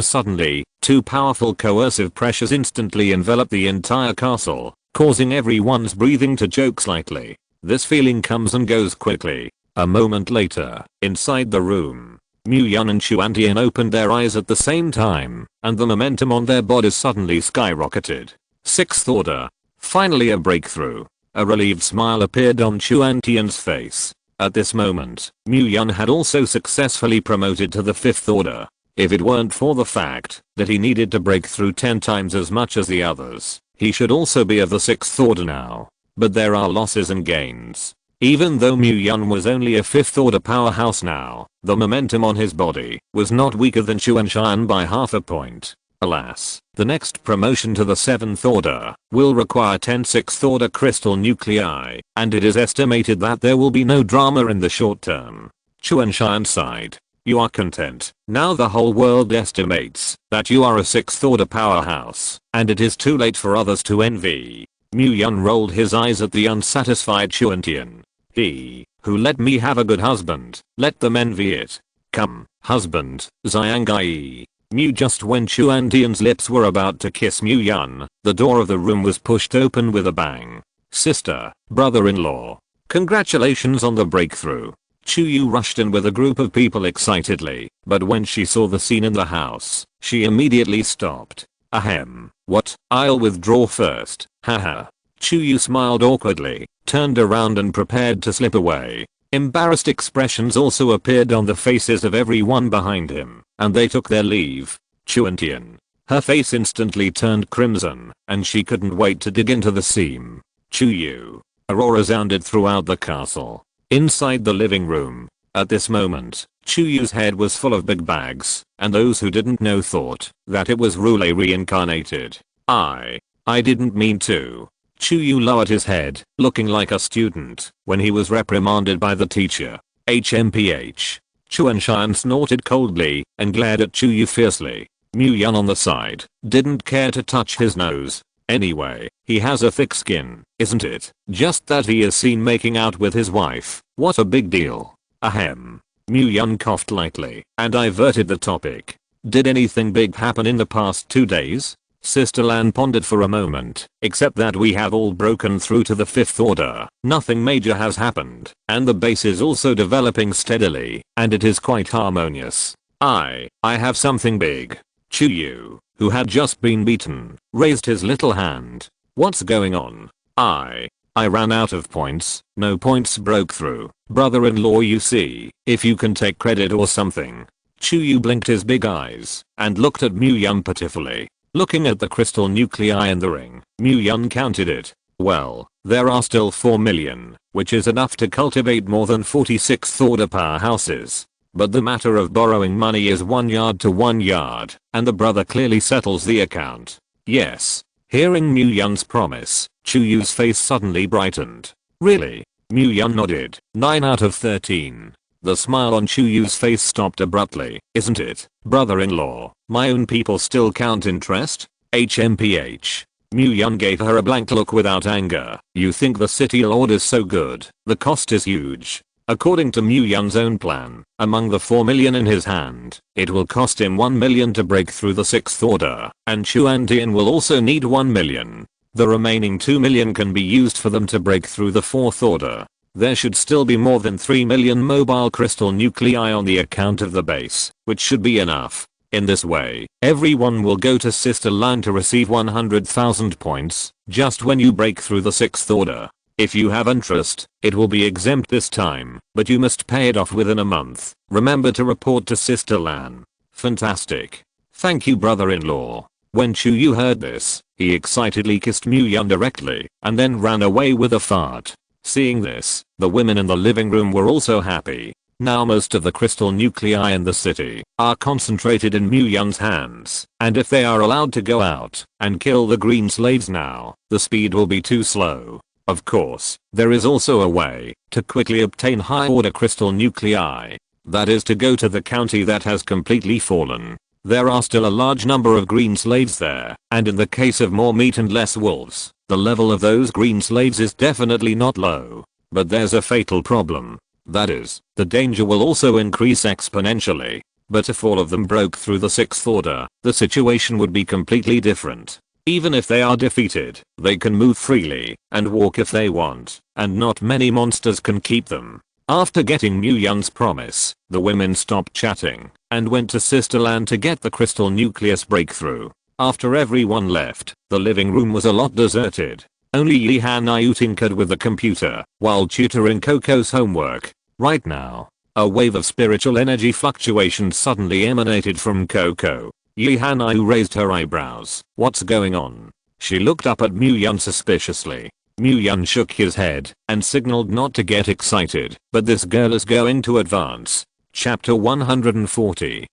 Suddenly, 2 powerful coercive pressures instantly enveloped the entire castle, causing everyone's breathing to choke slightly. This feeling comes and goes quickly. A moment later, inside the room, Mu Yun and Chuan Tian opened their eyes at the same time, and the momentum on their bodies suddenly skyrocketed. 6th order. Finally a breakthrough. A relieved smile appeared on Chuan Tian's face. At this moment, Mu Yun had also successfully promoted to the 5th order. If it weren't for the fact that he needed to break through 10 times as much as the others, he should also be of the 6th order now. But there are losses and gains. Even though Mu Yun was only a 5th order powerhouse now, the momentum on his body was not weaker than Chuan Shan by half a point. Alas, the next promotion to the 7th order will require 10 6th order crystal nuclei, and it is estimated that there will be no drama in the short term. Chuan Shan sighed. You are content. Now the whole world estimates that you are a 6th order powerhouse, and it is too late for others to envy. Mu-Yun rolled his eyes at the unsatisfied Chuan-Tian. He, who let me have a good husband, let them envy it. Come, husband, Xiangai. Just when Chuan-Tian's lips were about to kiss Mu-Yun, the door of the room was pushed open with a bang. Sister, brother-in-law. Congratulations on the breakthrough. Chuyu rushed in with a group of people excitedly, but when she saw the scene in the house, she immediately stopped. Ahem, what? I'll withdraw first, haha. Chuyu smiled awkwardly, turned around and prepared to slip away. Embarrassed expressions also appeared on the faces of everyone behind him, and they took their leave. Chuan-Tian. Her face instantly turned crimson, and she couldn't wait to dig into the seam. Chuyu. Aurora sounded throughout the castle. Inside the living room, at this moment, Chuyu's head was full of big bags, and those who didn't know thought that it was Rule reincarnated. I didn't mean to. Chuyu lowered his head, looking like a student, when he was reprimanded by the teacher. HMPH. Chuanshan snorted coldly, and glared at Chuyu fiercely. Mu-Yun on the side, didn't care to touch his nose. Anyway, he has a thick skin, isn't it? Just that he is seen making out with his wife. What a big deal. Ahem. Mu-Yun coughed lightly and diverted the topic. Did anything big happen in the past 2 days? Sister Lan pondered for a moment, except that we have all broken through to the 5th order. Nothing major has happened, and the base is also developing steadily, and it is quite harmonious. I have something big. Chuyu, who had just been beaten, raised his little hand. What's going on? I ran out of points. No points broke through. Brother-in-law, you see, if you can take credit or something. Chuyu blinked his big eyes and looked at Mu-Yun pitifully. Looking at the crystal nuclei in the ring, Mu-Yun counted it. Well, there are still 4 million, which is enough to cultivate more than 46th order powerhouses. But the matter of borrowing money is 1 yard to 1 yard, and the brother clearly settles the account. Yes. Hearing Mu-Yun's promise, Chuyu's face suddenly brightened. Really? Mu-Yun nodded. 9 out of 13. The smile on Chuyu's face stopped abruptly. Isn't it, brother-in-law? My own people still count interest? HMPH. Mu-Yun gave her a blank look without anger. You think the city lord is so good? The cost is huge. According to Mu-Yun's own plan, among the 4 million in his hand, it will cost him 1 million to break through the 6th order, and Chuan-Tian will also need 1 million. The remaining 2 million can be used for them to break through the 4th order. There should still be more than 3 million mobile crystal nuclei on the account of the base, which should be enough. In this way, everyone will go to Sister Lan to receive 100,000 points, just when you break through the 6th order. If you have interest, it will be exempt this time, but you must pay it off within a month. Remember to report to Sister Lan. Fantastic. Thank you, brother-in-law. When Chuyu heard this, he excitedly kissed Mu-Yun directly, and then ran away with a fart. Seeing this, the women in the living room were also happy. Now most of the crystal nuclei in the city are concentrated in Mu-Yun's hands, and if they are allowed to go out and kill the green slaves now, the speed will be too slow. Of course, there is also a way to quickly obtain high-order crystal nuclei. That is to go to the county that has completely fallen. There are still a large number of green slaves there, and in the case of more meat and less wolves, the level of those green slaves is definitely not low. But there's a fatal problem. That is, the danger will also increase exponentially. But if all of them broke through the 6th order, the situation would be completely different. Even if they are defeated, they can move freely and walk if they want, and not many monsters can keep them. After getting Mu-Yun's promise, the women stopped chatting and went to Sister Lan to get the crystal nucleus breakthrough. After everyone left, the living room was a lot deserted. Only Yihan tinkered with the computer while tutoring Coco's homework. Right now, a wave of spiritual energy fluctuations suddenly emanated from Coco. Yihan raised her eyebrows. What's going on? She looked up at Mu-Yun suspiciously. Mu-Yun shook his head and signaled not to get excited, but this girl is going to advance. Chapter 140.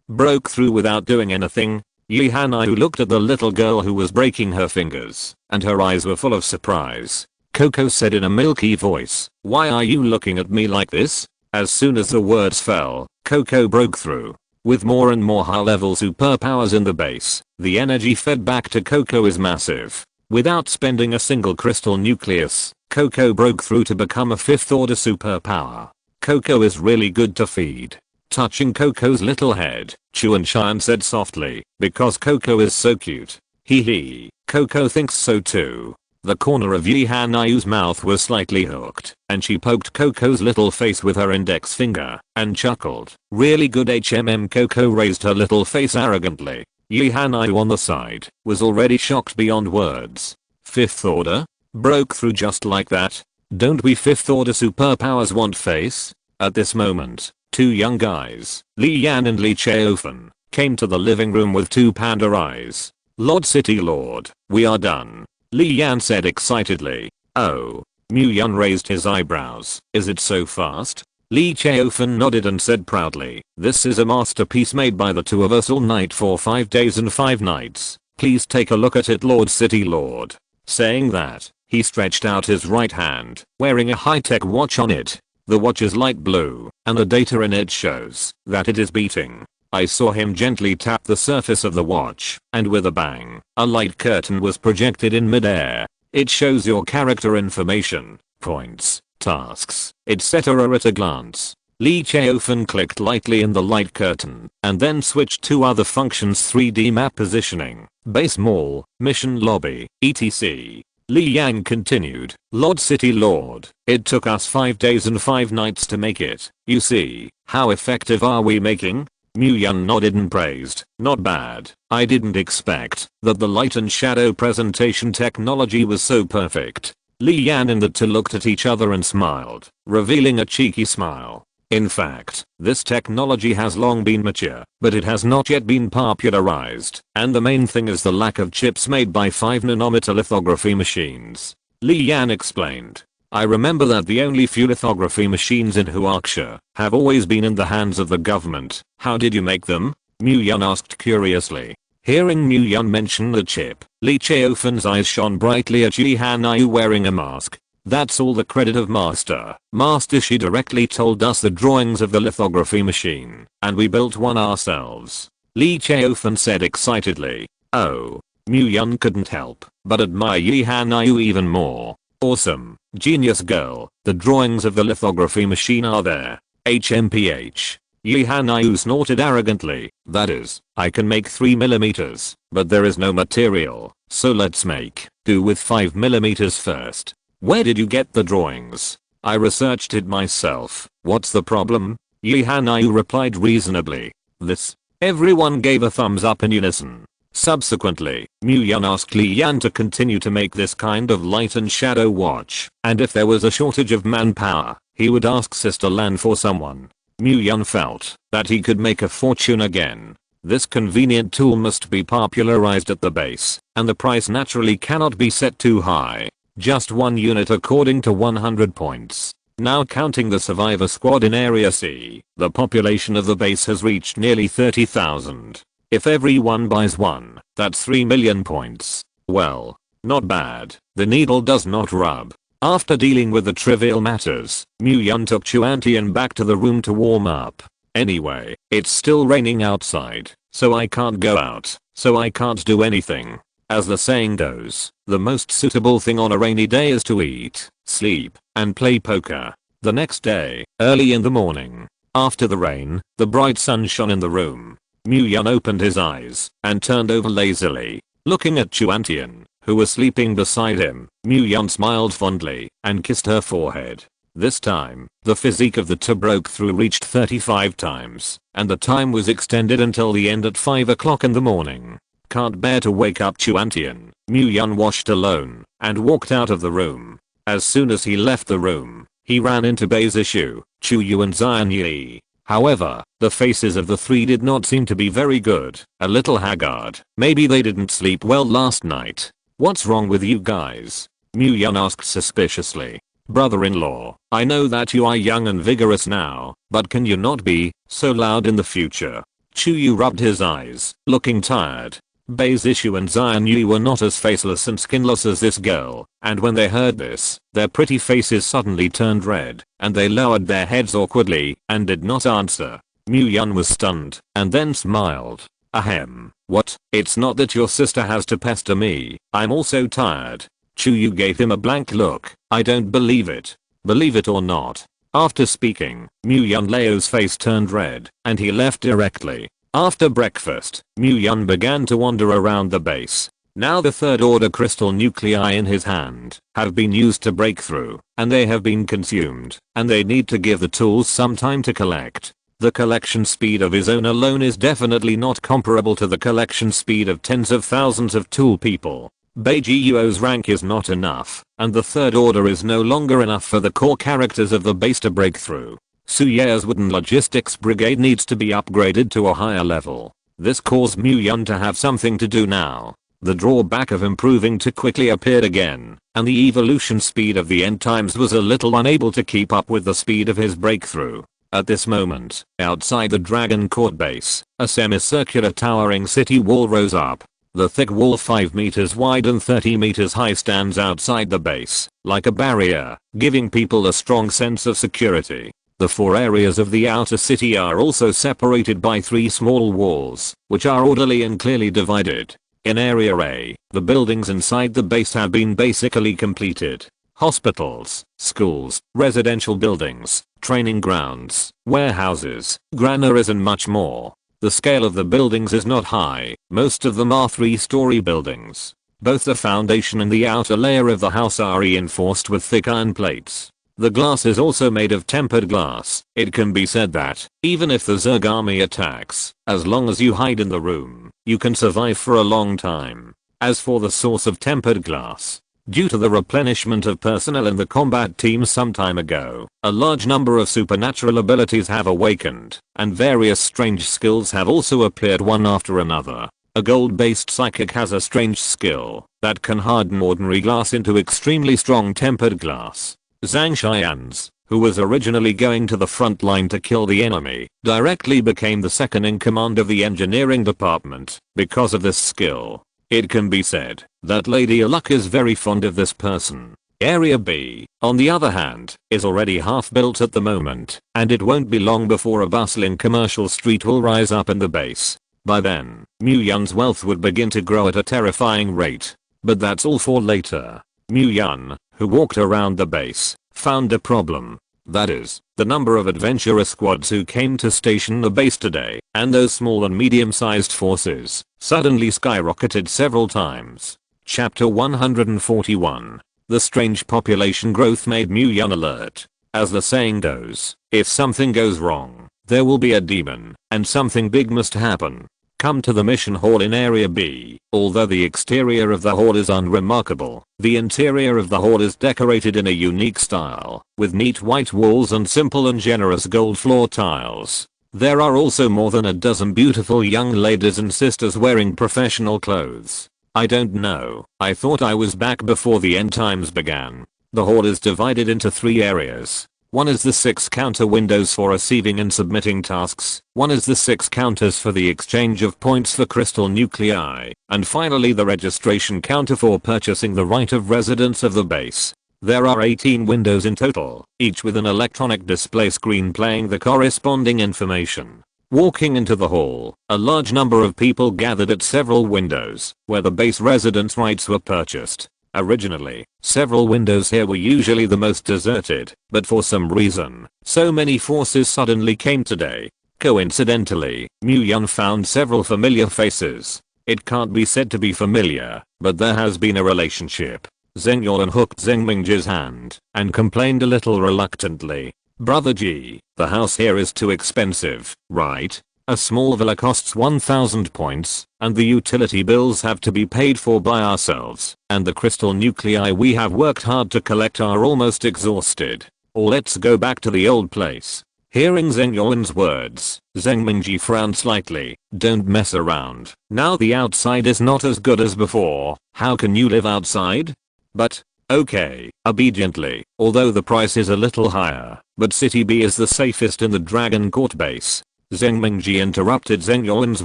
Broke through without doing anything? Yihan looked at the little girl who was breaking her fingers, and her eyes were full of surprise. Coco said in a milky voice, "Why are you looking at me like this?" As soon as the words fell, Coco broke through. With more and more high-level superpowers in the base, the energy fed back to Coco is massive. Without spending a single crystal nucleus, Coco broke through to become a 5th order superpower. Coco is really good to feed. Touching Coco's little head, Chuan-chan said softly, because Coco is so cute. Hee hee, Coco thinks so too. The corner of Yi Hanayu's mouth was slightly hooked, and she poked Coco's little face with her index finger, and chuckled. Really good HMM. Coco raised her little face arrogantly. Yi Hanayu on the side was already shocked beyond words. 5th order? Broke through just like that? Don't we 5th order superpowers want face? At this moment, 2 young guys, Li Yan and Li Cheofen, came to the living room with 2 panda eyes. Lord City Lord, we are done. Li Yan said excitedly. Oh. Mu Yan raised his eyebrows. Is it so fast? Li Cheofen nodded and said proudly, this is a masterpiece made by the 2 of us all night for 5 days and 5 nights. Please take a look at it, Lord City Lord. Saying that, he stretched out his right hand, wearing a high-tech watch on it. The watch is light blue, and the data in it shows that it is beating. I saw him gently tap the surface of the watch, and with a bang, a light curtain was projected in midair. It shows your character information, points, tasks, etc. at a glance. Li Cheofen clicked lightly in the light curtain, and then switched to other functions: 3D map positioning, base mall, mission lobby, etc. Li Yang continued, Lord City Lord, it took us 5 days and 5 nights to make it. You see, how effective are we making? Mu Yan nodded and praised. Not bad. I didn't expect that the light and shadow presentation technology was so perfect. Li Yan and the 2 looked at each other and smiled, revealing a cheeky smile. In fact, this technology has long been mature, but it has not yet been popularized, and the main thing is the lack of chips made by 5nm lithography machines. Li Yan explained. I remember that the only few lithography machines in Huaxia have always been in the hands of the government. How did you make them? Mu Yan asked curiously. Hearing Mu Yan mention the chip, Li Cheofen's eyes shone brightly at Yi Hanayu wearing a mask. That's all the credit of Master. Master, she directly told us the drawings of the lithography machine, and we built one ourselves. Li Cheofen said excitedly. Oh. Mu Yan couldn't help but admire Yi Hanayu even more. Awesome. Genius girl. The drawings of the lithography machine are there. HMPH. Yi Hanayu snorted arrogantly. That is, I can make 3mm, but there is no material, so let's make do with 5mm first. Where did you get the drawings? I researched it myself. What's the problem? Yi Hanayu replied reasonably. This. Everyone gave a thumbs up in unison. Subsequently, Mu Yan asked Li Yan to continue to make this kind of light and shadow watch, and if there was a shortage of manpower, he would ask Sister Lan for someone. Mu Yan felt that he could make a fortune again. This convenient tool must be popularized at the base, and the price naturally cannot be set too high. Just 1 unit according to 100 points. Now counting the survivor squad in Area C, the population of the base has reached nearly 30,000. If everyone buys one, that's 3 million points. Well, not bad. The needle does not rub. After dealing with the trivial matters, Mu Yan took Chuantian back to the room to warm up. Anyway, it's still raining outside, so I can't go out, so I can't do anything. As the saying goes, the most suitable thing on a rainy day is to eat, sleep, and play poker. The next day, early in the morning, after the rain, the bright sun shone in the room. Mu Yan opened his eyes and turned over lazily, looking at Chuantian, who was sleeping beside him. Mu Yan smiled fondly and kissed her forehead. This time, the physique of the 2 broke through reached 35 times, and the time was extended until the end at 5 o'clock in the morning. Can't bear to wake up Chuantian. Mu Yan washed alone and walked out of the room. As soon as he left the room, he ran into Baisishu, Chuyu and Zion Yi. However, the faces of the 3 did not seem to be very good, a little haggard. Maybe they didn't sleep well last night. What's wrong with you guys? Mu Yan asked suspiciously. Brother-in-law, I know that you are young and vigorous now, but can you not be so loud in the future? Chuyu rubbed his eyes, looking tired. Baisishu and Zion Yi were not as faceless and skinless as this girl, and when they heard this, their pretty faces suddenly turned red, and they lowered their heads awkwardly and did not answer. Mu Yan was stunned, and then smiled. Ahem. What? It's not that your sister has to pester me. I'm also tired. Chuyu gave him a blank look. I don't believe it. Believe it or not. After speaking, Mu-Yun Leo's face turned red, and he left directly. After breakfast, Mu-Yun began to wander around the base. Now the third order crystal nuclei in his hand have been used to break through, and they have been consumed, and they need to give the tools some time to collect. The collection speed of his own alone is definitely not comparable to the collection speed of tens of thousands of tool people. Beiji Yuo's rank is not enough, and the third order is no longer enough for the core characters of the base to break through. Suye's wooden logistics brigade needs to be upgraded to a higher level. This caused Mu-Yun to have something to do now. The drawback of improving too quickly appeared again, and the evolution speed of the end times was a little unable to keep up with the speed of his breakthrough. At this moment, outside the Dragon Court base, a semicircular towering city wall rose up. The thick wall 5 meters wide and 30 meters high stands outside the base, like a barrier, giving people a strong sense of security. The 4 areas of the outer city are also separated by 3 small walls, which are orderly and clearly divided. In Area A, the buildings inside the base have been basically completed. Hospitals, schools, residential buildings, training grounds, warehouses, granaries and much more. The scale of the buildings is not high, most of them are 3-story buildings. Both the foundation and the outer layer of the house are reinforced with thick iron plates. The glass is also made of tempered glass. It can be said that, even if the Zerg army attacks, as long as you hide in the room, you can survive for a long time. As for the source of tempered glass, due to the replenishment of personnel in the combat team some time ago, a large number of supernatural abilities have awakened, and various strange skills have also appeared one after another. A gold-based psychic has a strange skill that can harden ordinary glass into extremely strong tempered glass. Zhang Xian's, who was originally going to the front line to kill the enemy, directly became the second in command of the engineering department because of this skill. It can be said that Lady Luck is very fond of this person. Area B, on the other hand, is already half built at the moment, and it won't be long before a bustling commercial street will rise up in the base. By then, Mu-Yun's wealth would begin to grow at a terrifying rate. But that's all for later. Mu-Yun, who walked around the base, found a problem. That is, the number of adventurer squads who came to station the base today, and those small and medium-sized forces, suddenly skyrocketed several times. Chapter 141. The strange population growth made Mu-Yun alert. As the saying goes, if something goes wrong, there will be a demon, and something big must happen. Come to the mission hall in Area B. Although the exterior of the hall is unremarkable, the interior of the hall is decorated in a unique style, with neat white walls and simple and generous gold floor tiles. There are also more than a dozen beautiful young ladies and sisters wearing professional clothes. I don't know, I thought I was back before the end times began. The hall is divided into 3 areas. One is the 6 counter windows for receiving and submitting tasks, one is the 6 counters for the exchange of points for crystal nuclei, and finally the registration counter for purchasing the right of residence of the base. There are 18 windows in total, each with an electronic display screen playing the corresponding information. Walking into the hall, a large number of people gathered at several windows, where the base residence rights were purchased. Originally, several windows here were usually the most deserted, but for some reason, so many forces suddenly came today. Coincidentally, Mu-Yun found several familiar faces. It can't be said to be familiar, but there has been a relationship. Zheng Yuan hooked Zheng Mingji's hand, and complained a little reluctantly. Brother G, the house here is too expensive, right? A small villa costs 1000 points, and the utility bills have to be paid for by ourselves, and the crystal nuclei we have worked hard to collect are almost exhausted. Or let's go back to the old place. Hearing Zheng Yuan's words, Zheng Mingji frowned slightly. Don't mess around. Now the outside is not as good as before. How can you live outside? But, okay, obediently, although the price is a little higher, but City B is the safest in the Dragon Court base. Zheng Mingji interrupted Zheng Yuan's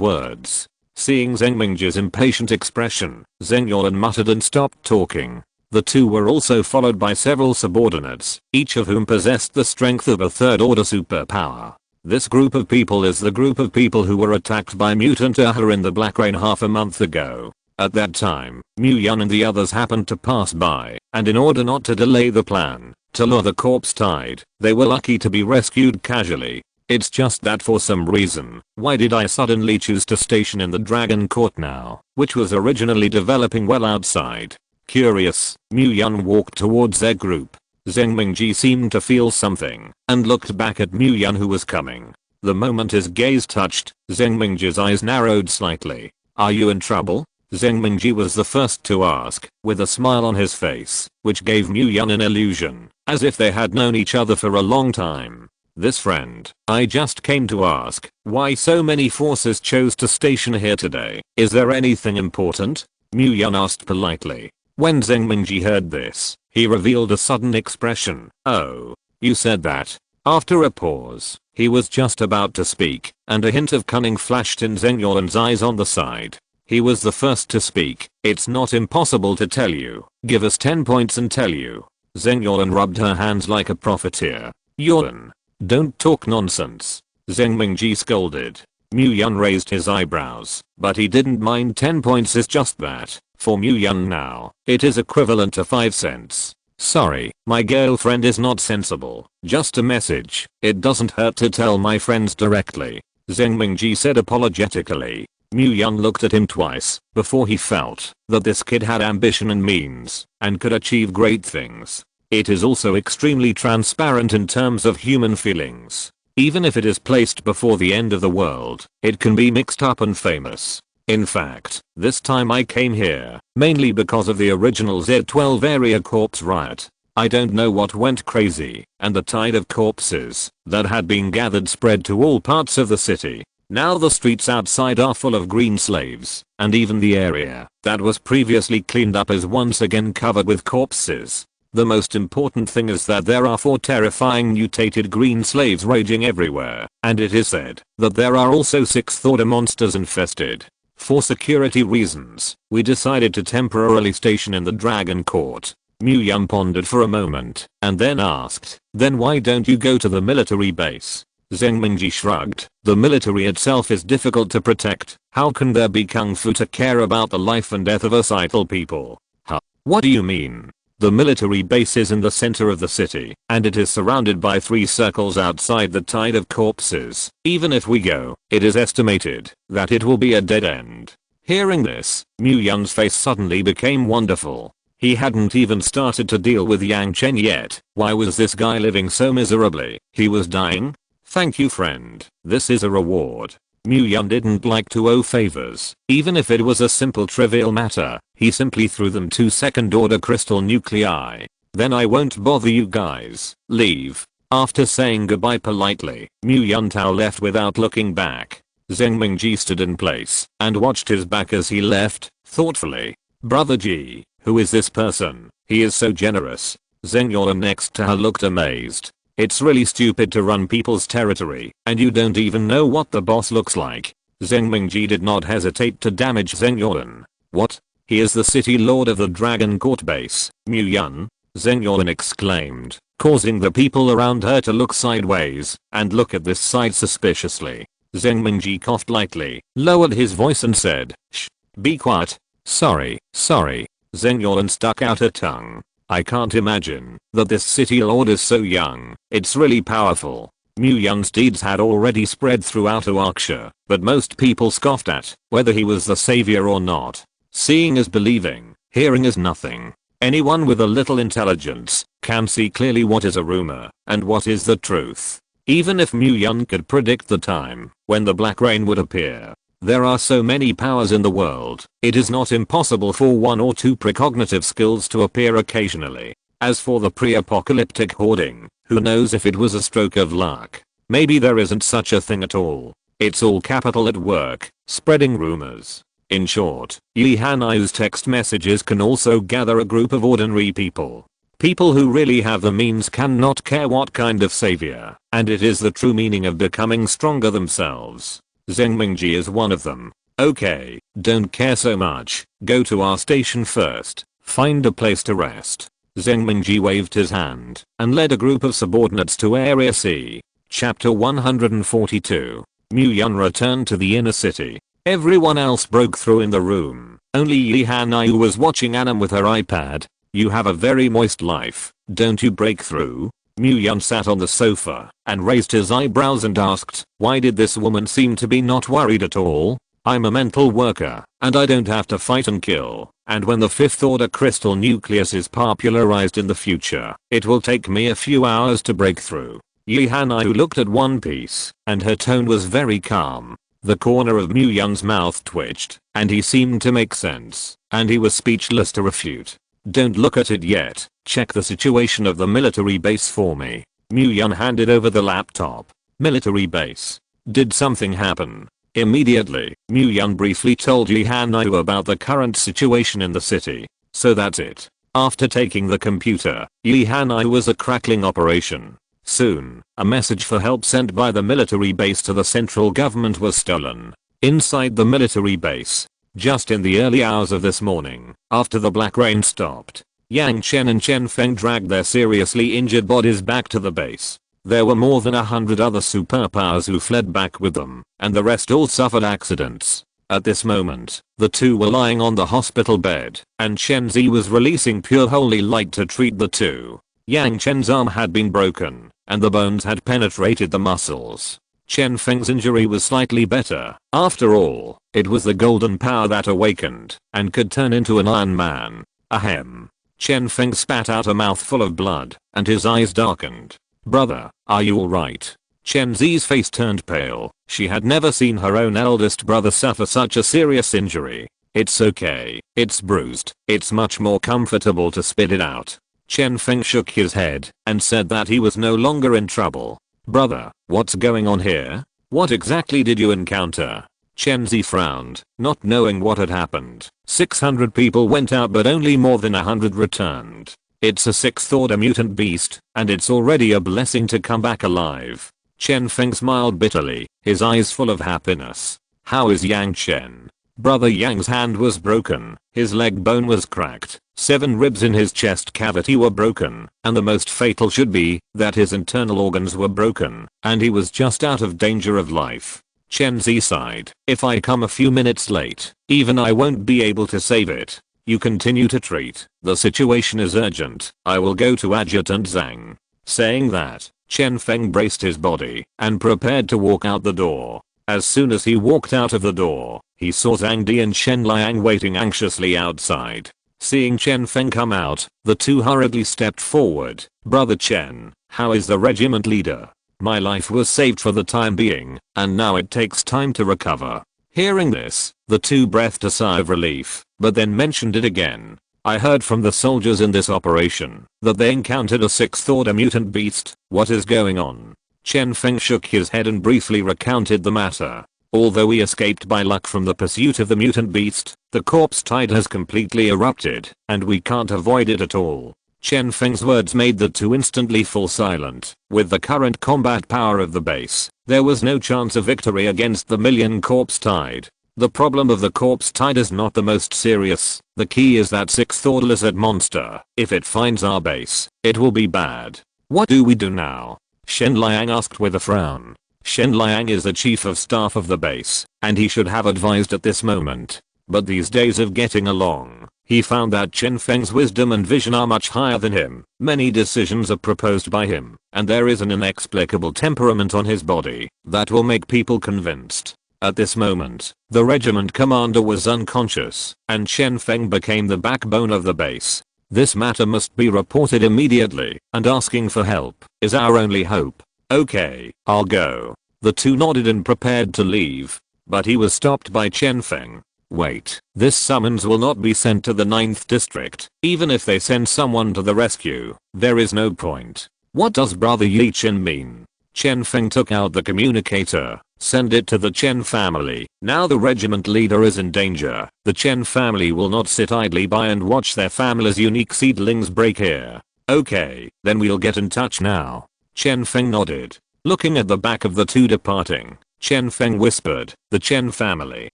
words. Seeing Zheng Mingji's impatient expression, Zheng Yuan muttered and stopped talking. The two were also followed by several subordinates, each of whom possessed the strength of a third order superpower. This group of people is the group of people who were attacked by mutant Aha in the Black Rain half a month ago. At that time, Mu-Yun and the others happened to pass by, and in order not to delay the plan, to lure the corpse tide, they were lucky to be rescued casually. It's just that for some reason, why did I suddenly choose to station in the Dragon Court now, which was originally developing well outside? Curious, Mu-Yun walked towards their group. Zheng Mingji seemed to feel something, and looked back at Mu-Yun who was coming. The moment his gaze touched, Zheng Mingji's eyes narrowed slightly. Are you in trouble? Zheng Mingji was the first to ask, with a smile on his face, which gave Mu-Yun an illusion, as if they had known each other for a long time. This friend, I just came to ask, why so many forces chose to station here today. Is there anything important? Mu-Yun asked politely. When Zheng Mingji heard this, he revealed a sudden expression. Oh, you said that. After a pause, he was just about to speak, and a hint of cunning flashed in Zheng Yuan's eyes on the side. He was the first to speak. It's not impossible to tell you. Give us 10 points and tell you. Zheng Yuan rubbed her hands like a profiteer. Yuan, don't talk nonsense. Zheng Mingji scolded. Mu-Yun raised his eyebrows, but he didn't mind. 10 points is just that. For Mu-Yun now, it is equivalent to 5 cents. Sorry, my girlfriend is not sensible. Just a message. It doesn't hurt to tell my friends directly. Zheng Mingji said apologetically. Mu-Yun looked at him twice before he felt that this kid had ambition and means and could achieve great things. It is also extremely transparent in terms of human feelings. Even if it is placed before the end of the world, it can be mixed up and famous. In fact, this time I came here mainly because of the original Z12 area corpse riot. I don't know what went crazy, and the tide of corpses that had been gathered spread to all parts of the city. Now the streets outside are full of green slaves, and even the area that was previously cleaned up is once again covered with corpses. The most important thing is that there are 4 terrifying mutated green slaves raging everywhere, and it is said that there are also 6 Thorder monsters infested. For security reasons, we decided to temporarily station in the Dragon Court. Mu-Yun pondered for a moment, and then asked, then why don't you go to the military base? Zheng Mingji shrugged. The military itself is difficult to protect. How can there be kung fu to care about the life and death of us idle people? Huh? What do you mean? The military base is in the center of the city, and it is surrounded by 3 circles outside the tide of corpses. Even if we go, it is estimated that it will be a dead end. Hearing this, Mu-Yun's face suddenly became wonderful. He hadn't even started to deal with Yang Chen yet. Why was this guy living so miserably? He was dying? Thank you, friend. This is a reward. Mu-Yun didn't like to owe favors, even if it was a simple trivial matter. He simply threw them 2 second-order crystal nuclei. Then I won't bother you guys. Leave. After saying goodbye politely, Mu-Yun Tao left without looking back. Zheng Mingji stood in place and watched his back as he left, thoughtfully. Brother G, who is this person? He is so generous. Zheng Yuan next to her looked amazed. It's really stupid to run people's territory, and you don't even know what the boss looks like. Zheng Mingji did not hesitate to damage Zheng Yuan. What? He is the city lord of the Dragon Court base. Mu-Yun? Zheng Yuan exclaimed, causing the people around her to look sideways and look at this side suspiciously. Zheng Mingji coughed lightly, lowered his voice and said, shh, be quiet. Sorry. Zheng Yuan stuck out her tongue. I can't imagine that this city lord is so young. It's really powerful. Mu-Yun's deeds had already spread throughout Oaxia, but most people scoffed at whether he was the savior or not. Seeing is believing, hearing is nothing. Anyone with a little intelligence can see clearly what is a rumor and what is the truth. Even if Mu-Yun could predict the time when the Black Rain would appear, there are so many powers in the world, it is not impossible for 1 or 2 precognitive skills to appear occasionally. As for the pre-apocalyptic hoarding, who knows if it was a stroke of luck. Maybe there isn't such a thing at all. It's all capital at work, spreading rumors. In short, Yi Hanai's text messages can also gather a group of ordinary people. People who really have the means cannot care what kind of savior, and it is the true meaning of becoming stronger themselves. Zheng Mingji is one of them. Okay, don't care so much, go to our station first, find a place to rest. Zheng Mingji waved his hand and led a group of subordinates to Area C. Chapter 142. Mu Yun returned to the inner city. Everyone else broke through in the room. Only Yi Hanai was watching anime with her iPad. You have a very moist life, don't you break through? Mu Yun sat on the sofa and raised his eyebrows and asked, why did this woman seem to be not worried at all? I'm a mental worker, and I don't have to fight and kill, and when the fifth order crystal nucleus is popularized in the future, it will take me a few hours to break through. Yi Hanai looked at One Piece, and her tone was very calm. The corner of Mu Yun's mouth twitched, and he seemed to make sense, and he was speechless to refute. Don't look at it yet, check the situation of the military base for me. Mu Yun handed over the laptop. Military base. Did something happen? Immediately, Mu Yun briefly told Yi Hanai about the current situation in the city. So that's it. After taking the computer, Yi Hanai was a crackling operation. Soon, a message for help sent by the military base to the central government was stolen. Inside the military base, just in the early hours of this morning, after the black rain stopped, Yang Chen and Chen Feng dragged their seriously injured bodies back to the base. There were more than 100 other superpowers who fled back with them, and the rest all suffered accidents. At this moment, the two were lying on the hospital bed, and Chen Zi was releasing pure holy light to treat the two. Yang Chen's arm had been broken, and the bones had penetrated the muscles. Chen Feng's injury was slightly better. After all, it was the golden power that awakened, and could turn into an Iron Man. Ahem. Chen Feng spat out a mouthful of blood, and his eyes darkened. Brother, are you alright? Chen Zi's face turned pale. She had never seen her own eldest brother suffer such a serious injury. It's okay, it's bruised. It's much more comfortable to spit it out. Chen Feng shook his head and said that he was no longer in trouble. Brother, what's going on here? What exactly did you encounter? Chen Zi frowned, not knowing what had happened. 600 people went out but only more than 100 returned. It's a 6th order mutant beast, and it's already a blessing to come back alive. Chen Feng smiled bitterly, his eyes full of happiness. How is Yang Chen? Brother Yang's hand was broken, his leg bone was cracked, 7 ribs in his chest cavity were broken, and the most fatal should be that his internal organs were broken, and he was just out of danger of life. Chen Zi sighed. If I come a few minutes late, even I won't be able to save it. You continue to treat. The situation is urgent. I will go to Adjutant Zhang. Saying that, Chen Feng braced his body and prepared to walk out the door. As soon as he walked out of the door, he saw Zhang Di and Shen Liang waiting anxiously outside. Seeing Chen Feng come out, the two hurriedly stepped forward. Brother Chen, how is the regiment leader? My life was saved for the time being, and now it takes time to recover. Hearing this, the two breathed a sigh of relief, but then mentioned it again. I heard from the soldiers in this operation that they encountered a 6th order mutant beast. What is going on? Chen Feng shook his head and briefly recounted the matter. Although we escaped by luck from the pursuit of the mutant beast, the corpse tide has completely erupted, and we can't avoid it at all. Chen Feng's words made the two instantly fall silent. With the current combat power of the base, there was no chance of victory against the million corpse tide. The problem of the corpse tide is not the most serious. The key is that 6th order lizard monster. If it finds our base, it will be bad. What do we do now? Shen Liang asked with a frown. Shen Liang is the chief of staff of the base, and he should have advised at this moment. But these days of getting along, he found that Chen Feng's wisdom and vision are much higher than him. Many decisions are proposed by him, and there is an inexplicable temperament on his body that will make people convinced. At this moment, the regiment commander was unconscious, and Chen Feng became the backbone of the base. This matter must be reported immediately, and asking for help is our only hope. Okay, I'll go. The two nodded and prepared to leave, but he was stopped by Chen Feng. Wait, this summons will not be sent to the 9th district. Even if they send someone to the rescue, there is no point. What does Brother Yi Chen mean? Chen Feng took out the communicator. Send it to the Chen family. Now the regiment leader is in danger. The Chen family will not sit idly by and watch their family's unique seedlings break here. Okay, then we'll get in touch now. Chen Feng nodded. Looking at the back of the two departing, Chen Feng whispered, the Chen family.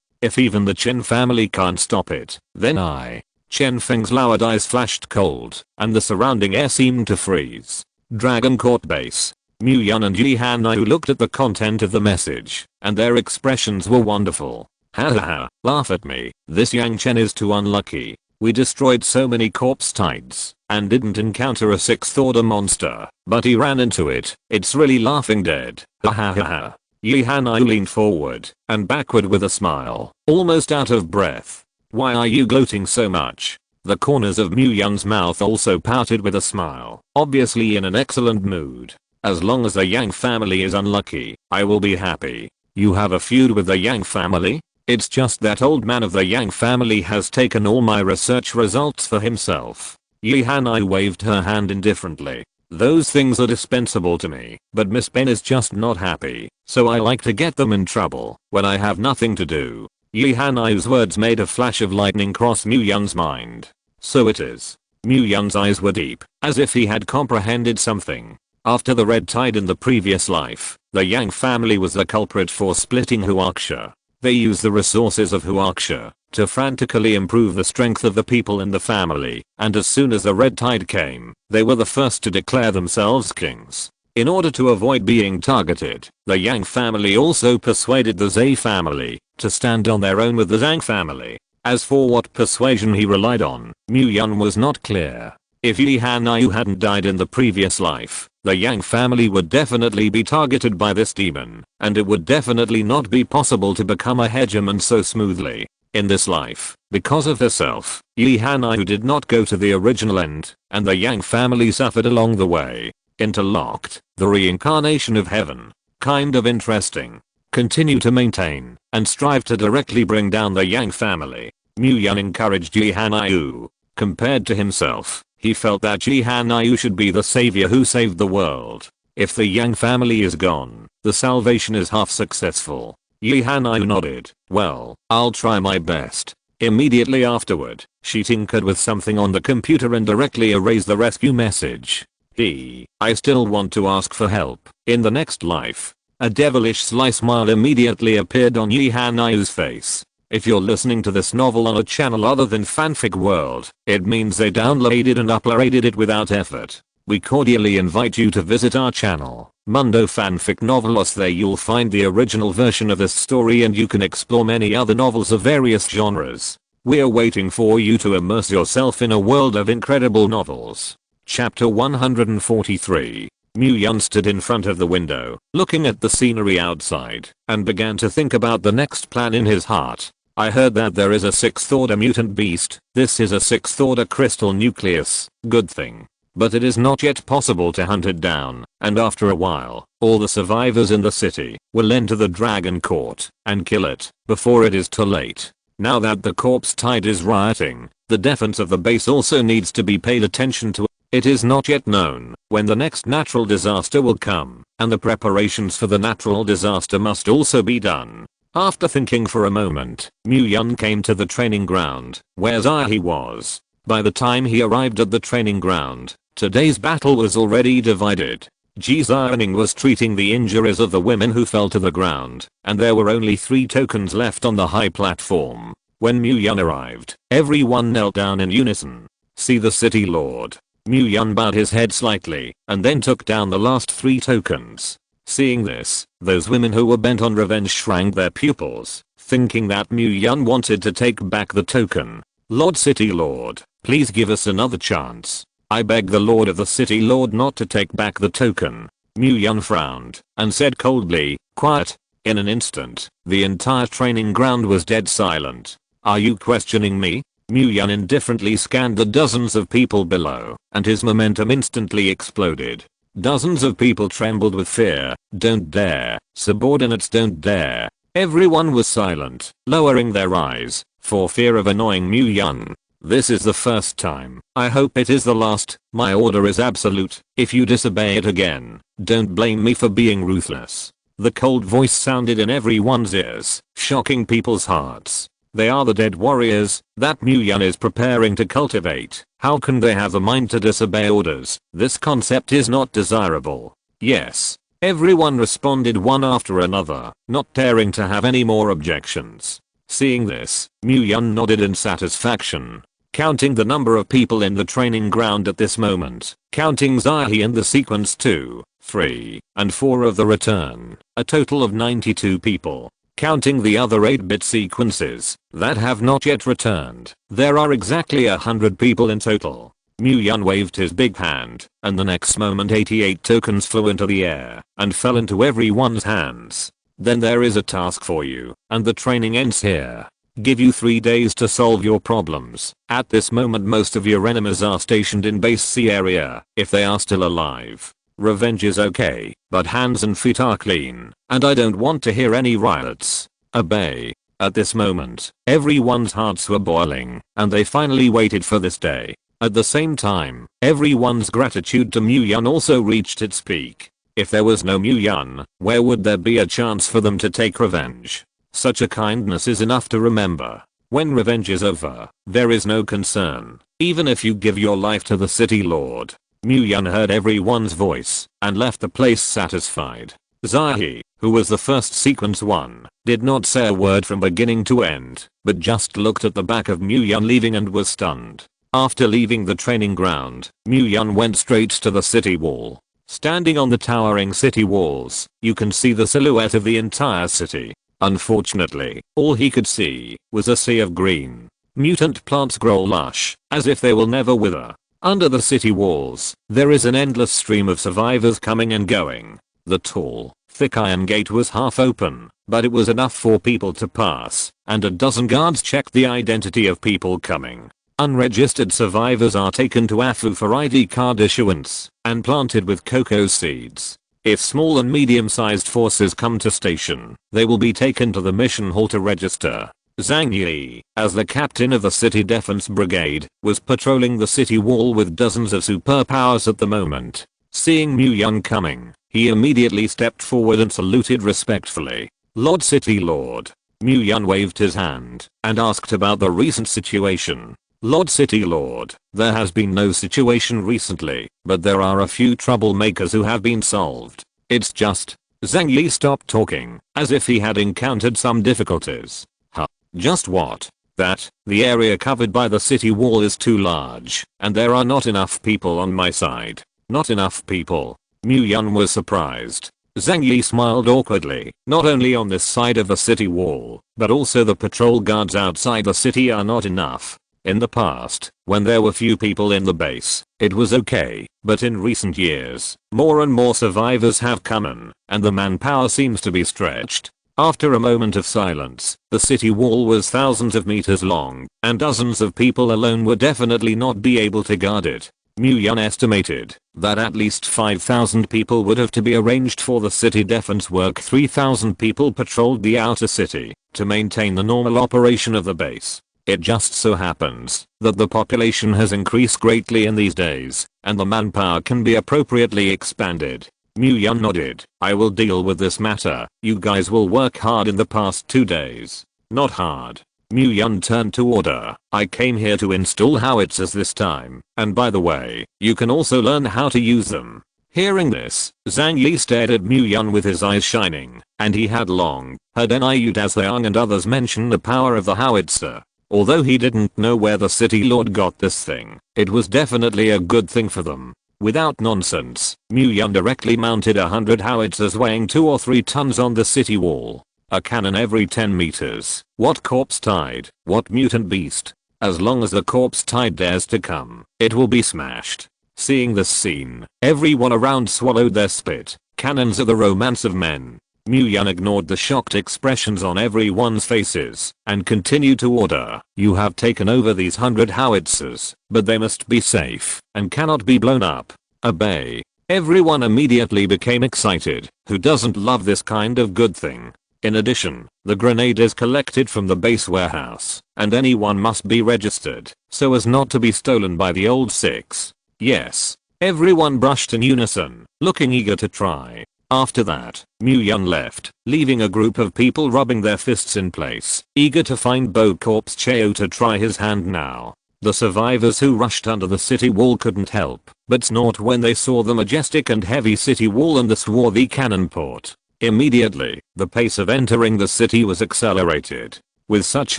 If even the Chen family can't stop it, then I. Chen Feng's lowered eyes flashed cold, and the surrounding air seemed to freeze. Dragon Court Base. Yun and Yi Hanyu looked at the content of the message, and their expressions were wonderful. Ha ha ha, laugh at me, this Yang Chen is too unlucky. We destroyed so many corpse tides, and didn't encounter a 6th order monster, but he ran into it. It's really laughing dead. Ha ha ha ha. Yi Hanyu leaned forward and backward with a smile, almost out of breath. Why are you gloating so much? The corners of Yun's mouth also pouted with a smile, obviously in an excellent mood. As long as the Yang family is unlucky, I will be happy. You have a feud with the Yang family? It's just that old man of the Yang family has taken all my research results for himself. Yi Hanyu waved her hand indifferently. Those things are dispensable to me, but Miss Ben is just not happy, so I like to get them in trouble when I have nothing to do. Yi Hanyu's words made a flash of lightning cross Yun's mind. So it is. Yun's eyes were deep, as if he had comprehended something. After the red tide in the previous life, the Yang family was the culprit for splitting Huaxia. They used the resources of Huaxia to frantically improve the strength of the people in the family, and as soon as the red tide came, they were the first to declare themselves kings. In order to avoid being targeted, the Yang family also persuaded the Zhai family to stand on their own with the Zhang family. As for what persuasion he relied on, Yun was not clear. If Yi Hanyu hadn't died in the previous life, the Yang family would definitely be targeted by this demon, and it would definitely not be possible to become a hegemon so smoothly. In this life, because of herself, Yi Hanyu did not go to the original end, and the Yang family suffered along the way. Interlocked, the reincarnation of heaven. Kind of interesting. Continue to maintain and strive to directly bring down the Yang family. Yun encouraged Yi Hanyu. Compared to himself, he felt that Yi Hanyu should be the savior who saved the world. If the Yang family is gone, the salvation is half successful. Yi Hanyu nodded. Well, I'll try my best. Immediately afterward, she tinkered with something on the computer and directly erased the rescue message. I still want to ask for help in the next life. A devilish sly smile immediately appeared on Yi Hanyu's face. If you're listening to this novel on a channel other than Fanfic World, it means they downloaded and uploaded it without effort. We cordially invite you to visit our channel, Mundo Fanfic Novelos. There you'll find the original version of this story and you can explore many other novels of various genres. We're waiting for you to immerse yourself in a world of incredible novels. Chapter 143. Yun stood in front of the window, looking at the scenery outside, and began to think about the next plan in his heart. I heard that there is a 6th order mutant beast. This is a 6th order crystal nucleus. Good thing. But it is not yet possible to hunt it down, and after a while, all the survivors in the city will enter the dragon court and kill it before it is too late. Now that the corpse tide is rioting, the defense of the base also needs to be paid attention to. It is not yet known when the next natural disaster will come, and the preparations for the natural disaster must also be done. After thinking for a moment, Yun came to the training ground, where Zai was. By the time he arrived at the training ground, today's battle was already divided. Ji Zhao was treating the injuries of the women who fell to the ground, and there were only 3 tokens left on the high platform. When Yun arrived, everyone knelt down in unison. See the city lord. Yun bowed his head slightly, and then took down the last 3 tokens. Seeing this, those women who were bent on revenge shrank their pupils, thinking that Yun wanted to take back the token. Lord City Lord, please give us another chance. I beg the Lord of the City Lord not to take back the token. Yun frowned, and said coldly, quiet. In an instant, the entire training ground was dead silent. Are you questioning me? Yun indifferently scanned the dozens of people below, and his momentum instantly exploded. Dozens of people trembled with fear. Don't dare. Subordinates, don't dare. Everyone was silent, lowering their eyes, for fear of annoying Yun. This is the first time. I hope it is the last. My order is absolute. If you disobey it again, don't blame me for being ruthless. The cold voice sounded in everyone's ears, shocking people's hearts. They are the dead warriors that Yun is preparing to cultivate. How can they have the mind to disobey orders? This concept is not desirable. Yes. Everyone responded one after another, not daring to have any more objections. Seeing this, Yun nodded in satisfaction. Counting the number of people in the training ground at this moment, counting Zai in the sequence too, 3, and 4 of the return, a total of 92 people. Counting the other 8-bit sequences that have not yet returned, there are exactly 100 people in total. Myun waved his big hand, and the next moment 88 tokens flew into the air and fell into everyone's hands. Then there is a task for you, and the training ends here. Give you 3 days to solve your problems. At this moment most of your enemies are stationed in base C area, if they are still alive. Revenge is okay, but hands and feet are clean, and I don't want to hear any riots. Obey. At this moment, everyone's hearts were boiling, and they finally waited for this day. At the same time, everyone's gratitude to Myun also reached its peak. If there was no Myun, where would there be a chance for them to take revenge? Such a kindness is enough to remember. When revenge is over, there is no concern, even if you give your life to the city lord. Myun heard everyone's voice and left the place satisfied. Zahi, who was the first sequence one, did not say a word from beginning to end, but just looked at the back of Myun leaving and was stunned. After leaving the training ground, Myun went straight to the city wall. Standing on the towering city walls, you can see the silhouette of the entire city. Unfortunately, all he could see was a sea of green. Mutant plants grow lush, as if they will never wither. Under the city walls, there is an endless stream of survivors coming and going. The tall, thick iron gate was half open, but it was enough for people to pass, and a dozen guards checked the identity of people coming. Unregistered survivors are taken to AFU for ID card issuance and planted with cocoa seeds. If small and medium-sized forces come to station, they will be taken to the mission hall to register. Zhang Yi, as the captain of the city defense brigade, was patrolling the city wall with dozens of superpowers at the moment. Seeing Myun coming, he immediately stepped forward and saluted respectfully. Lord City Lord. Myun waved his hand and asked about the recent situation. Lord City Lord, there has been no situation recently, but there are a few troublemakers who have been solved. It's just... Zhang Yi stopped talking, as if he had encountered some difficulties. Huh? Just what? That, the area covered by the city wall is too large, and there are not enough people on my side. Not enough people. Myun was surprised. Zhang Yi smiled awkwardly. Not only on this side of the city wall, but also the patrol guards outside the city are not enough. In the past, when there were few people in the base, it was okay, but in recent years, more and more survivors have come in, and the manpower seems to be stretched. After a moment of silence, the city wall was thousands of meters long, and dozens of people alone would definitely not be able to guard it. Myun estimated that at least 5,000 people would have to be arranged for the city defense work. 3,000 people patrolled the outer city to maintain the normal operation of the base. It just so happens that the population has increased greatly in these days, and the manpower can be appropriately expanded. Myun nodded. I will deal with this matter. You guys will work hard in the past 2 days. Not hard. Myun turned to order. I came here to install howitzers this time, and by the way, you can also learn how to use them. Hearing this, Zhang Yi stared at Myun with his eyes shining, and he had long heard Niu Dazliang and others mention the power of the howitzer. Although he didn't know where the city lord got this thing, it was definitely a good thing for them. Without nonsense, Myun directly mounted 100 howitzers weighing 2 or 3 tons on the city wall. A cannon every 10 meters. What corpse tide? What mutant beast? As long as the corpse tide dares to come, it will be smashed. Seeing this scene, everyone around swallowed their spit. Cannons are the romance of men. Myun ignored the shocked expressions on everyone's faces and continued to order. You have taken over these 100 howitzers, but they must be safe and cannot be blown up. Obey. Everyone immediately became excited. Who doesn't love this kind of good thing? In addition, the grenade is collected from the base warehouse, and anyone must be registered so as not to be stolen by the old six. Yes. Everyone brushed in unison, looking eager to try. After that, Myun left, leaving a group of people rubbing their fists in place, eager to find Bo Corpse Cheo to try his hand now. The survivors who rushed under the city wall couldn't help but snort when they saw the majestic and heavy city wall and the swarthy cannon port. Immediately, the pace of entering the city was accelerated. With such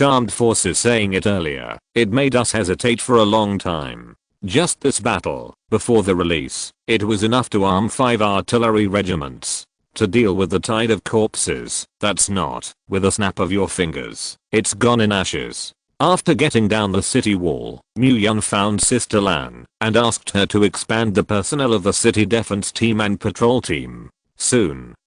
armed forces saying it earlier, it made us hesitate for a long time. Just this battle, before the release, it was enough to arm 5 artillery regiments. To deal with the tide of corpses, that's not, with a snap of your fingers, it's gone in ashes. After getting down the city wall, Mu-Yun found Sister Lan and asked her to expand the personnel of the city defense team and patrol team.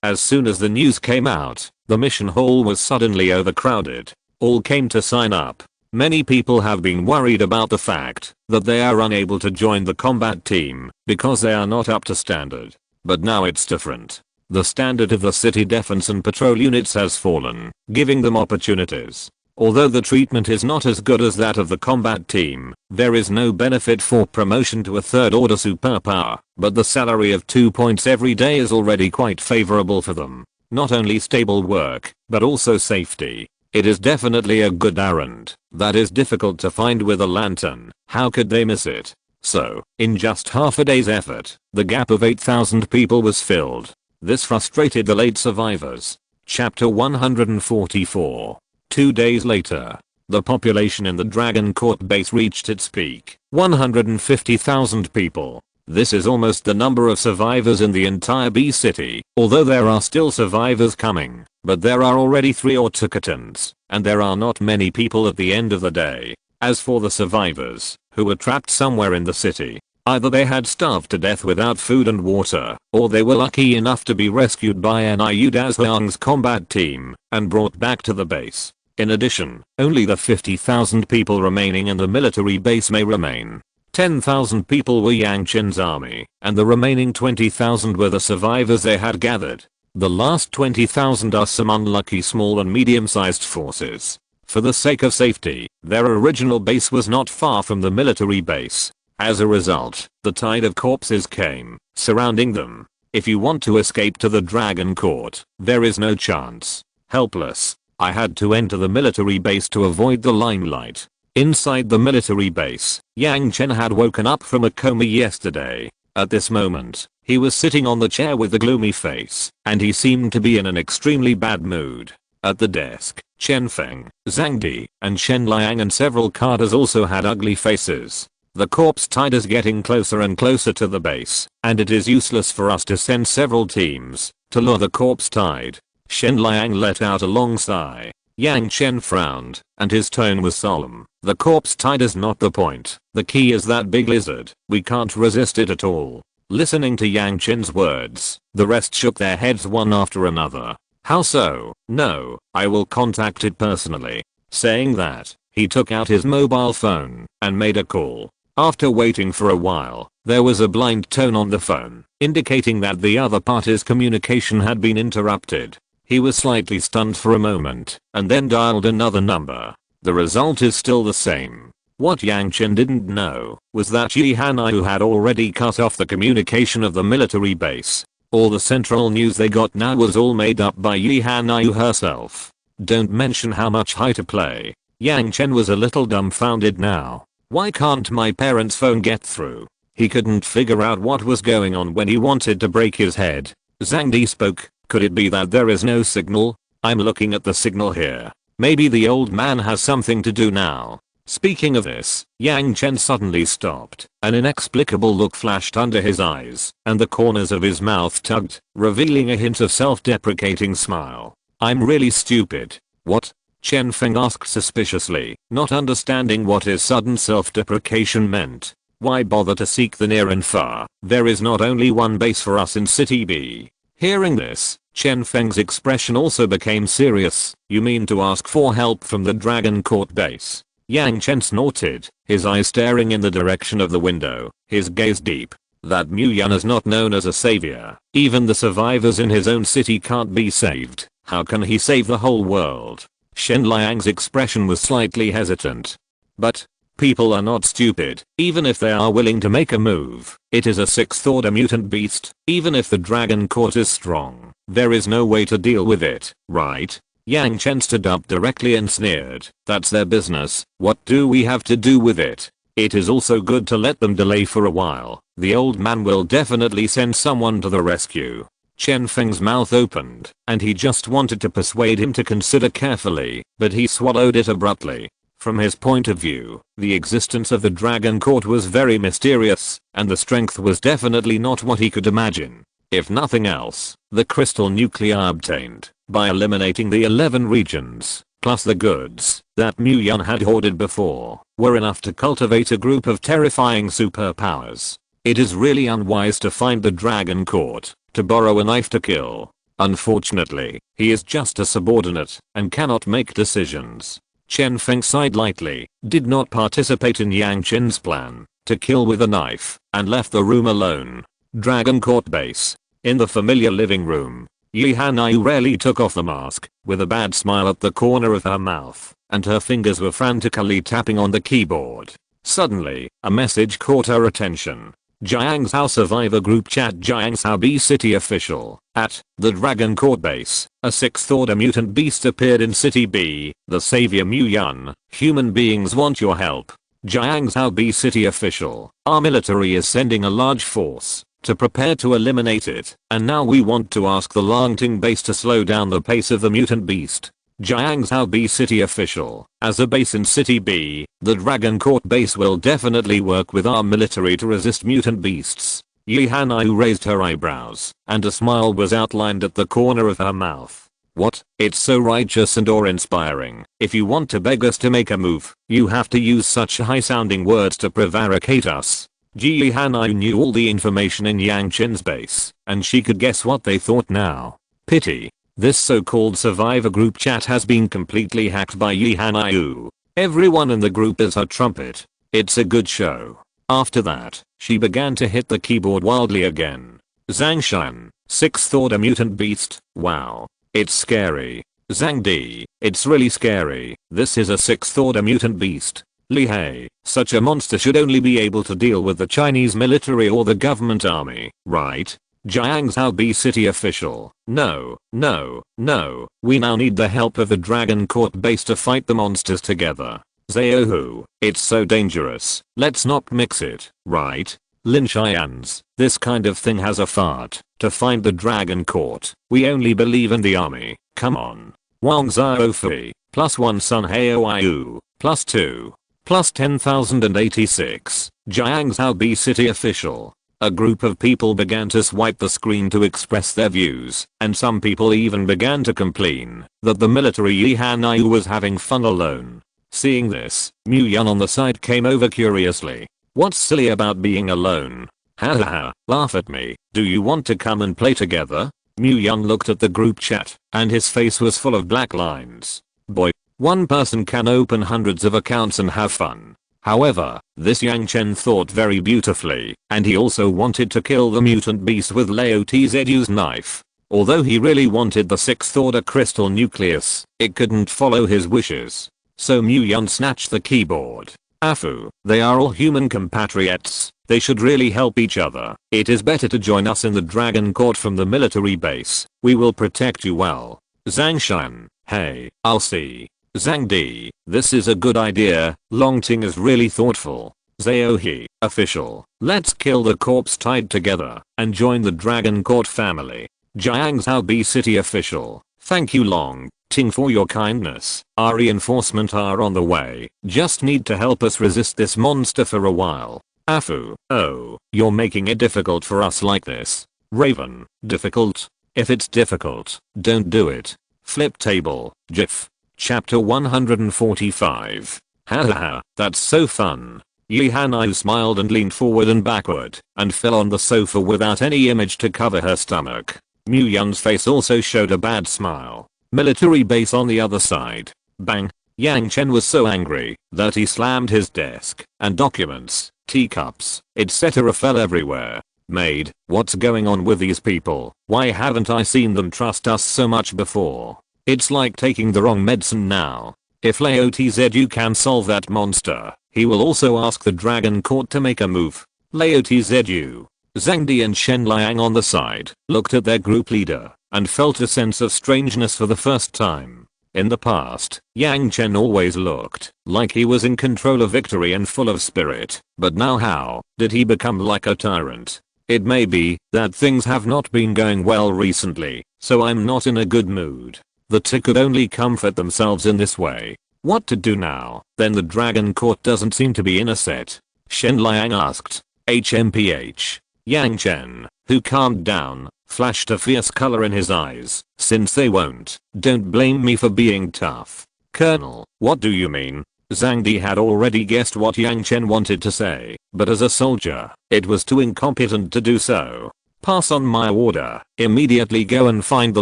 As soon as the news came out, the mission hall was suddenly overcrowded. All came to sign up. Many people have been worried about the fact that they are unable to join the combat team because they are not up to standard. But now it's different. The standard of the city defense and patrol units has fallen, giving them opportunities. Although the treatment is not as good as that of the combat team, there is no benefit for promotion to a third order superpower, but the salary of 2 points every day is already quite favorable for them. Not only stable work, but also safety. It is definitely a good errand that is difficult to find with a lantern. How could they miss it? So, in just half a day's effort, the gap of 8,000 people was filled. This frustrated the late survivors. Chapter 144. 2 days later, the population in the Dragon Court base reached its peak, 150,000 people. This is almost the number of survivors in the entire B city, although there are still survivors coming, but there are already 3 autoctons, and there are not many people at the end of the day. As for the survivors, who were trapped somewhere in the city, either they had starved to death without food and water, or they were lucky enough to be rescued by NIU Dazhuang's combat team and brought back to the base. In addition, only the 50,000 people remaining in the military base may remain. 10,000 people were Yang Chen's army, and the remaining 20,000 were the survivors they had gathered. The last 20,000 are some unlucky small and medium-sized forces. For the sake of safety, their original base was not far from the military base. As a result, the tide of corpses came, surrounding them. If you want to escape to the Dragon Court, there is no chance. Helpless, I had to enter the military base to avoid the limelight. Inside the military base, Yang Chen had woken up from a coma yesterday. At this moment, he was sitting on the chair with a gloomy face, and he seemed to be in an extremely bad mood. At the desk, Chen Feng, Zhang Di, and Shen Liang and several carters also had ugly faces. The corpse tide is getting closer and closer to the base, and it is useless for us to send several teams to lure the corpse tide. Shen Liang let out a long sigh. Yang Chen frowned, and his tone was solemn. The corpse tide is not the point. The key is that big lizard. We can't resist it at all. Listening to Yang Chen's words, the rest shook their heads one after another. How so? No, I will contact it personally. Saying that, he took out his mobile phone and made a call. After waiting for a while, there was a blind tone on the phone, indicating that the other party's communication had been interrupted. He was slightly stunned for a moment, and then dialed another number. The result is still the same. What Yang Chen didn't know was that Yi Hanyu had already cut off the communication of the military base. All the central news they got now was all made up by Yi Hanyu herself. Don't mention how much high to play. Yang Chen was a little dumbfounded now. Why can't my parents' phone get through? He couldn't figure out what was going on when he wanted to break his head. Zhang Di spoke. Could it be that there is no signal? I'm looking at the signal here. Maybe the old man has something to do now. Speaking of this, Yang Chen suddenly stopped. An inexplicable look flashed under his eyes, and the corners of his mouth tugged, revealing a hint of self-deprecating smile. I'm really stupid. What? Chen Feng asked suspiciously, not understanding what his sudden self-deprecation meant. Why bother to seek the near and far? There is not only one base for us in City B. Hearing this, Chen Feng's expression also became serious. You mean to ask for help from the Dragon Court base? Yang Chen snorted, his eyes staring in the direction of the window, his gaze deep. That Mu-Yun is not known as a savior. Even the survivors in his own city can't be saved. How can he save the whole world? Shen Liang's expression was slightly hesitant. But, people are not stupid, even if they are willing to make a move. It is a 6th order mutant beast. Even if the Dragon Court is strong, there is no way to deal with it, right? Yang Chen stood up directly and sneered. That's their business. What do we have to do with it? It is also good to let them delay for a while. The old man will definitely send someone to the rescue. Chen Feng's mouth opened, and he just wanted to persuade him to consider carefully, but he swallowed it abruptly. From his point of view, the existence of the Dragon Court was very mysterious, and the strength was definitely not what he could imagine. If nothing else, the crystal nuclei obtained by eliminating the 11 regions, plus the goods that Mu Yun had hoarded before, were enough to cultivate a group of terrifying superpowers. It is really unwise to find the Dragon Court to borrow a knife to kill. Unfortunately, he is just a subordinate and cannot make decisions. Chen Feng sighed lightly, did not participate in Yang Chen's plan to kill with a knife, and left the room alone. Dragon Court base. In the familiar living room, Yi Hanyu rarely took off the mask, with a bad smile at the corner of her mouth, and her fingers were frantically tapping on the keyboard. Suddenly, a message caught her attention. Jiangzhou Survivor Group Chat. Jiangzhou B City Official. At the Dragon Court base, a 6th order mutant beast appeared in City B. The savior Mu Yun. Human beings want your help. Jiangzhou B City Official. Our military is sending a large force to prepare to eliminate it, and now we want to ask the Langting base to slow down the pace of the mutant beast. Jiangzhou B City Official. As a base in City B, the Dragon Court base will definitely work with our military to resist mutant beasts. Yi Hanyu raised her eyebrows, and a smile was outlined at the corner of her mouth. What? It's so righteous and awe-inspiring. If you want to beg us to make a move, you have to use such high-sounding words to prevaricate us. Yi Hanyu knew all the information in Yang Chen's base, and she could guess what they thought now. Pity. This so-called survivor group chat has been completely hacked by Yi Hanyu. Everyone in the group is her trumpet. It's a good show. After that, she began to hit the keyboard wildly again. Zhang Shan, 6th order mutant beast. Wow. It's scary. Zhang Di, it's really scary. This is a 6th order mutant beast. Li Hei, such a monster should only be able to deal with the Chinese military or the government army, right? Jiangzhou B City Official. No, we now need the help of the Dragon Court base to fight the monsters together. Zhao, it's so dangerous. Let's not mix it, right? Lin Xian's, this kind of thing has a fart. To find the Dragon Court, we only believe in the army. Come on. Wang Zhaofi, +1 Sun Haoyu, +2, +10,086. Jiangzhou B City Official. A group of people began to swipe the screen to express their views, and some people even began to complain that the military Yi Hanyu was having fun alone. Seeing this, Mu Yun on the side came over curiously. What's silly about being alone? Hahaha, laugh at me. Do you want to come and play together? Mu Yun looked at the group chat, and his face was full of black lines. Boy, one person can open hundreds of accounts and have fun. However, this Yang Chen thought very beautifully, and he also wanted to kill the mutant beast with Lao Tzu's knife. Although he really wanted the 6th order crystal nucleus, it couldn't follow his wishes. So Mu Yun snatched the keyboard. Afu, they are all human compatriots. They should really help each other. It is better to join us in the Dragon Court from the military base. We will protect you well. Zhang Shan, hey, I'll see. Zhang Di, this is a good idea. Longting is really thoughtful. Zhao He, official. Let's kill the corpse tied together and join the Dragon Court family. Jiangzhou B City Official. Thank you Long Ting for your kindness. Our reinforcements are on the way. Just need to help us resist this monster for a while. Afu, oh, you're making it difficult for us like this. Raven, difficult? If it's difficult, don't do it. Flip table, GIF. Chapter 145. Hahaha, that's so fun. Yi Hanyu smiled and leaned forward and backward, and fell on the sofa without any image to cover her stomach. Mu Yun's face also showed a bad smile. Military base on the other side. Bang. Yang Chen was so angry that he slammed his desk, and documents, teacups, etc. fell everywhere. Maid, what's going on with these people? Why haven't I seen them trust us so much before? It's like taking the wrong medicine now. If Lao Tzu can solve that monster, he will also ask the Dragon Court to make a move. Lao Tzu. Zhang Di and Shen Liang on the side looked at their group leader and felt a sense of strangeness for the first time. In the past, Yang Chen always looked like he was in control of victory and full of spirit, but now how did he become like a tyrant? It may be that things have not been going well recently, so I'm not in a good mood. The two could only comfort themselves in this way. What to do now? Then the dragon court doesn't seem to be in a set. Shen Liang asked. HMPH. Yang Chen, who calmed down, flashed a fierce color in his eyes. Since they won't, don't blame me for being tough. Colonel, what do you mean? Zhang Di had already guessed what Yang Chen wanted to say, but as a soldier, it was too incompetent to do so. Pass on my order. Immediately go and find the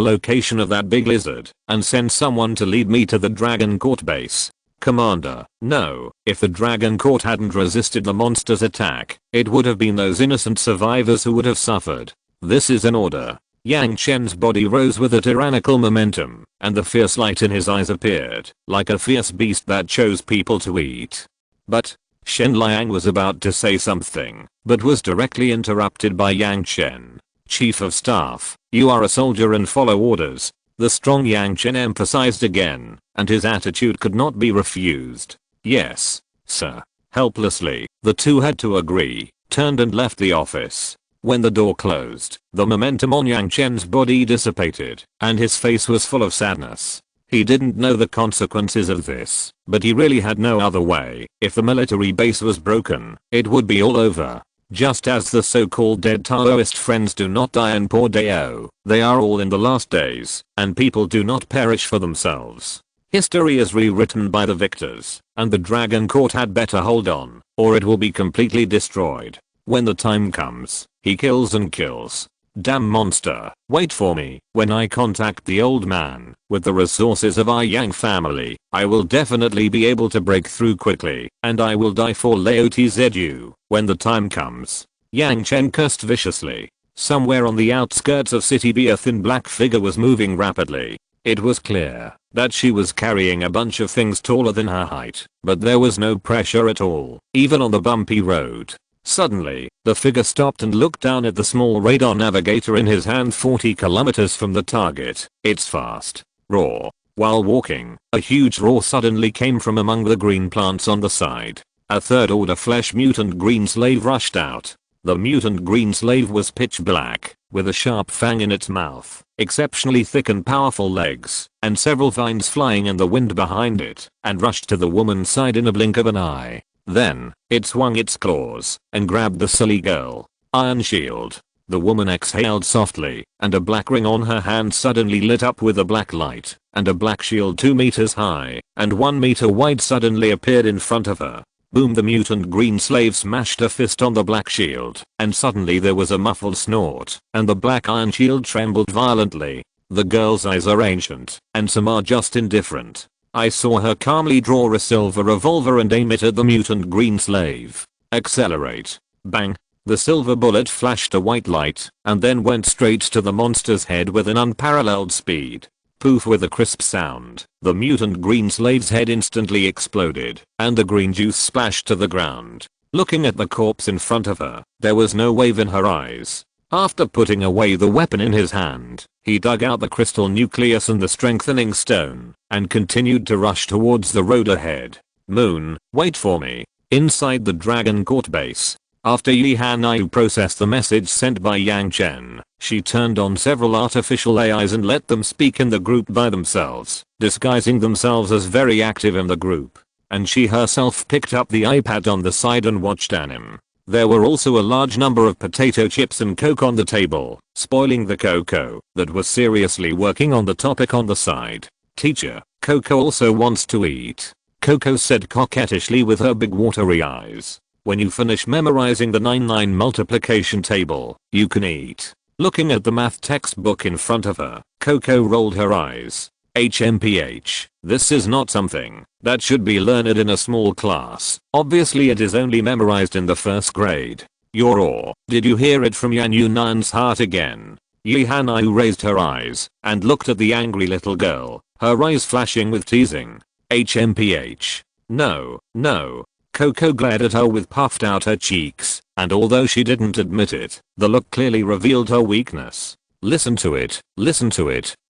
location of that big lizard, and send someone to lead me to the Dragon Court base. Commander, no, if the Dragon Court hadn't resisted the monster's attack, it would have been those innocent survivors who would have suffered. This is an order. Yang Chen's body rose with a tyrannical momentum, and the fierce light in his eyes appeared, like a fierce beast that chose people to eat. But, Shen Liang was about to say something, but was directly interrupted by Yang Chen. Chief of Staff, you are a soldier and follow orders. The strong Yang Chen emphasized again, and his attitude could not be refused. Yes, sir. Helplessly, the two had to agree, turned and left the office. When the door closed, the momentum on Yang Chen's body dissipated, and his face was full of sadness. He didn't know the consequences of this, but he really had no other way. If the military base was broken, it would be all over. Just as the so-called dead Taoist friends do not die in poor Dao, they are all in the last days, and people do not perish for themselves. History is rewritten by the victors, and the Dragon Court had better hold on, or it will be completely destroyed. When the time comes, he kills and kills. Damn monster, wait for me. When I contact the old man, with the resources of our Yang family, I will definitely be able to break through quickly, and I will die for Lao Tzu when the time comes. Yang Chen cursed viciously. Somewhere on the outskirts of City B, a thin black figure was moving rapidly. It was clear that she was carrying a bunch of things taller than her height, but there was no pressure at all, even on the bumpy road. Suddenly, the figure stopped and looked down at the small radar navigator in his hand 40 kilometers from the target. It's fast. Roar. While walking, a huge roar suddenly came from among the green plants on the side. A third order flesh mutant green slave rushed out. The mutant green slave was pitch black, with a sharp fang in its mouth, exceptionally thick and powerful legs, and several vines flying in the wind behind it, and rushed to the woman's side in a blink of an eye. Then, it swung its claws, and grabbed the silly girl. Iron shield. The woman exhaled softly, and a black ring on her hand suddenly lit up with a black light, and a black shield 2 meters high, and 1 meter wide suddenly appeared in front of her. Boom! The mutant green slave smashed a fist on the black shield, and suddenly there was a muffled snort, and the black iron shield trembled violently. The girl's eyes are ancient, and some are just indifferent. I saw her calmly draw a silver revolver and aim it at the mutant green slave. Accelerate. Bang. The silver bullet flashed a white light, and then went straight to the monster's head with an unparalleled speed. Poof! With a crisp sound, the mutant green slave's head instantly exploded, and the green juice splashed to the ground. Looking at the corpse in front of her, there was no wave in her eyes. After putting away the weapon in his hand, he dug out the crystal nucleus and the strengthening stone, and continued to rush towards the road ahead. Moon, wait for me. Inside the Dragon Court base, after Yi Hanyu processed the message sent by Yang Chen, she turned on several artificial AIs and let them speak in the group by themselves, disguising themselves as very active in the group. And she herself picked up the iPad on the side and watched anime. There were also a large number of potato chips and Coke on the table, spoiling the Coco, that was seriously working on the topic on the side. Teacher, Coco also wants to eat. Coco said coquettishly with her big watery eyes. When you finish memorizing the 9-9 multiplication table, you can eat. Looking at the math textbook in front of her, Coco rolled her eyes. HMPH, this is not something that should be learned in a small class. Obviously it is only memorized in the first grade. Did you hear it from Yan Yunan's heart again? Yi Hanyu raised her eyes and looked at the angry little girl, her eyes flashing with teasing. HMPH. No. Coco glared at her with puffed out her cheeks, and although she didn't admit it, the look clearly revealed her weakness. Listen to it.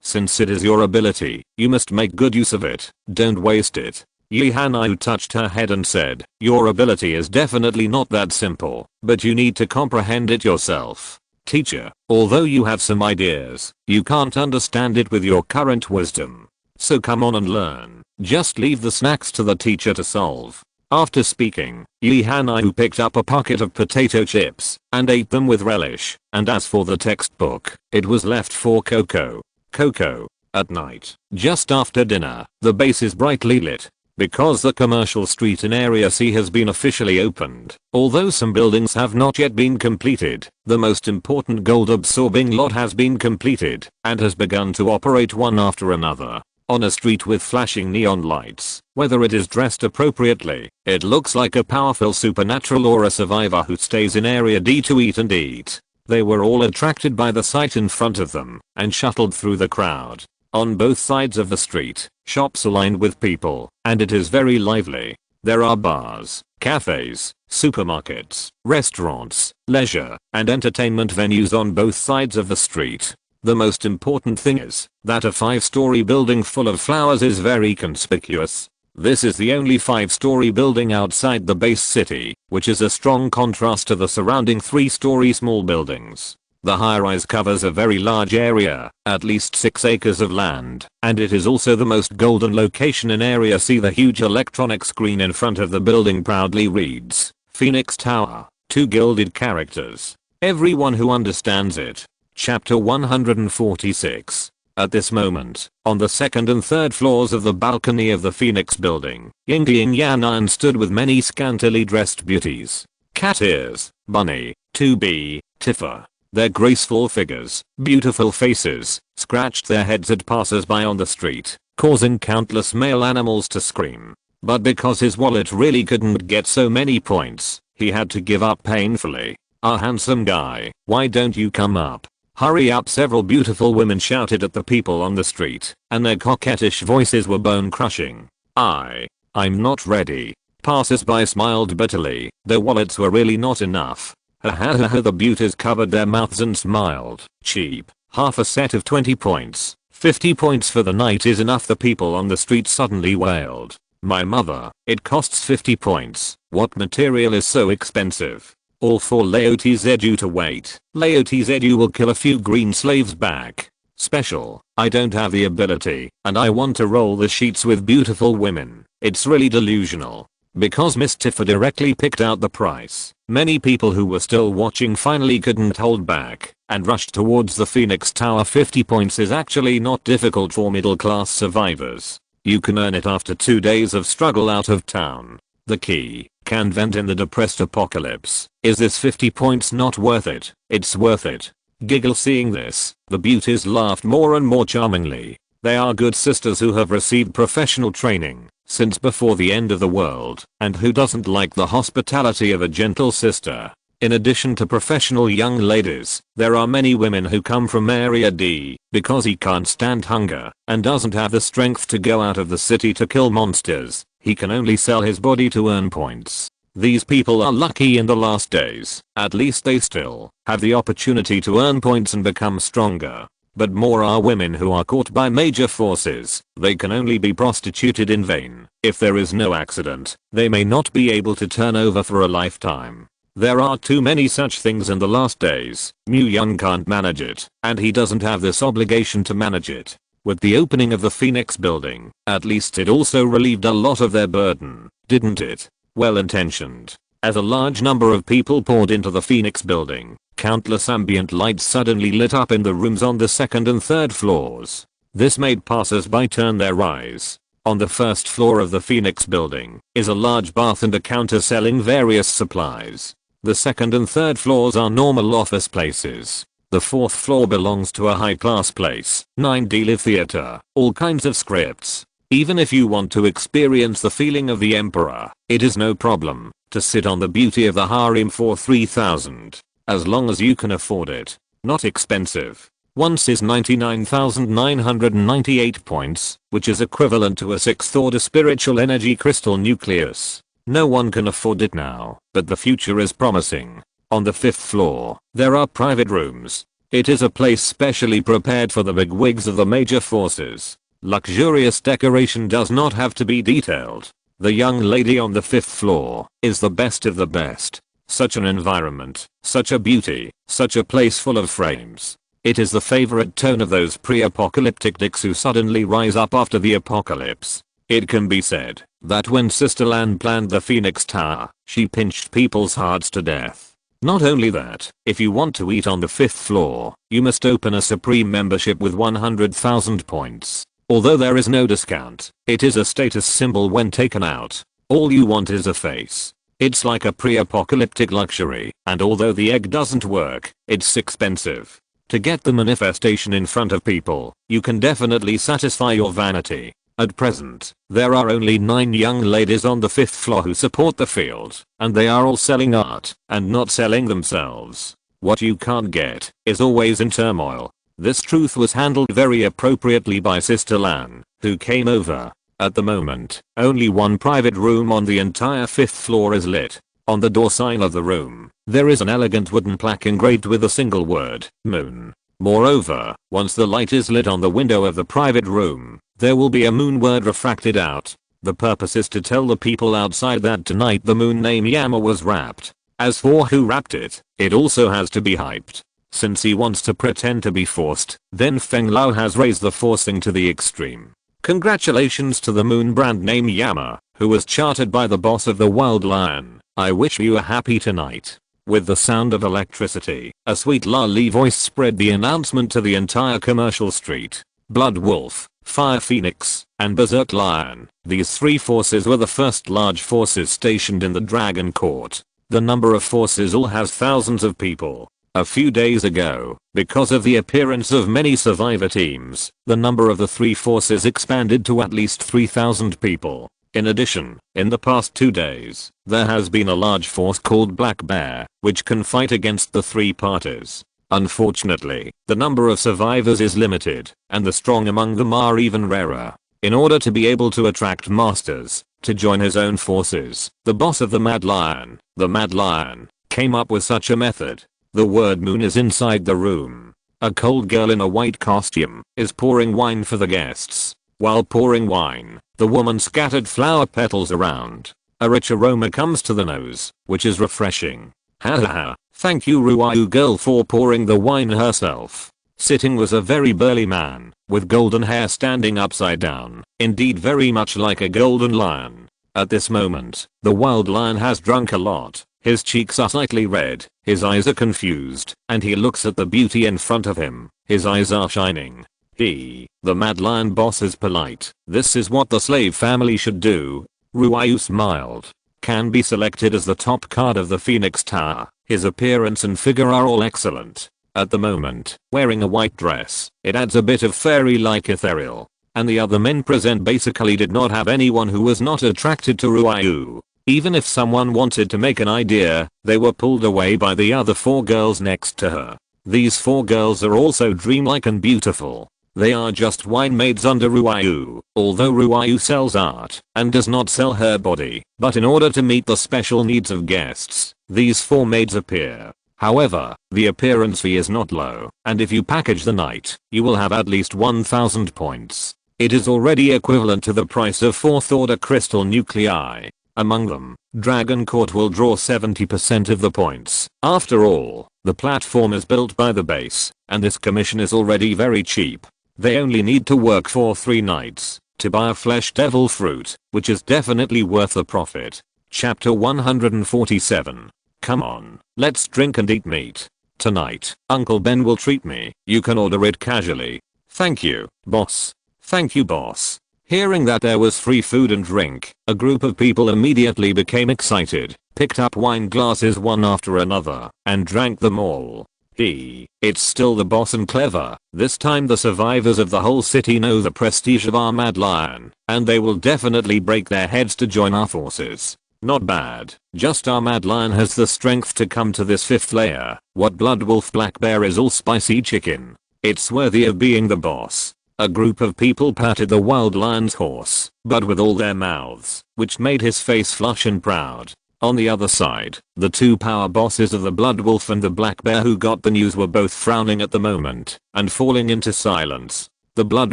Since it is your ability, you must make good use of it. Don't waste it. Yi Hanyu touched her head and said, your ability is definitely not that simple, but you need to comprehend it yourself. Teacher, although you have some ideas, you can't understand it with your current wisdom. So come on and learn. Just leave the snacks to the teacher to solve. After speaking, Yi Hanai picked up a pocket of potato chips and ate them with relish, and as for the textbook, it was left for Coco. Coco. At night, just after dinner, the base is brightly lit. Because the commercial street in Area C has been officially opened, although some buildings have not yet been completed, the most important gold-absorbing lot has been completed and has begun to operate one after another. On a street with flashing neon lights, whether it is dressed appropriately, it looks like a powerful supernatural or a survivor who stays in Area D to eat and eat. They were all attracted by the sight in front of them and shuttled through the crowd. On both sides of the street, shops are lined with people, and it is very lively. There are bars, cafes, supermarkets, restaurants, leisure, and entertainment venues on both sides of the street. The most important thing is that a 5-story building full of flowers is very conspicuous. This is the only 5-story building outside the base city, which is a strong contrast to the surrounding 3-story small buildings. The high-rise covers a very large area, at least 6 acres of land, and it is also the most golden location in Area C. The huge electronic screen in front of the building proudly reads, Phoenix Tower, 2 gilded characters. Everyone who understands it. Chapter 146. At this moment, on the 2nd and 3rd floors of the balcony of the Phoenix building, Ying Yan stood with many scantily dressed beauties. Cat ears, Bunny, 2B, Tifa. Their graceful figures, beautiful faces, scratched their heads at passers-by on the street, causing countless male animals to scream. But because his wallet really couldn't get so many points, he had to give up painfully. "Ah, handsome guy, why don't you come up? Hurry up," several beautiful women shouted at the people on the street, and their coquettish voices were bone-crushing. I'm not ready." Passers-by smiled bitterly, their wallets were really not enough. Ha ha ha ha, the beauties covered their mouths and smiled. "Cheap, half a set of 20 points, 50 points for the night is enough," the people on the street suddenly wailed. "My mother, it costs 50 points, what material is so expensive? All for Laotzu to wait. Laotzu will kill a few green slaves back. Special, I don't have the ability, and I want to roll the sheets with beautiful women. It's really delusional." Because Miss Tifa directly picked out the price, many people who were still watching finally couldn't hold back and rushed towards the Phoenix Tower. 50 points is actually not difficult for middle-class survivors. You can earn it after 2 days of struggle out of town. The key can vent in the depressed apocalypse. Is this 50 points not worth it? It's worth it. Giggle. Seeing this, the beauties laughed more and more charmingly. They are good sisters who have received professional training since before the end of the world, and who doesn't like the hospitality of a gentle sister? In addition to professional young ladies, there are many women who come from Area D because he can't stand hunger and doesn't have the strength to go out of the city to kill monsters. He can only sell his body to earn points. These people are lucky in the last days. At least they still have the opportunity to earn points and become stronger. But more are women who are caught by major forces. They can only be prostituted in vain. If there is no accident, they may not be able to turn over for a lifetime. There are too many such things in the last days. Mu Yun can't manage it, and he doesn't have this obligation to manage it. With the opening of the Phoenix building, at least it also relieved a lot of their burden, didn't it? Well intentioned. As a large number of people poured into the Phoenix building, countless ambient lights suddenly lit up in the rooms on the 2nd and 3rd floors. This made passers-by turn their eyes. On the 1st floor of the Phoenix building is a large bath and a counter selling various supplies. The 2nd and 3rd floors are normal office places. The 4th floor belongs to a high-class place, 9D live theater, all kinds of scripts. Even if you want to experience the feeling of the emperor, it is no problem to sit on the beauty of the harem for 3,000. As long as you can afford it. Not expensive. Once is 99,998 points, which is equivalent to a 6th order spiritual energy crystal nucleus. No one can afford it now, but the future is promising. On the 5th floor, there are private rooms. It is a place specially prepared for the bigwigs of the major forces. Luxurious decoration does not have to be detailed. The young lady on the 5th floor is the best of the best. Such an environment, such a beauty, such a place full of frames. It is the favorite tone of those pre-apocalyptic dicks who suddenly rise up after the apocalypse. It can be said that when Sister Lan planned the Phoenix Tower, she pinched people's hearts to death. Not only that, if you want to eat on the 5th floor, you must open a Supreme membership with 100,000 points. Although there is no discount, it is a status symbol when taken out. All you want is a face. It's like a pre-apocalyptic luxury, and although the egg doesn't work, it's expensive. To get the manifestation in front of people, you can definitely satisfy your vanity. At present, there are only 9 young ladies on the 5th floor who support the field, and they are all selling art, and not selling themselves. What you can't get, is always in turmoil. This truth was handled very appropriately by Sister Lan, who came over. At the moment, only one private room on the entire 5th floor is lit. On the door sign of the room, there is an elegant wooden plaque engraved with a single word, moon. Moreover, once the light is lit on the window of the private room, there will be a moon word refracted out. The purpose is to tell the people outside that tonight the moon name Yama was wrapped. As for who wrapped it, it also has to be hyped. Since he wants to pretend to be forced, then Feng Lao has raised the forcing to the extreme. Congratulations to the moon brand name Yama, who was chartered by the boss of the Wild Lion. I wish you a happy tonight. With the sound of electricity, a sweet lolly voice spread the announcement to the entire commercial street. Blood Wolf, Fire Phoenix, and Berserk Lion. These 3 forces were the first large forces stationed in the Dragon Court. The number of forces all has thousands of people. A few days ago, because of the appearance of many survivor teams, the number of the 3 forces expanded to at least 3,000 people. In addition, in the past 2 days, there has been a large force called Black Bear, which can fight against the 3 parties. Unfortunately, the number of survivors is limited, and the strong among them are even rarer. In order to be able to attract masters to join his own forces, the boss of the Mad Lion, came up with such a method. The word moon is inside the room. A cold girl in a white costume is pouring wine for the guests. While pouring wine, the woman scattered flower petals around. A rich aroma comes to the nose, which is refreshing. Hahaha, thank you Ruayu girl for pouring the wine herself. Sitting was a very burly man, with golden hair standing upside down, indeed very much like a golden lion. At this moment, the wild lion has drunk a lot. His cheeks are slightly red, his eyes are confused, and he looks at the beauty in front of him. His eyes are shining. The Mad Lion boss is polite. This is what the slave family should do. Ruayu smiled. Can be selected as the top card of the Phoenix Tower. His appearance and figure are all excellent. At the moment, wearing a white dress, it adds a bit of fairy-like ethereal. And the other men present basically did not have anyone who was not attracted to Ruayu. Even if someone wanted to make an idea, they were pulled away by the other 4 girls next to her. These 4 girls are also dreamlike and beautiful. They are just wine maids under Ruayu, although Ruayu sells art and does not sell her body. But in order to meet the special needs of guests, these 4 maids appear. However, the appearance fee is not low, and if you package the night, you will have at least 1,000 points. It is already equivalent to the price of 4th order crystal nuclei. Among them, Dragon Court will draw 70% of the points. After all, the platform is built by the base, and this commission is already very cheap. They only need to work for 3 nights to buy a flesh devil fruit, which is definitely worth the profit. Chapter 147. Come on, let's drink and eat meat. Tonight, Uncle Ben will treat me. You can order it casually. Thank you, boss. Thank you, boss. Hearing that there was free food and drink, a group of people immediately became excited, picked up wine glasses one after another, and drank them all. It's still the boss and clever. This time the survivors of the whole city know the prestige of our Mad Lion, and they will definitely break their heads to join our forces. Not bad, just our Mad Lion has the strength to come to this 5th layer. What Blood Wolf Black Bear is all spicy chicken. It's worthy of being the boss. A group of people patted the wild lion's horse, but with all their mouths, which made his face flush and proud. On the other side, the 2 power bosses of the Blood Wolf and the Black Bear who got the news were both frowning at the moment and falling into silence. The Blood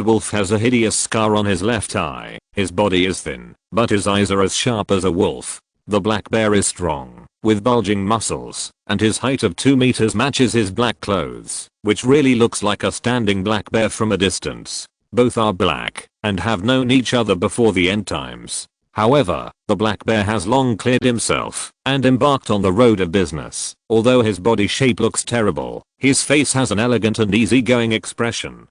Wolf has a hideous scar on his left eye. His body is thin, but his eyes are as sharp as a wolf. The black bear is strong, with bulging muscles, and his height of 2 meters matches his black clothes, which really looks like a standing black bear from a distance. Both are black, and have known each other before the end times. However, the black bear has long cleared himself, and embarked on the road of business. Although his body shape looks terrible, his face has an elegant and easygoing expression.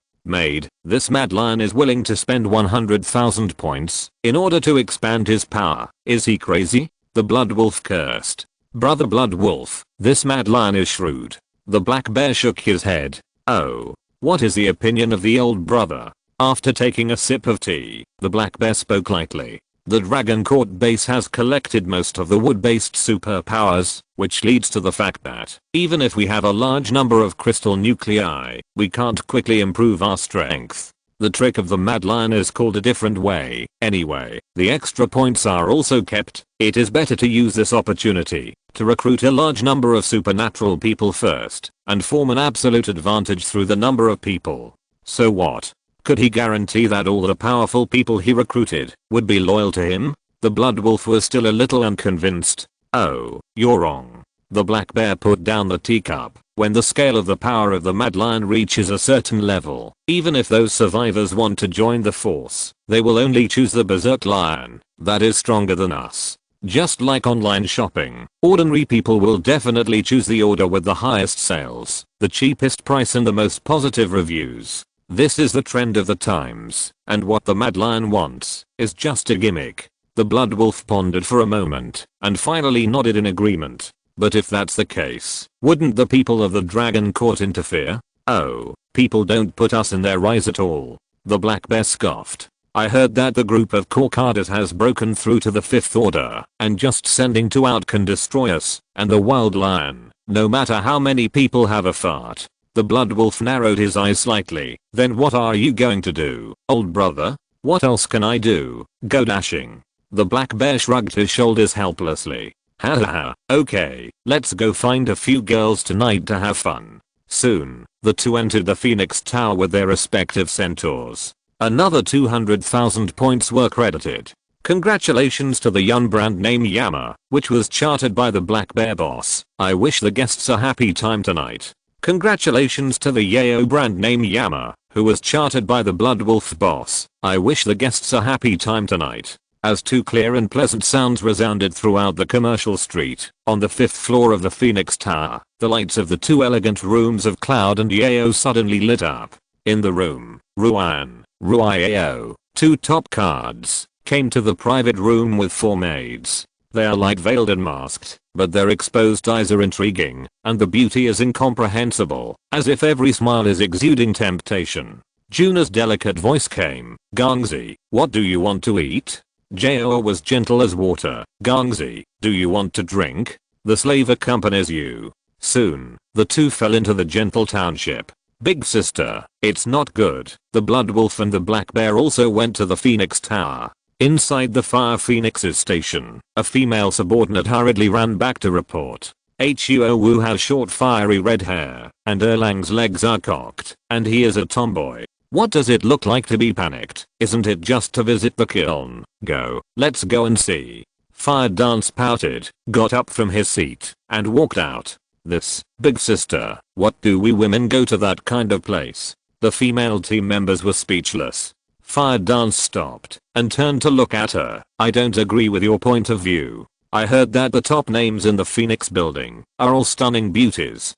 This mad lion is willing to spend 100,000 points in order to expand his power. Is he crazy? The blood wolf cursed. Brother blood wolf, this mad lion is shrewd. The black bear shook his head. Oh. What is the opinion of the old brother? After taking a sip of tea, the black bear spoke lightly. The Dragon Court base has collected most of the wood-based superpowers, which leads to the fact that, even if we have a large number of crystal nuclei, we can't quickly improve our strength. The trick of the mad lion is called a different way. Anyway, the extra points are also kept. It is better to use this opportunity to recruit a large number of supernatural people first, and form an absolute advantage through the number of people. So what? Could he guarantee that all the powerful people he recruited would be loyal to him? The blood wolf was still a little unconvinced. Oh, you're wrong. The black bear put down the teacup. When the scale of the power of the mad lion reaches a certain level, even if those survivors want to join the force, they will only choose the berserk lion that is stronger than us. Just like online shopping, ordinary people will definitely choose the order with the highest sales, the cheapest price and the most positive reviews. This is the trend of the times, and what the mad lion wants is just a gimmick. The blood wolf pondered for a moment, and finally nodded in agreement. But if that's the case, wouldn't the people of the Dragon Court interfere? Oh, people don't put us in their eyes at all. The black bear scoffed. I heard that the group of Corcaders has broken through to the 5th order, and just sending two out can destroy us, and the wild lion, no matter how many people have a fart. The blood wolf narrowed his eyes slightly. Then what are you going to do, old brother? What else can I do? Go dashing. The black bear shrugged his shoulders helplessly. Haha, okay, let's go find a few girls tonight to have fun. Soon, the two entered the Phoenix Tower with their respective centaurs. Another 200,000 points were credited. Congratulations to the young brand name Yama, which was chartered by the black bear boss. I wish the guests a happy time tonight. Congratulations to the Yayo brand name Yama, who was chartered by the blood wolf boss. I wish the guests a happy time tonight. As two clear and pleasant sounds resounded throughout the commercial street, on the 5th floor of the Phoenix Tower, the lights of the two elegant rooms of Cloud and Yayo suddenly lit up. In the room, Yayo, two top cards, came to the private room with 4 maids. They are light veiled and masked, but their exposed eyes are intriguing, and the beauty is incomprehensible, as if every smile is exuding temptation. Juna's delicate voice came. Gangzi, what do you want to eat? Jayo was gentle as water. Gangzi, do you want to drink? The slave accompanies you. Soon, the two fell into the gentle township. Big sister, it's not good. The blood wolf and the black bear also went to the Phoenix Tower. Inside the Fire Phoenix's station, a female subordinate hurriedly ran back to report. Huo Wu has short fiery red hair, and Erlang's legs are cocked, and he is a tomboy. What does it look like to be panicked? Isn't it just to visit the kiln? Go, let's go and see. Fire Dance pouted, got up from his seat, and walked out. This, big sister, what do we women go to that kind of place? The female team members were speechless. Fire Dance stopped and turned to look at her. I don't agree with your point of view. I heard that the top names in the Phoenix building are all stunning beauties.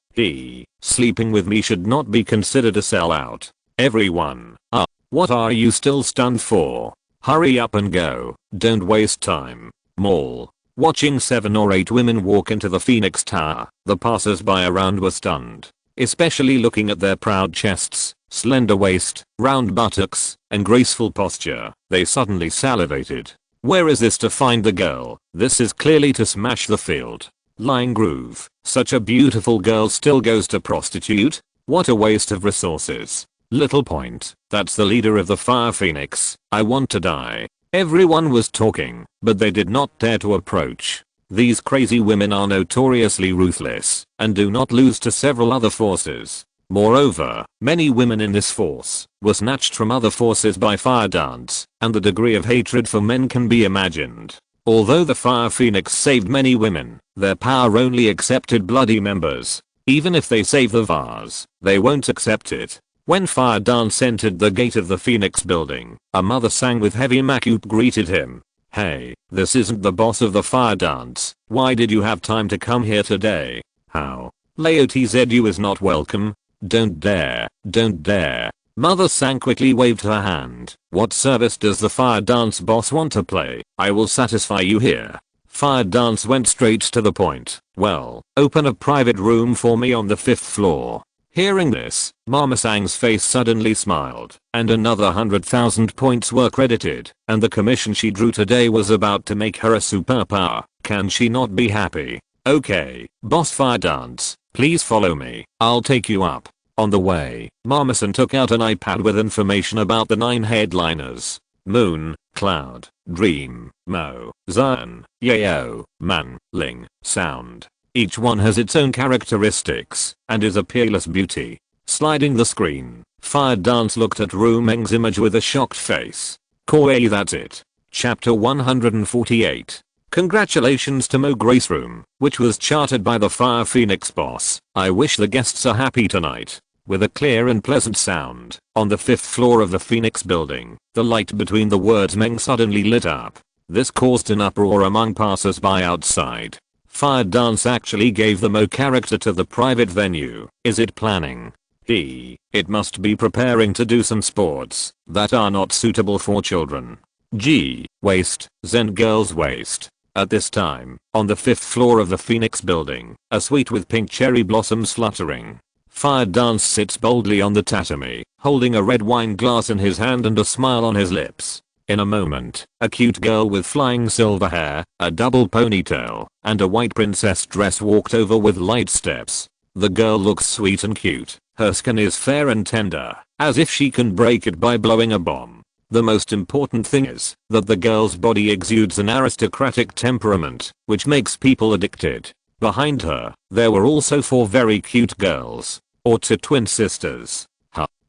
Sleeping with me should not be considered a sellout. Everyone, what are you still stunned for? Hurry up and go. Don't waste time. Mall. Watching 7 or 8 women walk into the Phoenix Tower, the passers-by around were stunned, especially looking at their proud chests, slender waist, round buttocks, and graceful posture. They suddenly salivated. Where is this to find the girl? This is clearly to smash the field. Lying groove. Such a beautiful girl still goes to prostitute? What a waste of resources. Little point. That's the leader of the Fire Phoenix. I want to die. Everyone was talking, but they did not dare to approach. These crazy women are notoriously ruthless, and do not lose to several other forces. Moreover, many women in this force were snatched from other forces by Fire Dance, and the degree of hatred for men can be imagined. Although the Fire Phoenix saved many women, their power only accepted bloody members. Even if they save the vase, they won't accept it. When Fire Dance entered the gate of the Phoenix building, a mother sang with heavy makup greeted him. Hey, this isn't the boss of the Fire Dance. Why did you have time to come here today? How? Laotzu is not welcome. Don't dare, don't dare. Mother Sang quickly waved her hand. What service does the Fire Dance boss want to play? I will satisfy you here. Fire Dance went straight to the point. Well, open a private room for me on the 5th floor. Hearing this, Mama Sang's face suddenly smiled, and another 100,000 points were credited, and the commission she drew today was about to make her a superpower. Can she not be happy? Okay, boss Fire Dance, please follow me. I'll take you up. On the way, Mama San took out an iPad with information about the 9 headliners. Moon, Cloud, Dream, Mo, Zion, Yayo, Man, Ling, Sound. Each one has its own characteristics and is a peerless beauty. Sliding the screen, Fire Dance looked at Rumeng's image with a shocked face. Koei, that's it. Chapter 148. Congratulations to Mo Grace Room, which was chartered by the Fire Phoenix boss. I wish the guests are happy tonight. With a clear and pleasant sound, on the 5th floor of the Phoenix building, the light between the words Meng suddenly lit up. This caused an uproar among passers-by outside. Fire Dance actually gave the Mo character to the private venue. Is it planning? It must be preparing to do some sports that are not suitable for children. Waste, Zen girl's waste. At this time, on the 5th floor of the Phoenix building, a suite with pink cherry blossoms fluttering. Fire Dance sits boldly on the tatami, holding a red wine glass in his hand and a smile on his lips. In a moment, a cute girl with flying silver hair, a double ponytail, and a white princess dress walked over with light steps. The girl looks sweet and cute. Her skin is fair and tender, as if she can break it by blowing a bomb. The most important thing is that the girl's body exudes an aristocratic temperament, which makes people addicted. Behind her, there were also 4 very cute girls, or 2 twin sisters.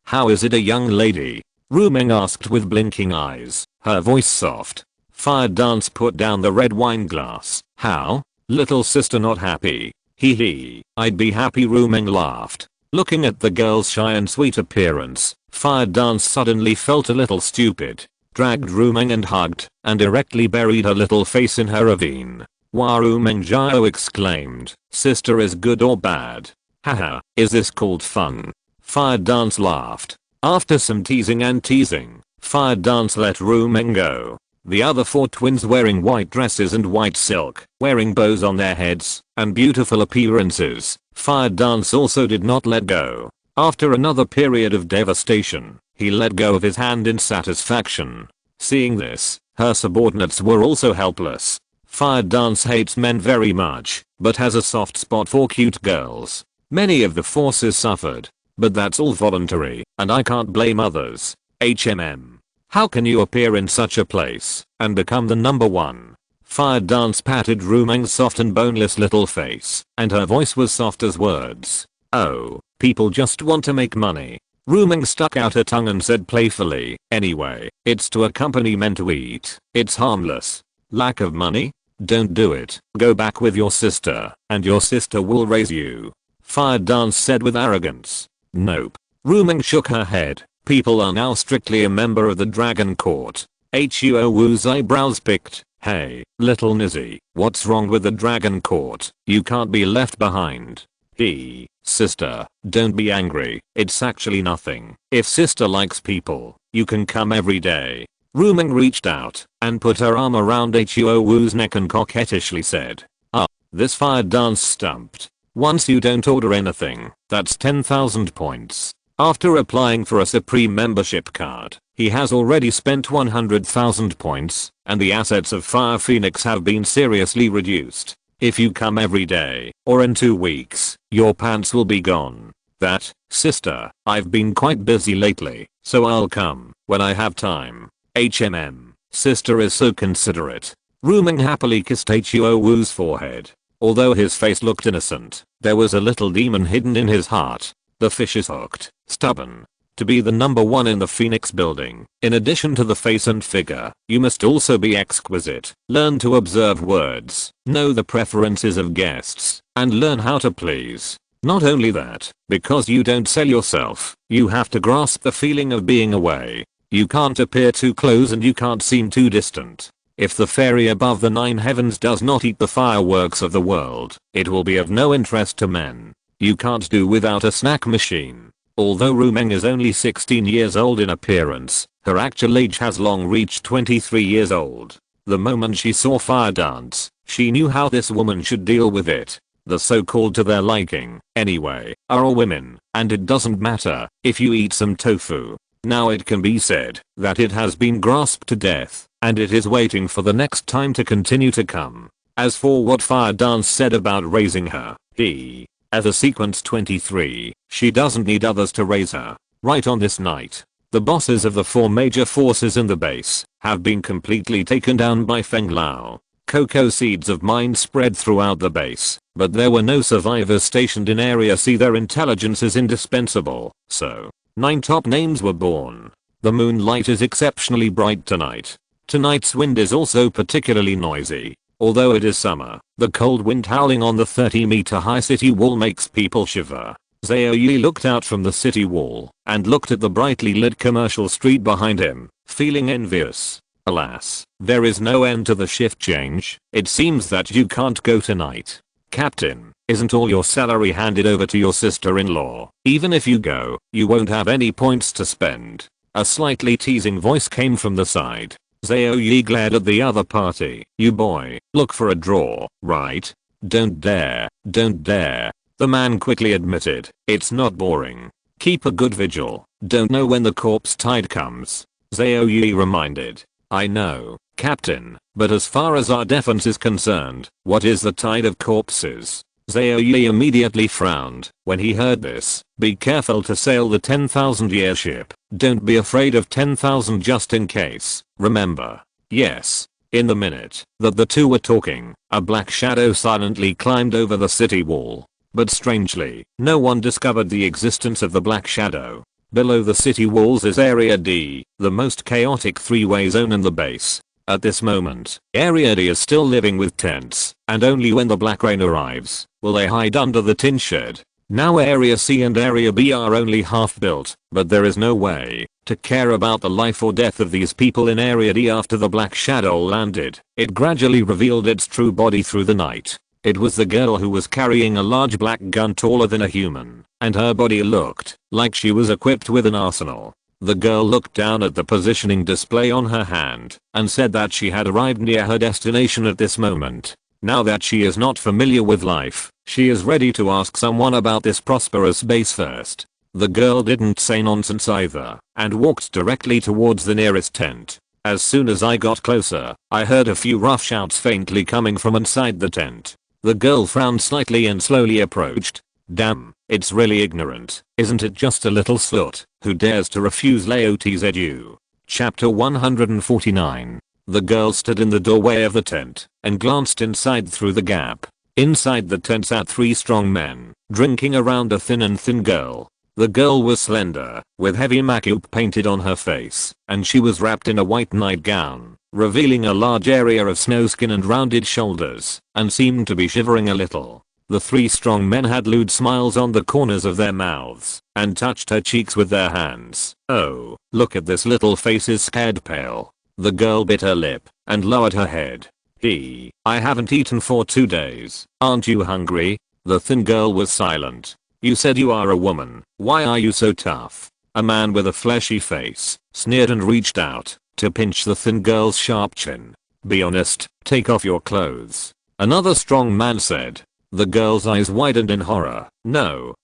How is it a young lady? Rumeng asked with blinking eyes, her voice soft. Fire Dance put down the red wine glass. How? Little sister not happy? Hee. I'd be happy, Rumeng laughed. Looking at the girl's shy and sweet appearance, Fire Dance suddenly felt a little stupid, dragged Rumeng and hugged, and directly buried her little face in her ravine. Wow, Rumeng Jiao exclaimed, sister is good or bad? Haha, is this called fun? Fire Dance laughed. After some teasing and teasing, Fire Dance let Rumeng go. The other 4 twins wearing white dresses and white silk, wearing bows on their heads, and beautiful appearances. Fire Dance also did not let go. After another period of devastation, he let go of his hand in satisfaction. Seeing this, her subordinates were also helpless. Fire Dance hates men very much, but has a soft spot for cute girls. Many of the forces suffered, but that's all voluntary, and I can't blame others. How can you appear in such a place and become the number 1? Fire Dance patted Rumeng's soft and boneless little face, and her voice was soft as words. Oh, people just want to make money. Rumeng stuck out her tongue and said playfully, anyway, it's to accompany men to eat. It's harmless. Lack of money? Don't do it. Go back with your sister, and your sister will raise you. Fire Dance said with arrogance. Nope. Rumeng shook her head. People are now strictly a member of the Dragon Court. Huo Wu's eyebrows picked. Hey, little Nizzy, what's wrong with the Dragon Court? You can't be left behind. Sister, don't be angry. It's actually nothing. If sister likes people, you can come every day. Rumeng reached out and put her arm around Huo Wu's neck and coquettishly said. This Fire Dance stumped. Once you don't order anything, that's 10,000 points. After applying for a Supreme membership card, he has already spent 100,000 points, and the assets of Fire Phoenix have been seriously reduced. If you come every day, or in 2 weeks, your pants will be gone. That, sister, I've been quite busy lately, so I'll come when I have time. Sister is so considerate. Rumeng happily kissed Huo Wu's forehead. Although his face looked innocent, there was a little demon hidden in his heart. The fish is hooked, stubborn. To be the number one in the Phoenix building, in addition to the face and figure, you must also be exquisite, learn to observe words, know the preferences of guests, and learn how to please. Not only that, because you don't sell yourself, you have to grasp the feeling of being away. You can't appear too close and you can't seem too distant. If the fairy above the 9 heavens does not eat the fireworks of the world, it will be of no interest to men. You can't do without a snack machine. Although Rumeng is only 16 years old in appearance, her actual age has long reached 23 years old. The moment she saw fire dance, she knew how this woman should deal with it. The so-called to their liking, anyway, are all women, and it doesn't matter if you eat some tofu. Now it can be said that it has been grasped to death, and it is waiting for the next time to continue to come. As for what Fire Dance said about raising her, as a sequence 23, she doesn't need others to raise her. Right on this night, the bosses of the 4 major forces in the base have been completely taken down by Feng Lao. Coco seeds of mine spread throughout the base, but there were no survivors stationed in Area C. Their intelligence is indispensable, so 9 top names were born. The moonlight is exceptionally bright tonight. Tonight's wind is also particularly noisy. Although it is summer, the cold wind howling on the 30-meter high city wall makes people shiver. Zhao Yi looked out from the city wall and looked at the brightly lit commercial street behind him, feeling envious. Alas, there is no end to the shift change. It seems that you can't go tonight. Captain, isn't all your salary handed over to your sister-in-law? Even if you go, you won't have any points to spend. A slightly teasing voice came from the side. Zhao Yi glared at the other party. You boy, look for a draw, right? Don't dare, don't dare. The man quickly admitted, it's not boring. Keep a good vigil, don't know when the corpse tide comes. Zhao Yi reminded. I know, Captain, but as far as our defense is concerned, what is the tide of corpses? Zhao Yi immediately frowned when he heard this. Be careful to sail the 10,000-year ship. Don't be afraid of 10,000 just in case. Remember. Yes. In the minute that the two were talking, a black shadow silently climbed over the city wall. But strangely, no one discovered the existence of the black shadow. Below the city walls is Area D, the most chaotic 3-way zone in the base. At this moment, Area D is still living with tents, and only when the black rain arrives will they hide under the tin shed. Now Area C and Area B are only half built, but there is no way to care about the life or death of these people in Area D after the black shadow landed. It gradually revealed its true body through the night. It was the girl who was carrying a large black gun taller than a human, and her body looked like she was equipped with an arsenal. The girl looked down at the positioning display on her hand and said that she had arrived near her destination at this moment. Now that she is not familiar with life, she is ready to ask someone about this prosperous base first. The girl didn't say nonsense either and walked directly towards the nearest tent. As soon as I got closer, I heard a few rough shouts faintly coming from inside the tent. The girl frowned slightly and slowly approached. Damn, it's really ignorant, isn't it? Just a little slut who dares to refuse Laoti's edu. Chapter 149. The girl stood in the doorway of the tent and glanced inside through the gap. Inside the tent sat 3 strong men, drinking around a thin girl. The girl was slender, with heavy makeup painted on her face, and she was wrapped in a white nightgown, revealing a large area of snow skin and rounded shoulders, and seemed to be shivering a little. The 3 strong men had lewd smiles on the corners of their mouths, and touched her cheeks with their hands. Oh, look at this little face, is scared pale. The girl bit her lip, and lowered her head. I haven't eaten for 2 days, aren't you hungry? The thin girl was silent. You said you are a woman, why are you so tough? A man with a fleshy face sneered and reached out to pinch the thin girl's sharp chin. Be honest, take off your clothes. Another strong man said. The girl's eyes widened in horror. No,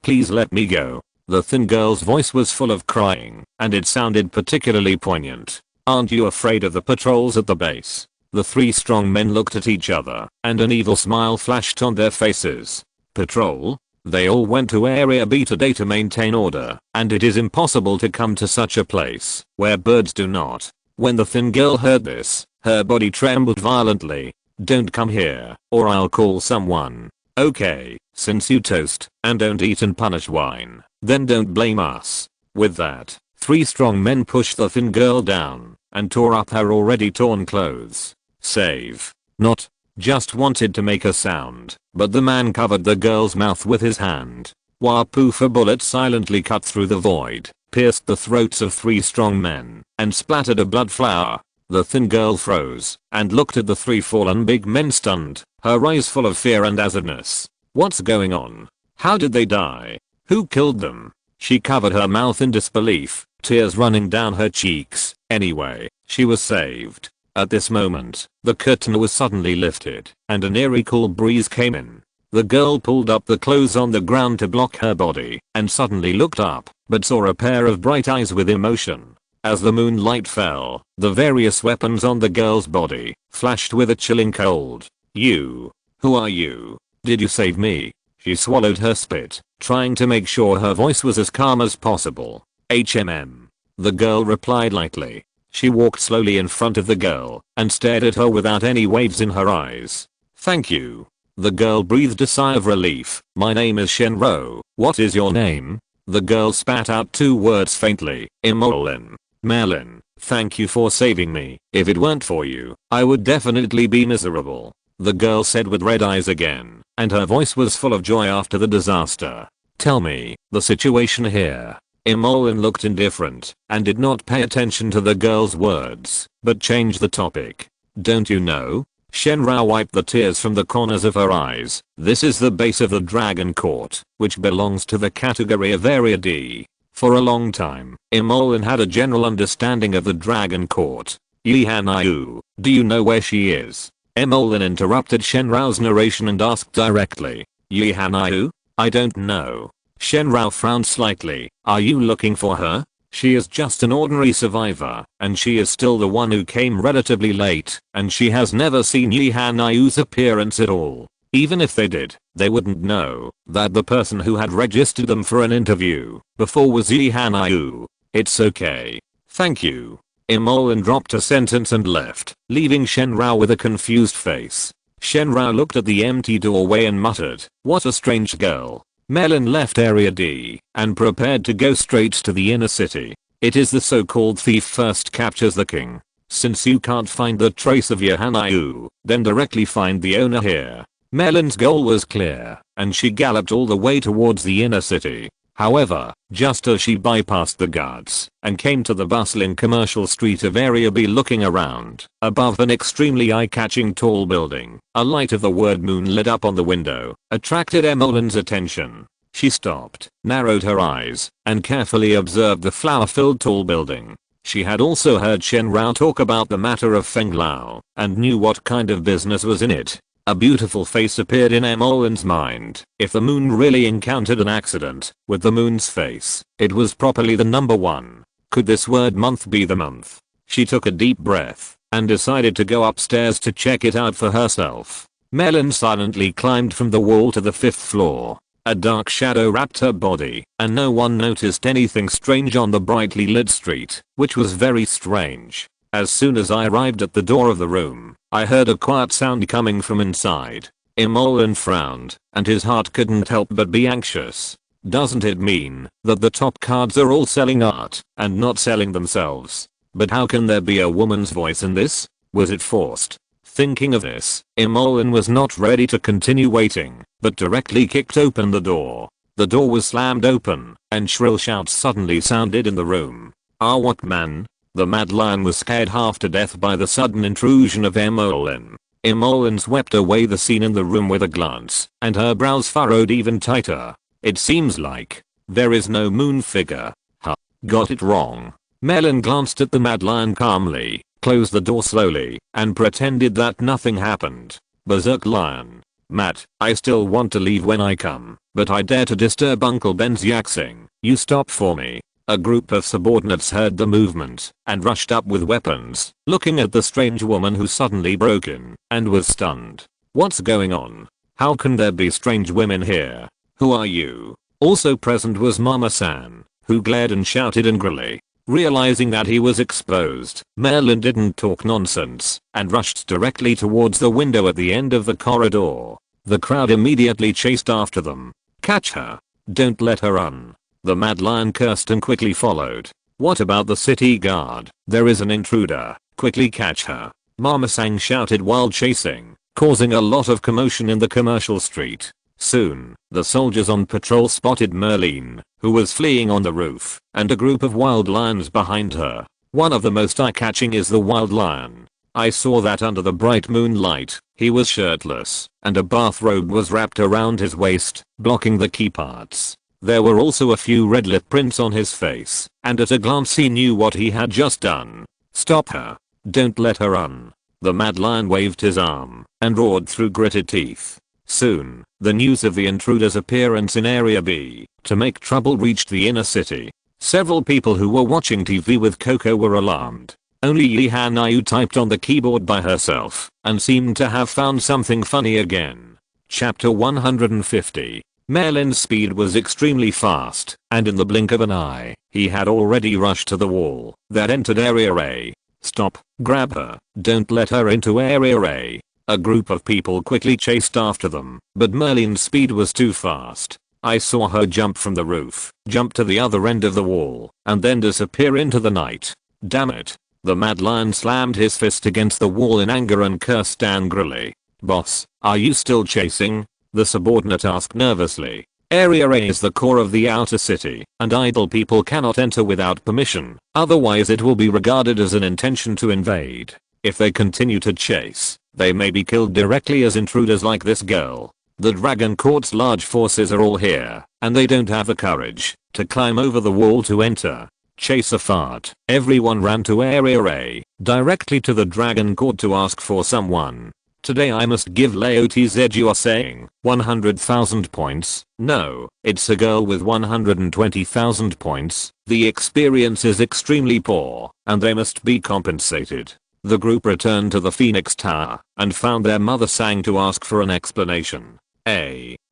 please let me go. The thin girl's voice was full of crying, and it sounded particularly poignant. Aren't you afraid of the patrols at the base? The 3 strong men looked at each other, and an evil smile flashed on their faces. Patrol? They all went to Area B today to maintain order, and it is impossible to come to such a place where birds do not. When the thin girl heard this, her body trembled violently. Don't come here, or I'll call someone. Okay, since you toast and don't eat and punish wine, then don't blame us. With that, 3 strong men pushed the thin girl down and tore up her already torn clothes. Save. Not. Just wanted to make a sound, but the man covered the girl's mouth with his hand. Wapoof, a bullet silently cut through the void, pierced the throats of 3 strong men, and splattered a blood flower. The thin girl froze and looked at the 3 fallen big men stunned, her eyes full of fear and acidness. What's going on? How did they die? Who killed them? She covered her mouth in disbelief, tears running down her cheeks. Anyway, she was saved. At this moment, the curtain was suddenly lifted, and an eerie cool breeze came in. The girl pulled up the clothes on the ground to block her body, and suddenly looked up, but saw a pair of bright eyes with emotion. As the moonlight fell, the various weapons on the girl's body flashed with a chilling cold. You. Who are you? Did you save me? She swallowed her spit, trying to make sure her voice was as calm as possible. HMM. The girl replied lightly. She walked slowly in front of the girl and stared at her without any waves in her eyes. Thank you. The girl breathed a sigh of relief. My name is Shenro. What is your name? The girl spat out 2 words faintly. Imolin. Merlin, thank you for saving me. If it weren't for you, I would definitely be miserable. The girl said with red eyes again, and her voice was full of joy after the disaster. Tell me, the situation here. Imolin looked indifferent and did not pay attention to the girl's words, but changed the topic. Don't you know? Shenrao wiped the tears from the corners of her eyes. This is the base of the Dragon Court, which belongs to the category of Area D. For a long time, Imolin had a general understanding of the Dragon Court. Yihanayu, do you know where she is? Imolin interrupted Shenrao's narration and asked directly. Yihanayu? I don't know. Shenrao frowned slightly. Are you looking for her? She is just an ordinary survivor, and she is still the one who came relatively late, and she has never seen Yihanayu's appearance at all. Even if they did, they wouldn't know that the person who had registered them for an interview before was Yihanayu. It's okay. Thank you. Imolin dropped a sentence and left, leaving Shenrao with a confused face. Shenrao looked at the empty doorway and muttered, what a strange girl. Merlin left Area D and prepared to go straight to the inner city. It is the so-called thief first captures the king. Since you can't find the trace of Yihanayu, then directly find the owner here. Merlin's goal was clear, and she galloped all the way towards the inner city. However, just as she bypassed the guards and came to the bustling commercial street of Area B, looking around, above an extremely eye-catching tall building, a light of the word moon lit up on the window, attracted Emolin's attention. She stopped, narrowed her eyes, and carefully observed the flower-filled tall building. She had also heard Shenrao talk about the matter of Feng Lao, and knew what kind of business was in it. A beautiful face appeared in Emolin's mind. If the moon really encountered an accident with the moon's face, it was properly the number 1. Could this word month be the month? She took a deep breath and decided to go upstairs to check it out for herself. Merlin silently climbed from the wall to the 5th floor. A dark shadow wrapped her body, and no one noticed anything strange on the brightly lit street, which was very strange. As soon as I arrived at the door of the room, I heard a quiet sound coming from inside. Imolin frowned, and his heart couldn't help but be anxious. Doesn't it mean that the top cards are all selling art and not selling themselves? But how can there be a woman's voice in this? Was it forced? Thinking of this, Imolin was not ready to continue waiting, but directly kicked open the door. The door was slammed open, and shrill shouts suddenly sounded in the room. Ah, what man? The Mad Lion was scared half to death by the sudden intrusion of Imolin. Imolin swept away the scene in the room with a glance, and her brows furrowed even tighter. It seems like there is no moon figure. Huh. Got it wrong. Merlin glanced at the Mad Lion calmly, closed the door slowly, and pretended that nothing happened. Berserk Lion. Matt, I still want to leave when I come, but I dare to disturb Uncle Ben's yaxing. You stop for me. A group of subordinates heard the movement and rushed up with weapons, looking at the strange woman who suddenly broke in and was stunned. What's going on? How can there be strange women here? Who are you? Also present was Mama-san, who glared and shouted angrily. Realizing that he was exposed, Merlin didn't talk nonsense and rushed directly towards the window at the end of the corridor. The crowd immediately chased after them. Catch her. Don't let her run. The Mad Lion cursed and quickly followed. What about the city guard? There is an intruder. Quickly catch her. Mama Sang shouted while chasing, causing a lot of commotion in the commercial street. Soon, the soldiers on patrol spotted Merlin, who was fleeing on the roof, and a group of wild lions behind her. One of the most eye-catching is the wild lion. I saw that under the bright moonlight. He was shirtless, and a bathrobe was wrapped around his waist, blocking the key parts. There were also a few red lip prints on his face, and at a glance he knew what he had just done. Stop her. Don't let her run. The Mad Lion waved his arm, and roared through gritted teeth. Soon, the news of the intruder's appearance in Area B to make trouble reached the inner city. Several people who were watching TV with Coco were alarmed. Only Yi Hanayu typed on the keyboard by herself, and seemed to have found something funny again. Chapter 150. Merlin's speed was extremely fast, and in the blink of an eye, he had already rushed to the wall that entered Area A. Stop, grab her, don't let her into Area A. A group of people quickly chased after them, but Merlin's speed was too fast. I saw her jump from the roof, jump to the other end of the wall, and then disappear into the night. Damn it. The Mad Lion slammed his fist against the wall in anger and cursed angrily. Boss, are you still chasing? The subordinate asked nervously. Area A is the core of the outer city, and idle people cannot enter without permission, otherwise it will be regarded as an intention to invade. If they continue to chase, they may be killed directly as intruders like this girl. The Dragon Court's large forces are all here, and they don't have the courage to climb over the wall to enter. Chase a fart. Everyone ran to Area A, directly to the Dragon Court to ask for someone. Today I must give Laotiz, you are saying, 100,000 points? No, it's a girl with 120,000 points. The experience is extremely poor, and they must be compensated. The group returned to the Phoenix Tower, and found their mother Sang to ask for an explanation.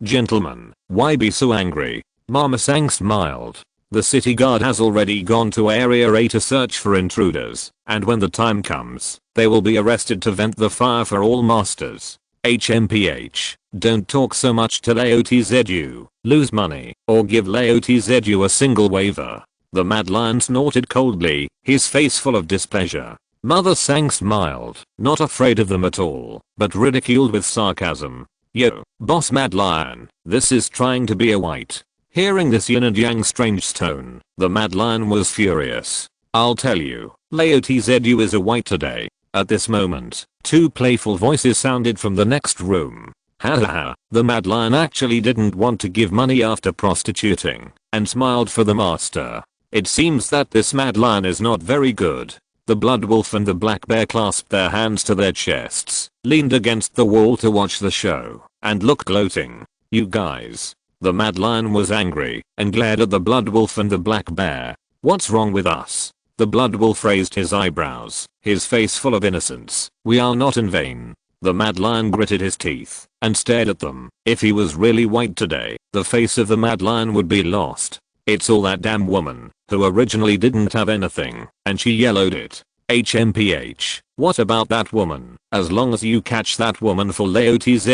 Gentlemen, why be so angry? Mama Sang smiled. The city guard has already gone to Area A to search for intruders, and when the time comes, they will be arrested to vent the fire for all masters. HMPH, don't talk so much to Laotiz, lose money, or give Laotiz a single waiver. The Mad Lion snorted coldly, his face full of displeasure. Mother Sang smiled, not afraid of them at all, but ridiculed with sarcasm. Yo, boss Mad Lion, this is trying to be a white. Hearing this yin and yang strange tone, the Mad Lion was furious. I'll tell you, Laotiz is a white today. At this moment, two playful voices sounded from the next room. Ha ha ha, the Mad Lion actually didn't want to give money after prostituting, and smiled for the master. It seems that this Mad Lion is not very good. The Blood Wolf and the Black Bear clasped their hands to their chests, leaned against the wall to watch the show, and looked gloating. You guys. The Mad Lion was angry, and glared at the Blood Wolf and the Black Bear. What's wrong with us? The Blood Wolf raised his eyebrows, his face full of innocence. We are not in vain. The Mad Lion gritted his teeth, and stared at them. If he was really white today, the face of the Mad Lion would be lost. It's all that damn woman, who originally didn't have anything, and she yellowed it. HMPH, what about that woman? As long as you catch that woman for Laotiz,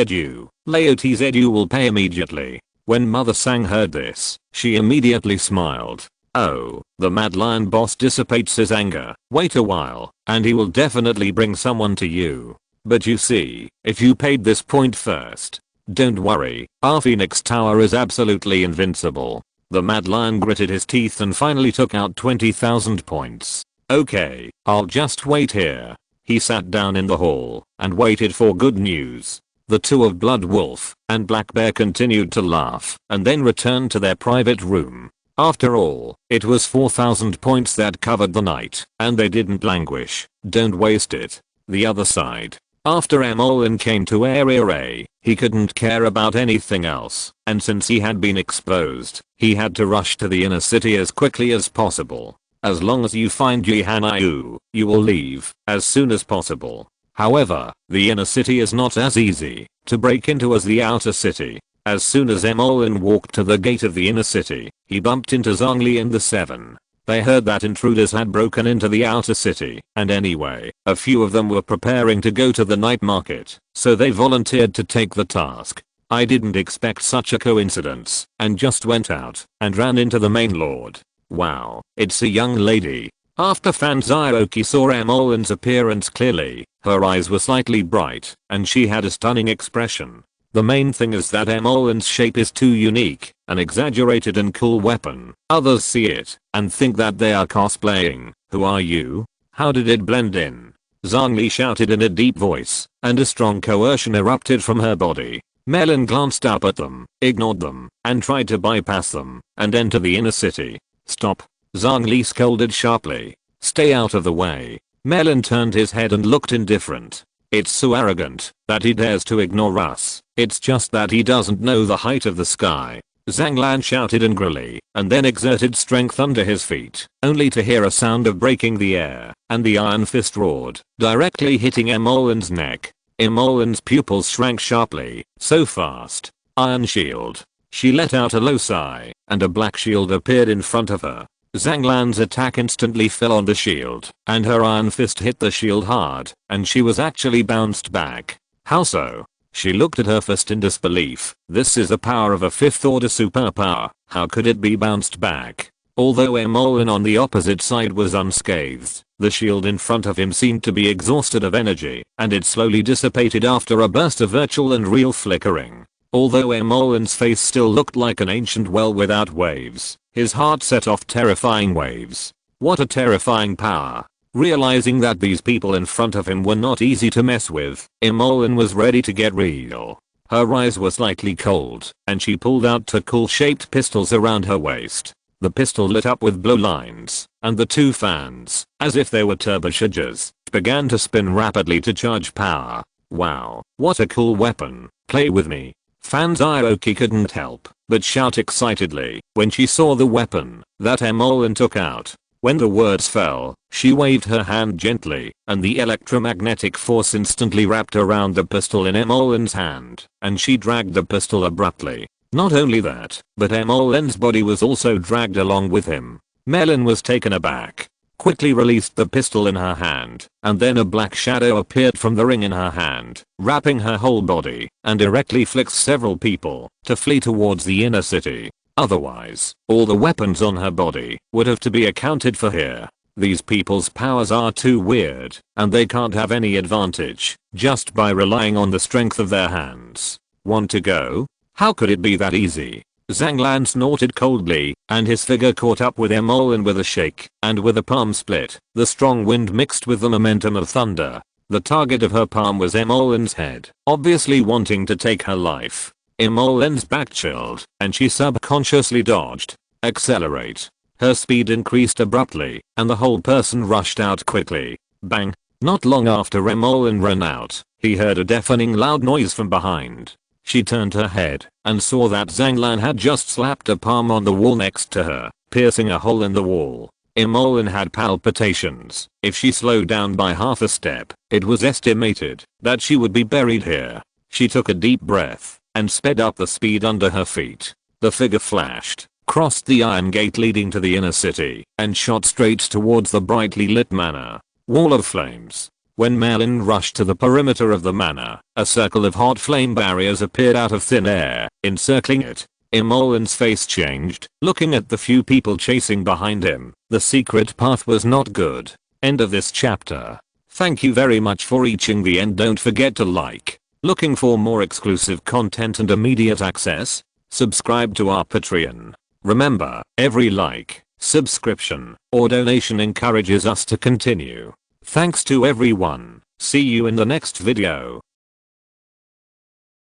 Laotiz will pay immediately. When Mother Sang heard this, she immediately smiled. Oh, the Mad Lion boss dissipates his anger. Wait a while, and he will definitely bring someone to you. But you see, if you paid this point first. Don't worry, our Phoenix Tower is absolutely invincible. The Mad Lion gritted his teeth and finally took out 20,000 points. Okay, I'll just wait here. He sat down in the hall and waited for good news. The two of Blood Wolf and Black Bear continued to laugh and then returned to their private room. After all, it was 4,000 points that covered the night, and they didn't languish. Don't waste it. The other side. After Amolin came to Area A, he couldn't care about anything else, and since he had been exposed, he had to rush to the inner city as quickly as possible. As long as you find Jihanayu, you will leave as soon as possible. However, the inner city is not as easy to break into as the outer city. As soon as Amolin walked to the gate of the inner city, he bumped into Zhongli and the Seven. They heard that intruders had broken into the outer city, and anyway, a few of them were preparing to go to the night market, so they volunteered to take the task. I didn't expect such a coincidence, and just went out and ran into the main lord. Wow, it's a young lady. After fans Aoki saw Emolin's appearance clearly, her eyes were slightly bright, and she had a stunning expression. The main thing is that Emolin's shape is too unique, an exaggerated and cool weapon. Others see it and think that they are cosplaying. Who are you? How did it blend in? Zhongli shouted in a deep voice, and a strong coercion erupted from her body. Melon glanced up at them, ignored them, and tried to bypass them and enter the inner city. Stop. Zhongli scolded sharply. Stay out of the way. Melon turned his head and looked indifferent. It's so arrogant that he dares to ignore us. It's just that he doesn't know the height of the sky. Zhang Lan shouted angrily and then exerted strength under his feet, only to hear a sound of breaking the air, and the iron fist roared, directly hitting Emolin's neck. Emolin's pupils shrank sharply, so fast. Iron shield. She let out a low sigh, and a black shield appeared in front of her. Zhang Lan's attack instantly fell on the shield, and her iron fist hit the shield hard, and she was actually bounced back. How so? She looked at her fist in disbelief. This is the power of a 5th order superpower. How could it be bounced back? Although Emolin on the opposite side was unscathed, the shield in front of him seemed to be exhausted of energy, and it slowly dissipated after a burst of virtual and real flickering. Although Emolin's face still looked like an ancient well without waves, his heart set off terrifying waves. What a terrifying power. Realizing that these people in front of him were not easy to mess with, Emolin was ready to get real. Her eyes were slightly cold, and she pulled out two cool-shaped pistols around her waist. The pistol lit up with blow lines, and the two fans, as if they were turbochargers, began to spin rapidly to charge power. Wow, what a cool weapon. Play with me. Fans Aoki couldn't help but shout excitedly when she saw the weapon that Emolin took out. When the words fell, she waved her hand gently, and the electromagnetic force instantly wrapped around the pistol in Emolin's hand, and she dragged the pistol abruptly. Not only that, but Emolin's body was also dragged along with him. Melon was taken aback, quickly released the pistol in her hand, and then a black shadow appeared from the ring in her hand, wrapping her whole body, and directly flicked several people to flee towards the inner city. Otherwise, all the weapons on her body would have to be accounted for here. These people's powers are too weird, and they can't have any advantage just by relying on the strength of their hands. Want to go? How could it be that easy? Zhang Lan snorted coldly, and his figure caught up with Emolin with a shake, and with a palm split, the strong wind mixed with the momentum of thunder. The target of her palm was Emolin's head, obviously wanting to take her life. Emolin's back chilled, and she subconsciously dodged. Accelerate. Her speed increased abruptly, and the whole person rushed out quickly. Bang. Not long after Emolin ran out, he heard a deafening loud noise from behind. She turned her head and saw that Zhang Lan had just slapped a palm on the wall next to her, piercing a hole in the wall. Emolin had palpitations. If she slowed down by half a step, it was estimated that she would be buried here. She took a deep breath and sped up the speed under her feet. The figure flashed, crossed the iron gate leading to the inner city, and shot straight towards the brightly lit manor. Wall of flames. When Melon rushed to the perimeter of the manor, a circle of hot flame barriers appeared out of thin air, encircling it. Emolin's face changed, looking at the few people chasing behind him. The secret path was not good. End of this chapter. Thank you very much for reaching the end. Don't forget to like. Looking for more exclusive content and immediate access? Subscribe to our Patreon. Remember, every like, subscription, or donation encourages us to continue. Thanks to everyone. See you in the next video.